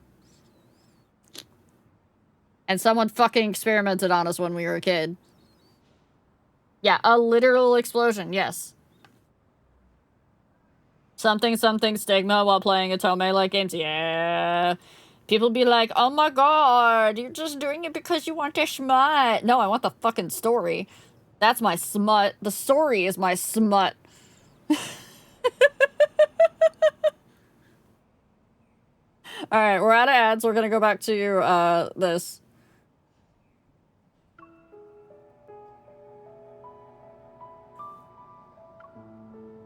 S1: And someone fucking experimented on us when we were a kid. Yeah, a literal explosion, yes. Something stigma while playing Otome-like games. Yeah. People be like, oh my god, you're just doing it because you want a smut. No, I want the fucking story. That's my smut. The story is my smut. Alright, we're out of ads. We're gonna go back to, this.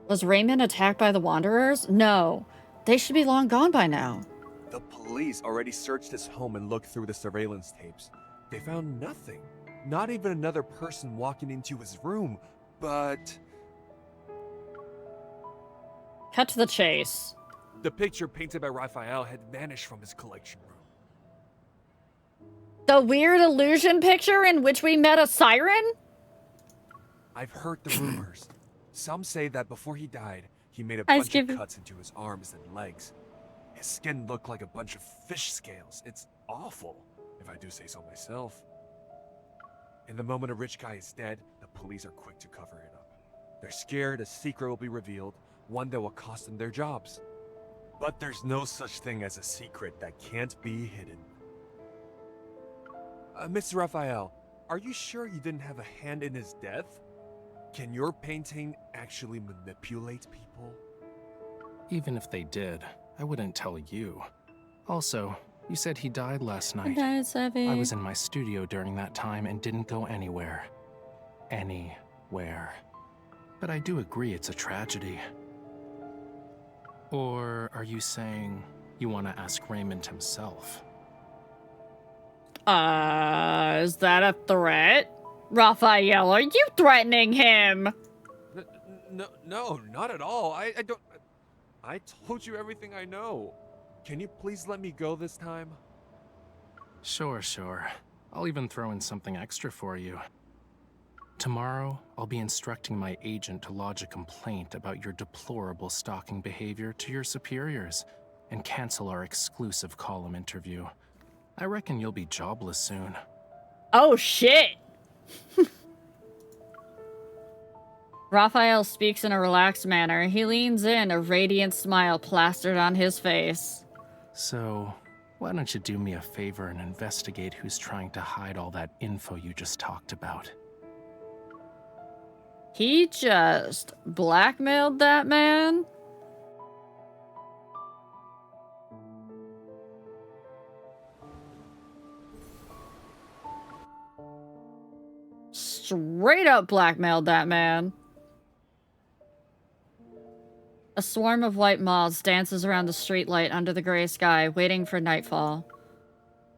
S1: Was Raymond attacked by the Wanderers? No. They should be long gone by now.
S8: The police already searched his home and looked through the surveillance tapes. They found nothing. Not even another person walking into his room, but...
S1: Cut to the chase.
S8: The picture painted by Raphael had vanished from his collection room.
S1: The weird illusion picture in which we met a siren?
S8: I've heard the rumors. Some say that before he died, he made a bunch of cuts into his arms and legs. His skin looked like a bunch of fish scales. It's awful, if I do say so myself. In the moment a rich guy is dead, the police are quick to cover it up. They're scared a secret will be revealed, one that will cost them their jobs. But there's no such thing as a secret that can't be hidden. Mr. Raphael, are you sure you didn't have a hand in his death? Can your painting actually manipulate people?
S9: Even if they did, I wouldn't tell you. Also, you said he died last night.
S1: I
S9: was in my studio during that time and didn't go anywhere. Anywhere. But I do agree it's a tragedy. Or are you saying you want to ask Raymond himself?
S1: Is that a threat? Raphael, are you threatening him?
S8: No, not at all. I don't... I told you everything I know. Can you please let me go this time?
S9: Sure. I'll even throw in something extra for you. Tomorrow, I'll be instructing my agent to lodge a complaint about your deplorable stalking behavior to your superiors and cancel our exclusive column interview. I reckon you'll be jobless soon.
S1: Oh, shit! Raphael speaks in a relaxed manner. He leans in, a radiant smile plastered on his face.
S9: So, why don't you do me a favor and investigate who's trying to hide all that info you just talked about?
S1: He just blackmailed that man? Straight up blackmailed that man. A swarm of white moths dances around the streetlight under the gray sky, waiting for nightfall.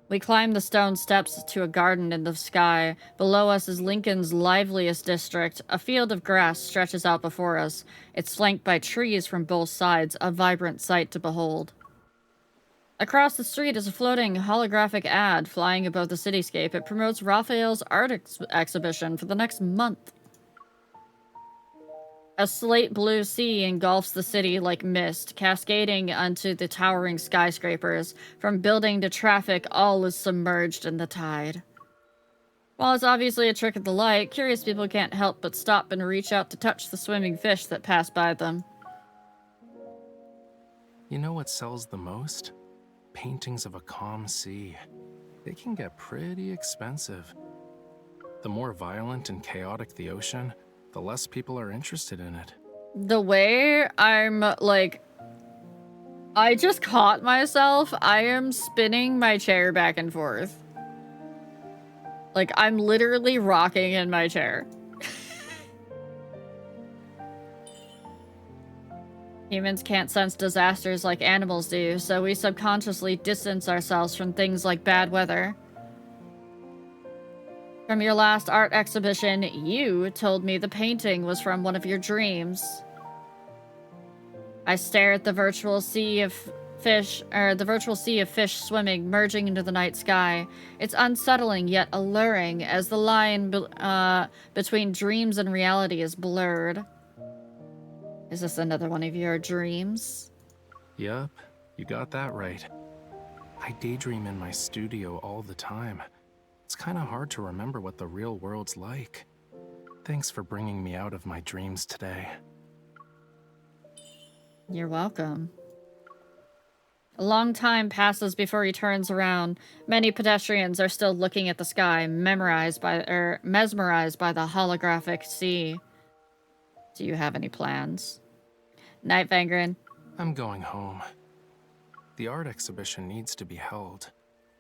S1: We climb the stone steps to a garden in the sky. Below us is Lincoln's liveliest district. A field of grass stretches out before us. It's flanked by trees from both sides, a vibrant sight to behold. Across the street is a floating holographic ad flying above the cityscape. It promotes Raphael's art exhibition for the next month. A slate blue sea engulfs the city like mist, cascading onto the towering skyscrapers. From building to traffic, all is submerged in the tide. While it's obviously a trick of the light, curious people can't help but stop and reach out to touch the swimming fish that pass by them.
S9: You know what sells the most? Paintings of a calm sea. They can get pretty expensive. The more violent and chaotic the ocean, the less people are interested in it.
S1: The way I'm, like... I just caught myself. I am spinning my chair back and forth. Like, I'm literally rocking in my chair. Humans can't sense disasters like animals do, so we subconsciously distance ourselves from things like bad weather. From your last art exhibition, you told me the painting was from one of your dreams. I stare at the virtual sea of fish swimming, merging into the night sky. It's unsettling yet alluring as the line between dreams and reality is blurred. Is this another one of your dreams?
S9: Yup, you got that right. I daydream in my studio all the time. It's kind of hard to remember what the real world's like. Thanks for bringing me out of my dreams today.
S1: You're welcome. A long time passes before he turns around. Many pedestrians are still looking at the sky, mesmerized by the holographic sea. Do you have any plans? Night, Vangren.
S9: I'm going home. The art exhibition needs to be held.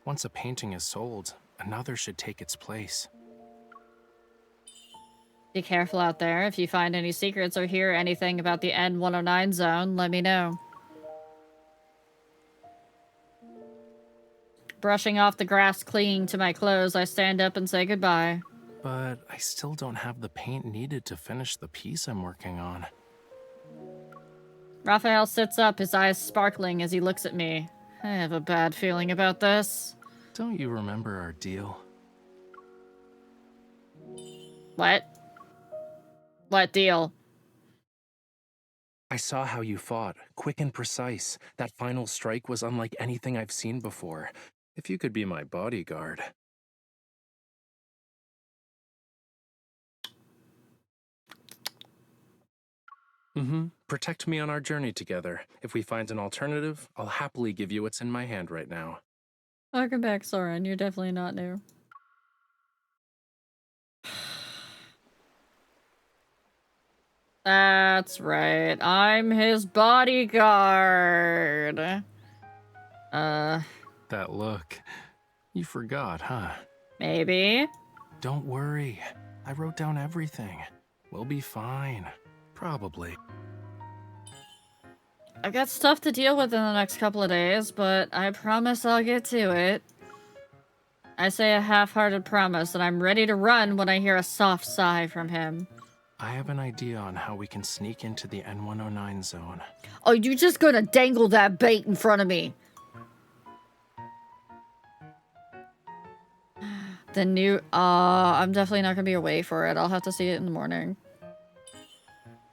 S9: Once a painting is sold, another should take its place.
S1: Be careful out there. If you find any secrets or hear anything about the N109 zone, let me know. Brushing off the grass clinging to my clothes, I stand up and say goodbye.
S9: But I still don't have the paint needed to finish the piece I'm working on.
S1: Raphael sits up, his eyes sparkling as he looks at me. I have a bad feeling about this.
S9: Don't you remember our deal?
S1: What? What deal?
S9: I saw how you fought, quick and precise. That final strike was unlike anything I've seen before. If you could be my bodyguard. Protect me on our journey together. If we find an alternative, I'll happily give you what's in my hand right now.
S1: Welcome back, Soren. You're definitely not new. That's right. I'm his bodyguard.
S9: That look. You forgot, huh?
S1: Maybe.
S9: Don't worry. I wrote down everything. We'll be fine. Probably.
S1: I've got stuff to deal with in the next couple of days, but I promise I'll get to it. I say a half-hearted promise, and I'm ready to run when I hear a soft sigh from him.
S9: I have an idea on how we can sneak into the N109 zone.
S1: Oh, you just gonna dangle that bait in front of me? The new, I'm definitely not gonna be away for it. I'll have to see it in the morning.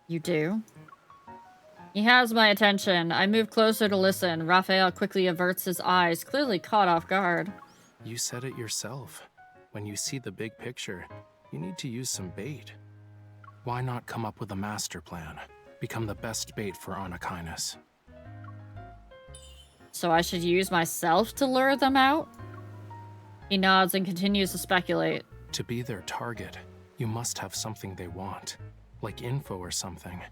S1: You do? He has my attention. I move closer to listen. Raphael quickly averts his eyes, clearly caught off guard.
S9: You said it yourself. When you see the big picture, you need to use some bait. Why not come up with a master plan? Become the best bait for Arnikinus.
S1: So I should use myself to lure them out? He nods and continues to speculate.
S9: To be their target, you must have something they want, like info or something.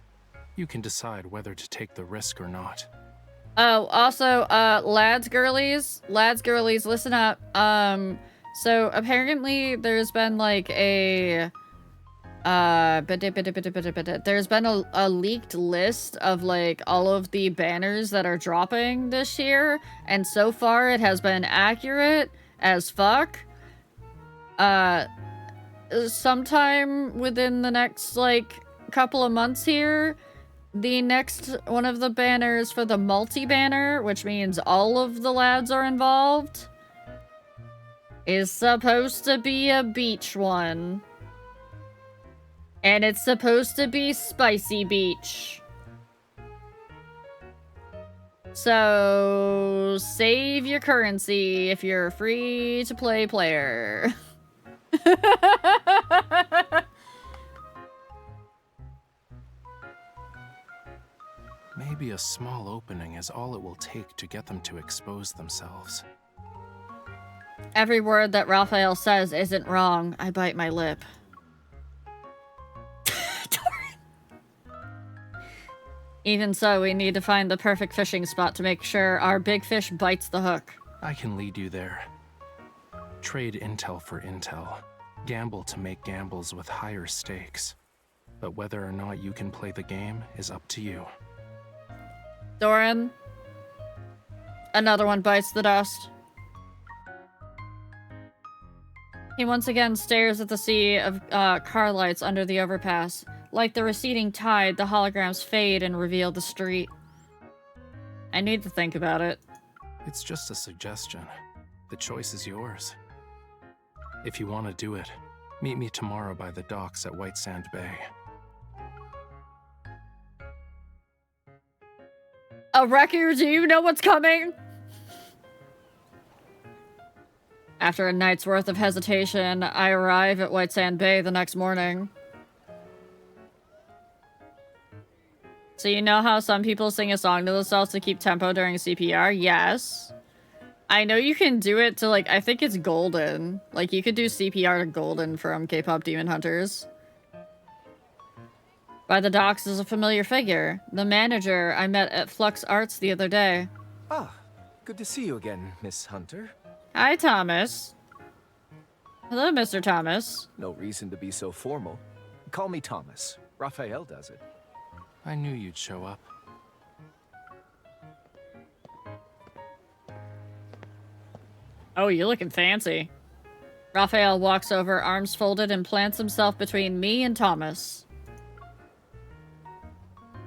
S9: You can decide whether to take the risk or not.
S1: Oh, also, lads, girlies, listen up. So apparently there's been like a, there's been a leaked list of like all of the banners that are dropping this year, and so far it has been accurate as fuck. Sometime within the next like couple of months here, the next one of the banners for the multi-banner, which means all of the lads are involved, is supposed to be a beach one. And it's supposed to be spicy beach. So save your currency if you're a free-to-play player.
S9: Maybe a small opening is all it will take to get them to expose themselves.
S1: Every word that Raphael says isn't wrong. I bite my lip. Even so, we need to find the perfect fishing spot to make sure our big fish bites the hook.
S9: I can lead you there. Trade intel for intel. Gamble to make gambles with higher stakes. But whether or not you can play the game is up to you.
S1: Doran. Another one bites the dust. He once again stares at the sea of car lights under the overpass. Like the receding tide, the holograms fade and reveal the street. I need to think about it.
S9: It's just a suggestion. The choice is yours. If you want to do it, meet me tomorrow by the docks at White Sand Bay.
S1: Wrecker, do you know what's coming? After a night's worth of hesitation, I arrive at White Sand Bay the next morning. So you know how some people sing a song to themselves to keep tempo during CPR? Yes. I know you can do it to, like, I think it's Golden. Like, you could do CPR to Golden from K-pop Demon Hunters. By the docks is a familiar figure. The manager I met at Flux Arts the other day.
S16: Ah, good to see you again, Miss Hunter.
S1: Hi, Thomas. Hello, Mr. Thomas.
S16: No reason to be so formal. Call me Thomas. Raphael does it.
S9: I knew you'd show up.
S1: Oh, you're looking fancy. Raphael walks over, arms folded, and plants himself between me and Thomas.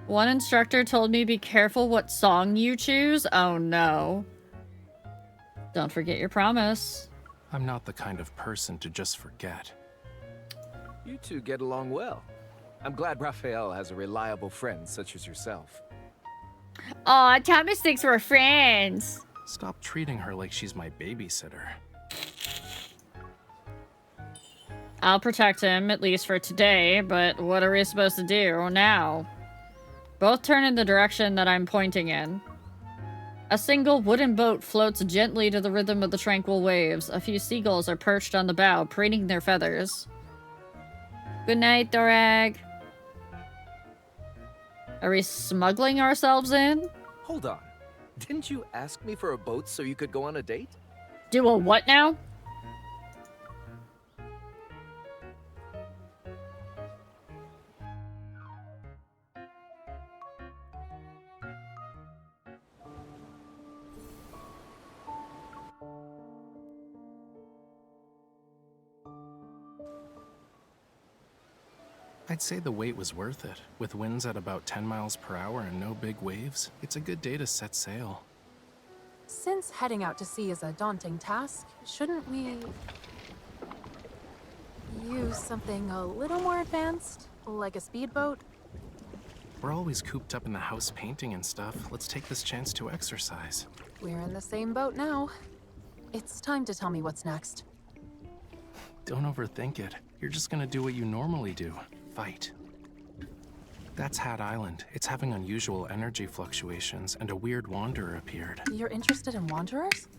S1: One instructor told me be careful what song you choose. Oh no. Don't forget your promise.
S9: I'm not the kind of person to just forget.
S16: You two get along well. I'm glad Raphael has a reliable friend such as yourself.
S1: Aw, Thomas thinks we're friends.
S9: Stop treating her like she's my babysitter.
S1: I'll protect him, at least for today, but what are we supposed to do now? Both turn in the direction that I'm pointing in. A single wooden boat floats gently to the rhythm of the tranquil waves. A few seagulls are perched on the bow, preening their feathers. Good night, Dorag. Are we smuggling ourselves in?
S16: Hold on. Didn't you ask me for a boat so you could go on a date?
S1: Do a what now?
S9: I'd say the wait was worth it. With winds at about 10 miles per hour and no big waves, it's a good day to set sail.
S2: Since heading out to sea is a daunting task, shouldn't we use something a little more advanced, like a speedboat?
S9: We're always cooped up in the house painting and stuff. Let's take this chance to exercise.
S2: We're in the same boat now. It's time to tell me what's next.
S9: Don't overthink it. You're just gonna do what you normally do. Fight. That's Hat Island. It's having unusual energy fluctuations, and a weird wanderer appeared.
S2: You're interested in wanderers?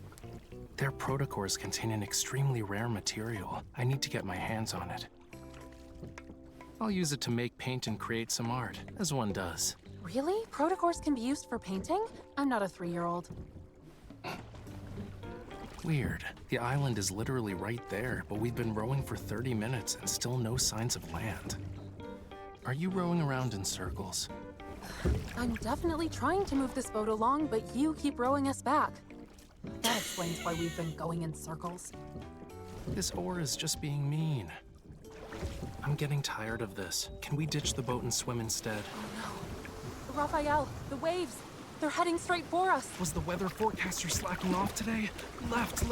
S9: Their protocores contain an extremely rare material. I need to get my hands on it. I'll use it to make paint and create some art, as one does.
S2: Really? Protocores can be used for painting? I'm not a 3-year-old.
S9: Weird. The island is literally right there, but we've been rowing for 30 minutes and still no signs of land. Are you rowing around in circles?
S2: I'm definitely trying to move this boat along, but you keep rowing us back. That explains why we've been going in circles.
S9: This oar is just being mean. I'm getting tired of this. Can we ditch the boat and swim instead?
S2: Oh no. Raphael, the waves! They're heading straight for us!
S9: Was the weather forecaster slacking off today? Left!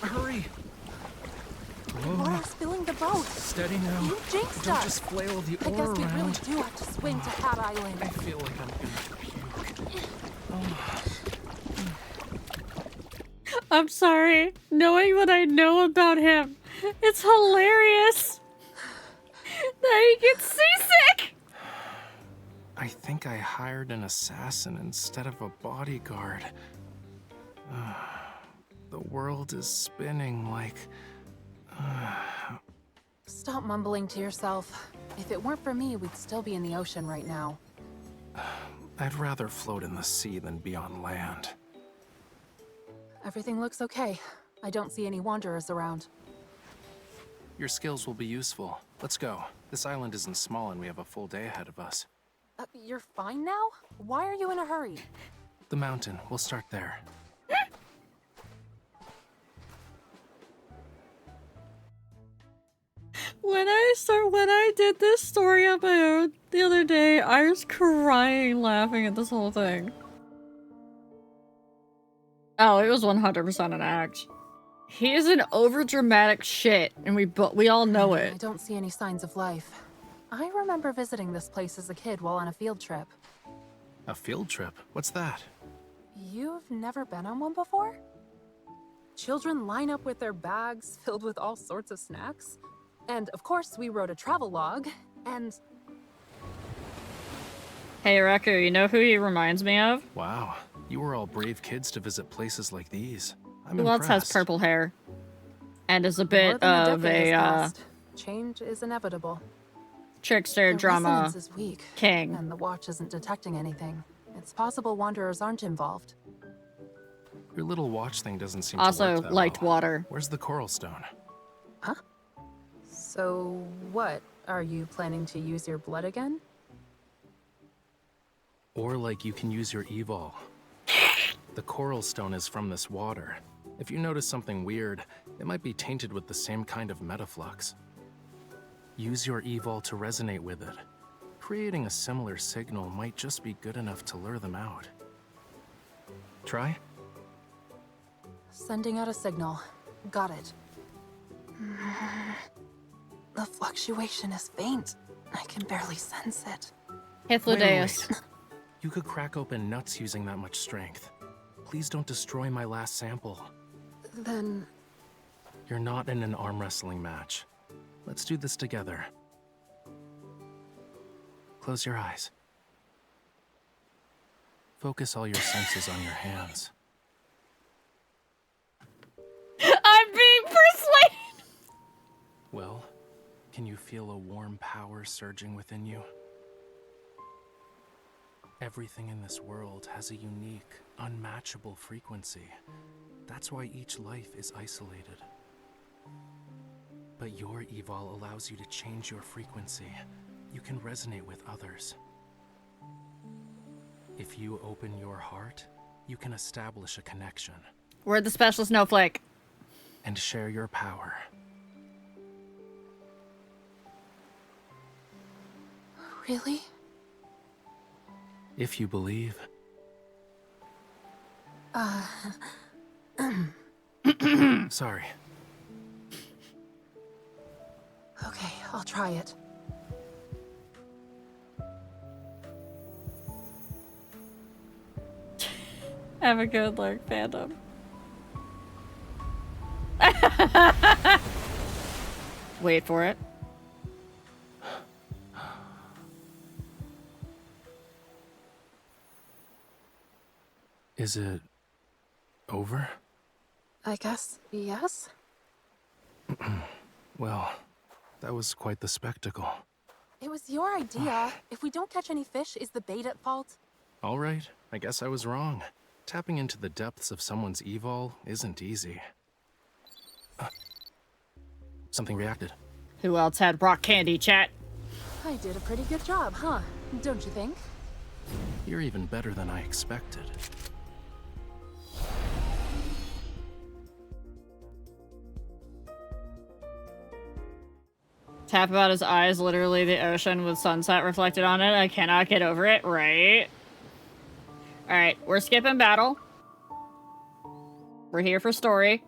S9: Hurry!
S2: We're spilling the boat!
S9: Steady now.
S2: You jinxed
S9: Don't
S2: us!
S9: just flail the
S2: I
S9: oar
S2: guess we
S9: around.
S2: really do have to swim to Hat Island.
S9: I feel like I'm gonna puke.
S1: I'm sorry. Knowing what I know about him, it's hilarious that he gets seasick.
S9: I think I hired an assassin instead of a bodyguard. The world is spinning like...
S2: Stop mumbling to yourself. If it weren't for me, we'd still be in the ocean right now.
S9: I'd rather float in the sea than be on land.
S2: Everything looks okay. I don't see any wanderers around.
S9: Your skills will be useful. Let's go. This island isn't small and we have a full day ahead of us.
S2: You're fine now? Why are you in a hurry?
S9: The mountain. We'll start there.
S1: When I did this story on my own the other day, I was crying laughing at this whole thing. Oh, it was 100% an act. He is an overdramatic shit, and we all know it.
S2: I don't see any signs of life. I remember visiting this place as a kid while on a field trip.
S9: A field trip? What's that?
S2: You've never been on one before? Children line up with their bags filled with all sorts of snacks. And of course, we wrote a travel log, and...
S1: Hey, Reku, you know who he reminds me of?
S9: Wow, you were all brave kids to visit places like these. I'm
S1: Who else
S9: impressed.
S1: has purple hair? And is a
S2: More
S1: bit
S2: than
S1: of
S2: decade has
S1: a,
S2: passed. Change is inevitable.
S1: trickster
S2: The
S1: drama
S2: resonance is weak,
S1: king.
S2: and the watch isn't detecting anything. It's possible wanderers aren't involved.
S9: Your little watch thing doesn't seem
S1: Also
S9: to work that
S1: liked
S9: well.
S1: water.
S9: Where's the coral stone?
S2: Huh? So what? Are you planning to use your blood again?
S9: Or like you can use your evol. The coral stone is from this water. If you notice something weird, it might be tainted with the same kind of metaflux. Use your evol to resonate with it. Creating a similar signal might just be good enough to lure them out. Try?
S2: Sending out a signal. Got it. The fluctuation is faint. I can barely sense it.
S1: Hythlodeus.
S9: Wait. You could crack open nuts using that much strength. Please don't destroy my last sample.
S2: Then...
S9: You're not in an arm wrestling match. Let's do this together. Close your eyes. Focus all your senses on your hands.
S1: I'm being persuaded!
S9: Well, can you feel a warm power surging within you? Everything in this world has a unique, unmatchable frequency. That's why each life is isolated. But your evol allows you to change your frequency. You can resonate with others. If you open your heart, you can establish a connection.
S1: We're the special snowflake.
S9: And share your power.
S2: Really?
S9: If you believe. Sorry.
S2: Okay, I'll try it.
S1: Have a good look, fandom. Wait for it.
S9: Is it over?
S2: I guess yes?
S9: Well, that was quite the spectacle.
S2: It was your idea. If we don't catch any fish, is the bait at fault?
S9: All right, I guess I was wrong. Tapping into the depths of someone's evol isn't easy. Something reacted.
S1: Who else had rock candy, chat?
S2: I did a pretty good job, huh? Don't you think?
S9: You're even better than I expected.
S1: Tap about his eyes, literally the ocean with sunset reflected on it. I cannot get over it, right? Alright, we're skipping battle. We're here for story.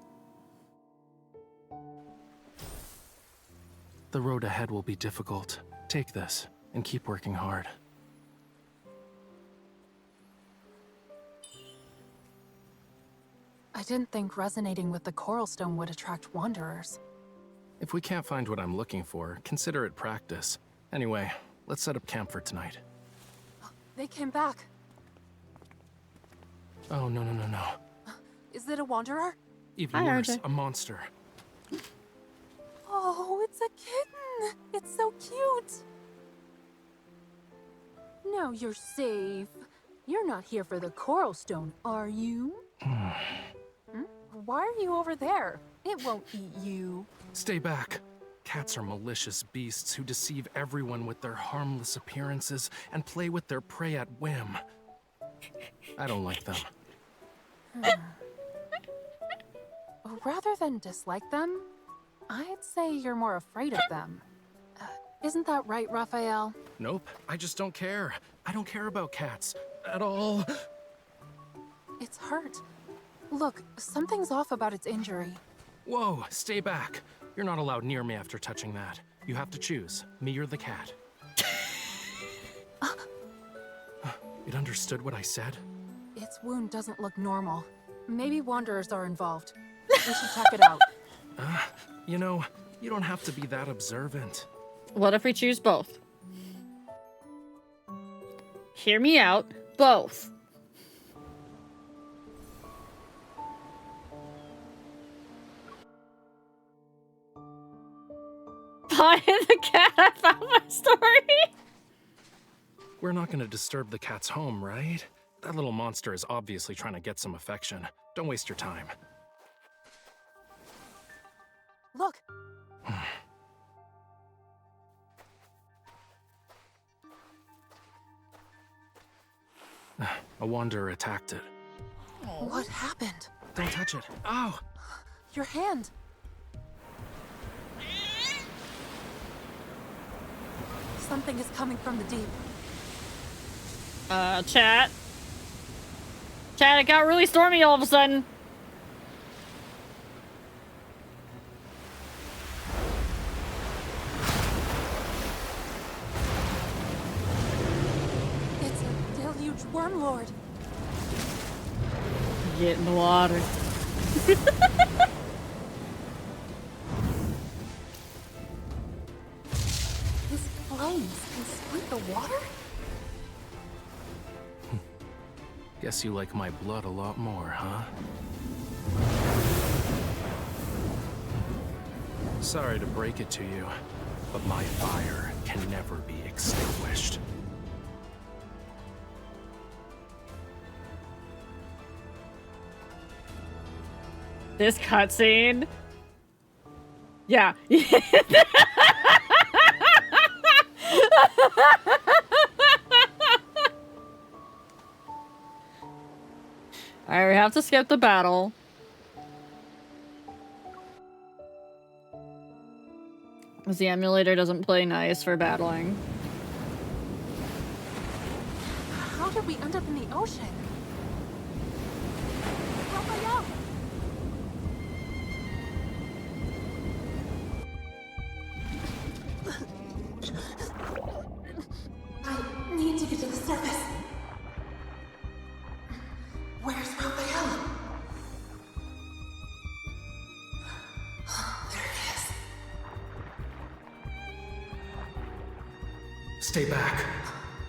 S9: The road ahead will be difficult. Take this, and keep working hard.
S2: I didn't think resonating with the coral stone would attract wanderers.
S9: If we can't find what I'm looking for, consider it practice. Anyway, let's set up camp for tonight.
S2: They came back.
S9: Oh, no.
S2: Is it a wanderer?
S9: Even worse, a monster.
S2: Oh, it's a kitten! It's so cute! Now you're safe. You're not here for the coral stone, are you? Why are you over there? It won't eat you.
S9: Stay back. Cats are malicious beasts who deceive everyone with their harmless appearances and play with their prey at whim. I don't like them.
S2: Rather than dislike them, I'd say you're more afraid of them. Isn't that right, Raphael?
S9: Nope, I just don't care. I don't care about cats. At all.
S2: It's hurt. Look, something's off about its injury.
S9: Whoa, stay back. You're not allowed near me after touching that. You have to choose, me or the cat. It understood what I said?
S2: Its wound doesn't look normal. Maybe wanderers are involved. We should check it out.
S9: You know, you don't have to be that observant.
S1: What if we choose both? Hear me out. Both. Pie and the cat, I found my story.
S9: We're not gonna disturb the cat's home, right? That little monster is obviously trying to get some affection. Don't waste your time.
S2: Look.
S9: A wanderer attacked it.
S2: What happened?
S9: Don't touch it. Ow!
S2: Your hand. Something is coming from the deep.
S1: Chat. Chat, it got really stormy all of a sudden.
S2: It's a deluge wormlord.
S1: Get in the water.
S2: His flames can split the water?
S9: Guess you like my blood a lot more, huh? Sorry to break it to you, but my fire can never be extinguished.
S1: This cutscene. Yeah. Alright, we have to skip the battle. Because the emulator doesn't play nice for battling.
S2: did we end up in the ocean? Raphael! I need to get to the surface. Where's Raphael? There he is.
S9: Stay back.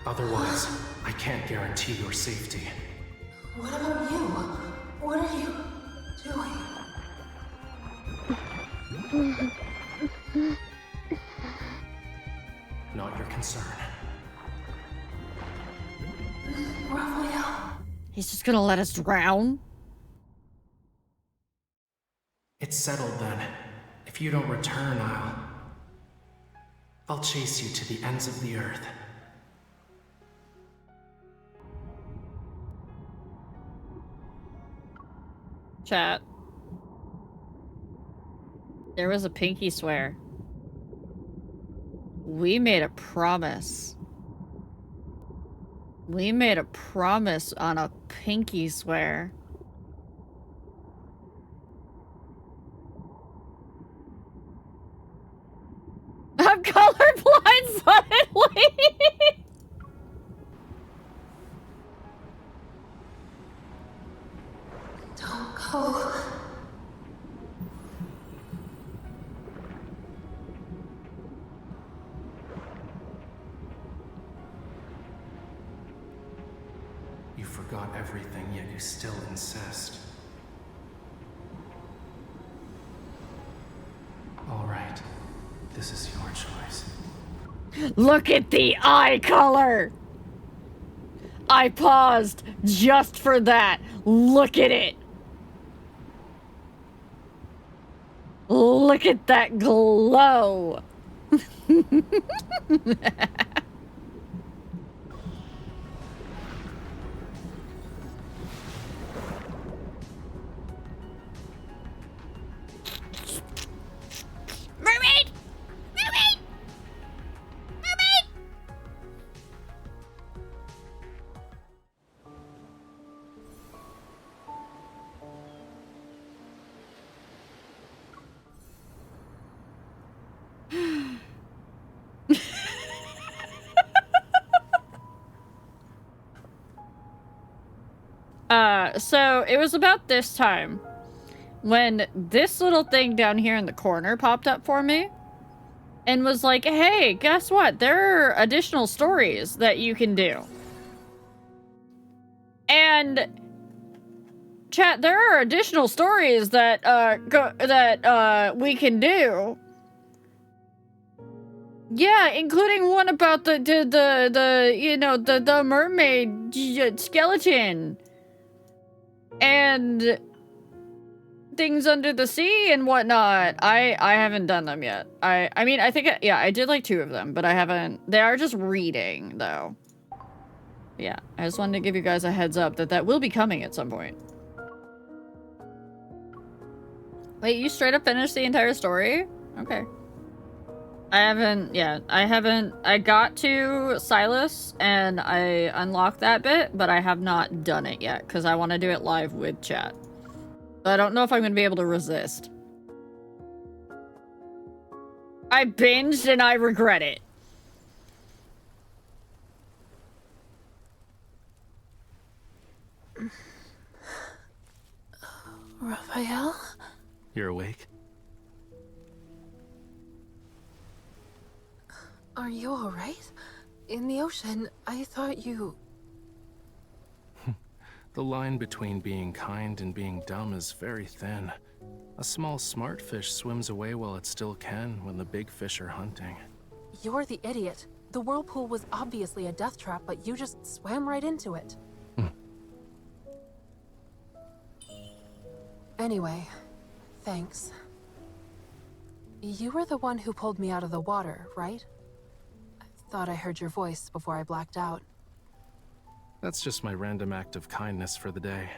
S9: Otherwise, I can't guarantee your safety.
S2: What about you? What are you doing?
S9: Not your concern.
S2: Raphael.
S1: He's just gonna let us drown?
S9: It's settled then. If you don't return, I'll chase you to the ends of the earth.
S1: Chat. There was a pinky swear. We made a promise. We made a promise on a pinky swear. I'm colorblind suddenly!
S2: Don't go.
S9: You forgot everything, yet you still insist. All right, this is your choice.
S1: Look at the eye color! I paused just for that. Look at it. Look at that glow. Mermaid! Mermaid! Mermaid! So it was about this time when this little thing down here in the corner popped up for me and was like, hey, guess what? There are additional stories that you can do. And chat, there are additional stories that we can do. Yeah, including one about the mermaid skeleton and things under the sea and whatnot. I haven't done them yet. I mean, I think I did like 2 of them, but I haven't. They are just reading though. Yeah, I just wanted to give you guys a heads up that will be coming at some point. Wait, you straight up finished the entire story? Okay. I got to Silas and I unlocked that bit, but I have not done it yet because I want to do it live with chat. But I don't know if I'm going to be able to resist. I binged and I regret it.
S2: Raphael?
S9: You're awake?
S2: Are you alright? In the ocean, I thought you...
S9: The line between being kind and being dumb is very thin. A small smart fish swims away while it still can when the big fish are hunting.
S2: You're the idiot. The whirlpool was obviously a death trap, but you just swam right into it. Anyway, thanks. You were the one who pulled me out of the water, right? I thought I heard your voice before I blacked out.
S9: That's just my random act of kindness for the day.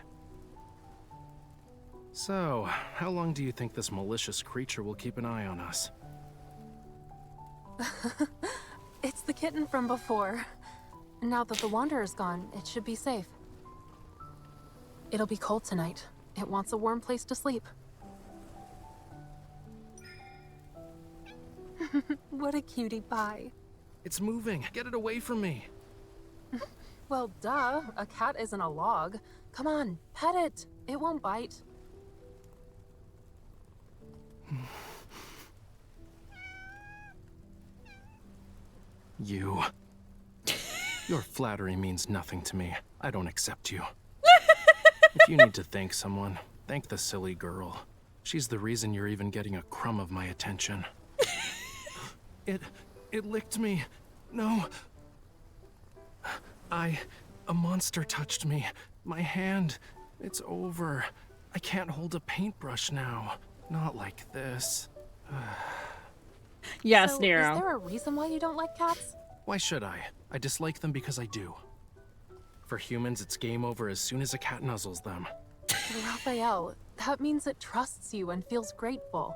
S9: So, how long do you think this malicious creature will keep an eye on us?
S2: It's the kitten from before. Now that the Wanderer's gone, it should be safe. It'll be cold tonight. It wants a warm place to sleep. What a cutie pie.
S9: It's moving. Get it away from me.
S2: Well, duh. A cat isn't a log. Come on, pet it. It won't bite.
S9: You. Your flattery means nothing to me. I don't accept you. If you need to thank someone, thank the silly girl. She's the reason you're even getting a crumb of my attention. It licked me. No. A monster touched me. My hand. It's over. I can't hold a paintbrush now. Not like this.
S1: Yes,
S2: So,
S1: Nero.
S2: is there a reason why you don't like cats?
S9: Why should I? I dislike them because I do. For humans, it's game over as soon as a cat nuzzles them.
S2: Raphael, that means it trusts you and feels grateful.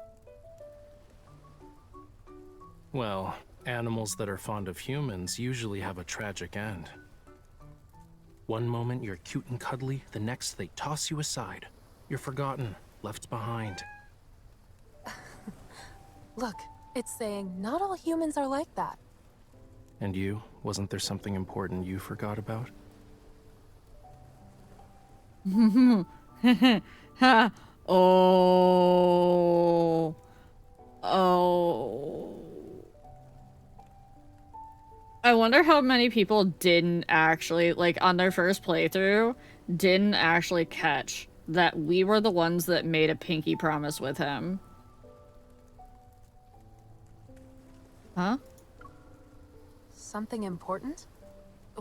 S9: Well, animals that are fond of humans usually have a tragic end. One moment you're cute and cuddly, the next they toss you aside. You're forgotten, left behind.
S2: Look, it's saying not all humans are like that.
S9: And you? Wasn't there something important you forgot about?
S1: Oh. Oh. I wonder how many people didn't actually, like, on their first playthrough, didn't actually catch that we were the ones that made a pinky promise with him. Huh?
S2: Something important?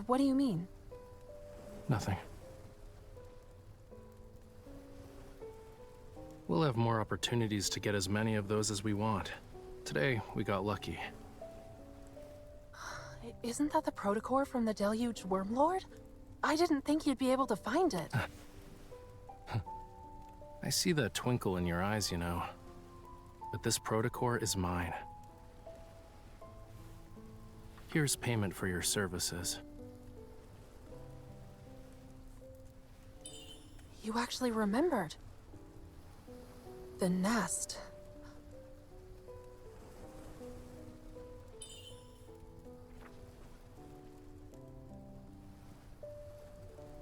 S2: What do you mean?
S9: Nothing. We'll have more opportunities to get as many of those as we want. Today, we got lucky.
S2: Isn't that the protocore from the Deluge Wormlord? I didn't think you'd be able to find it.
S9: I see that twinkle in your eyes, you know. But this protocore is mine. Here's payment for your services.
S2: You actually remembered. The nest.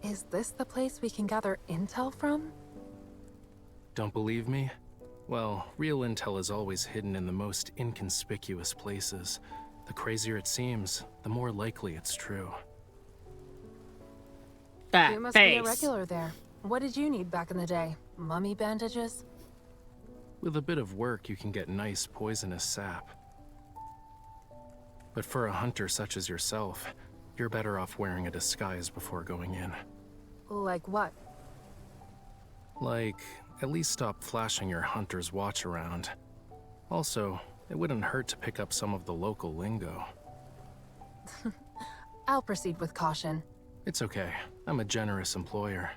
S2: Is this the place we can gather intel from?
S9: Don't believe me? Well, real intel is always hidden in the most inconspicuous places. The crazier it seems, the more likely it's true.
S1: That
S2: You must
S1: face.
S2: be a regular there. What did you need back in the day? Mummy bandages?
S9: With a bit of work, you can get nice poisonous sap. But for a hunter such as yourself, you're better off wearing a disguise before going in.
S2: Like what?
S9: Like, at least stop flashing your hunter's watch around. Also, it wouldn't hurt to pick up some of the local lingo.
S2: I'll proceed with caution.
S9: It's okay. I'm a generous employer.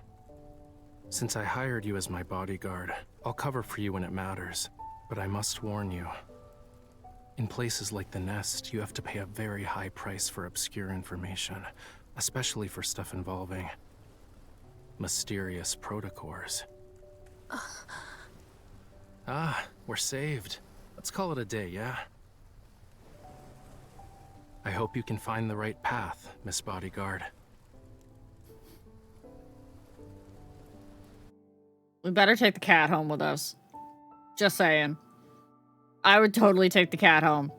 S9: Since I hired you as my bodyguard, I'll cover for you when it matters. But I must warn you. In places like the Nest, you have to pay a very high price for obscure information, especially for stuff involving mysterious protocores. Ah, we're saved. Let's call it a day, yeah? I hope you can find the right path, Miss Bodyguard.
S1: We better take the cat home with us. Just saying. I would totally take the cat home.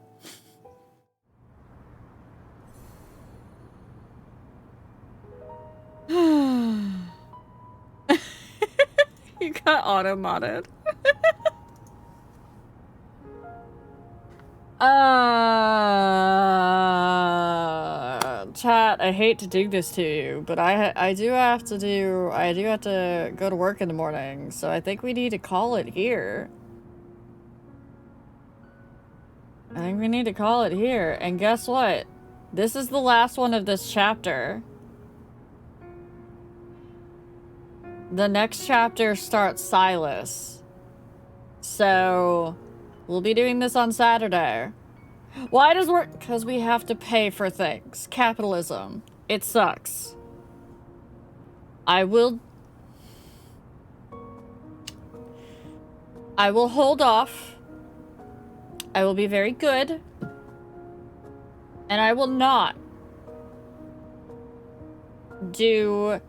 S1: You got auto-modded. Chat, I hate to do this to you, but I do have to go to work in the morning, so I think we need to call it here. I think we need to call it here, and guess what? This is the last one of this chapter. The next chapter starts Silas. So, we'll be doing this on Saturday. Why does work? Because we have to pay for things. Capitalism. It sucks. I will hold off. I will be very good. And I will not do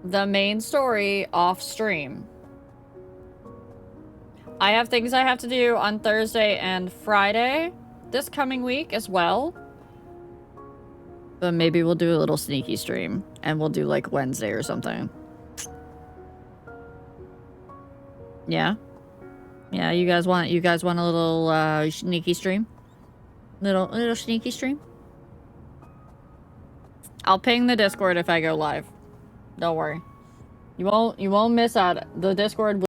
S1: the main story off stream. I have things I have to do on Thursday and Friday this coming week as well. But maybe we'll do a little sneaky stream and we'll do like Wednesday or something. Yeah. Yeah, you guys want a little sneaky stream? Little sneaky stream? I'll ping the Discord if I go live. Don't worry. You won't miss out. The Discord will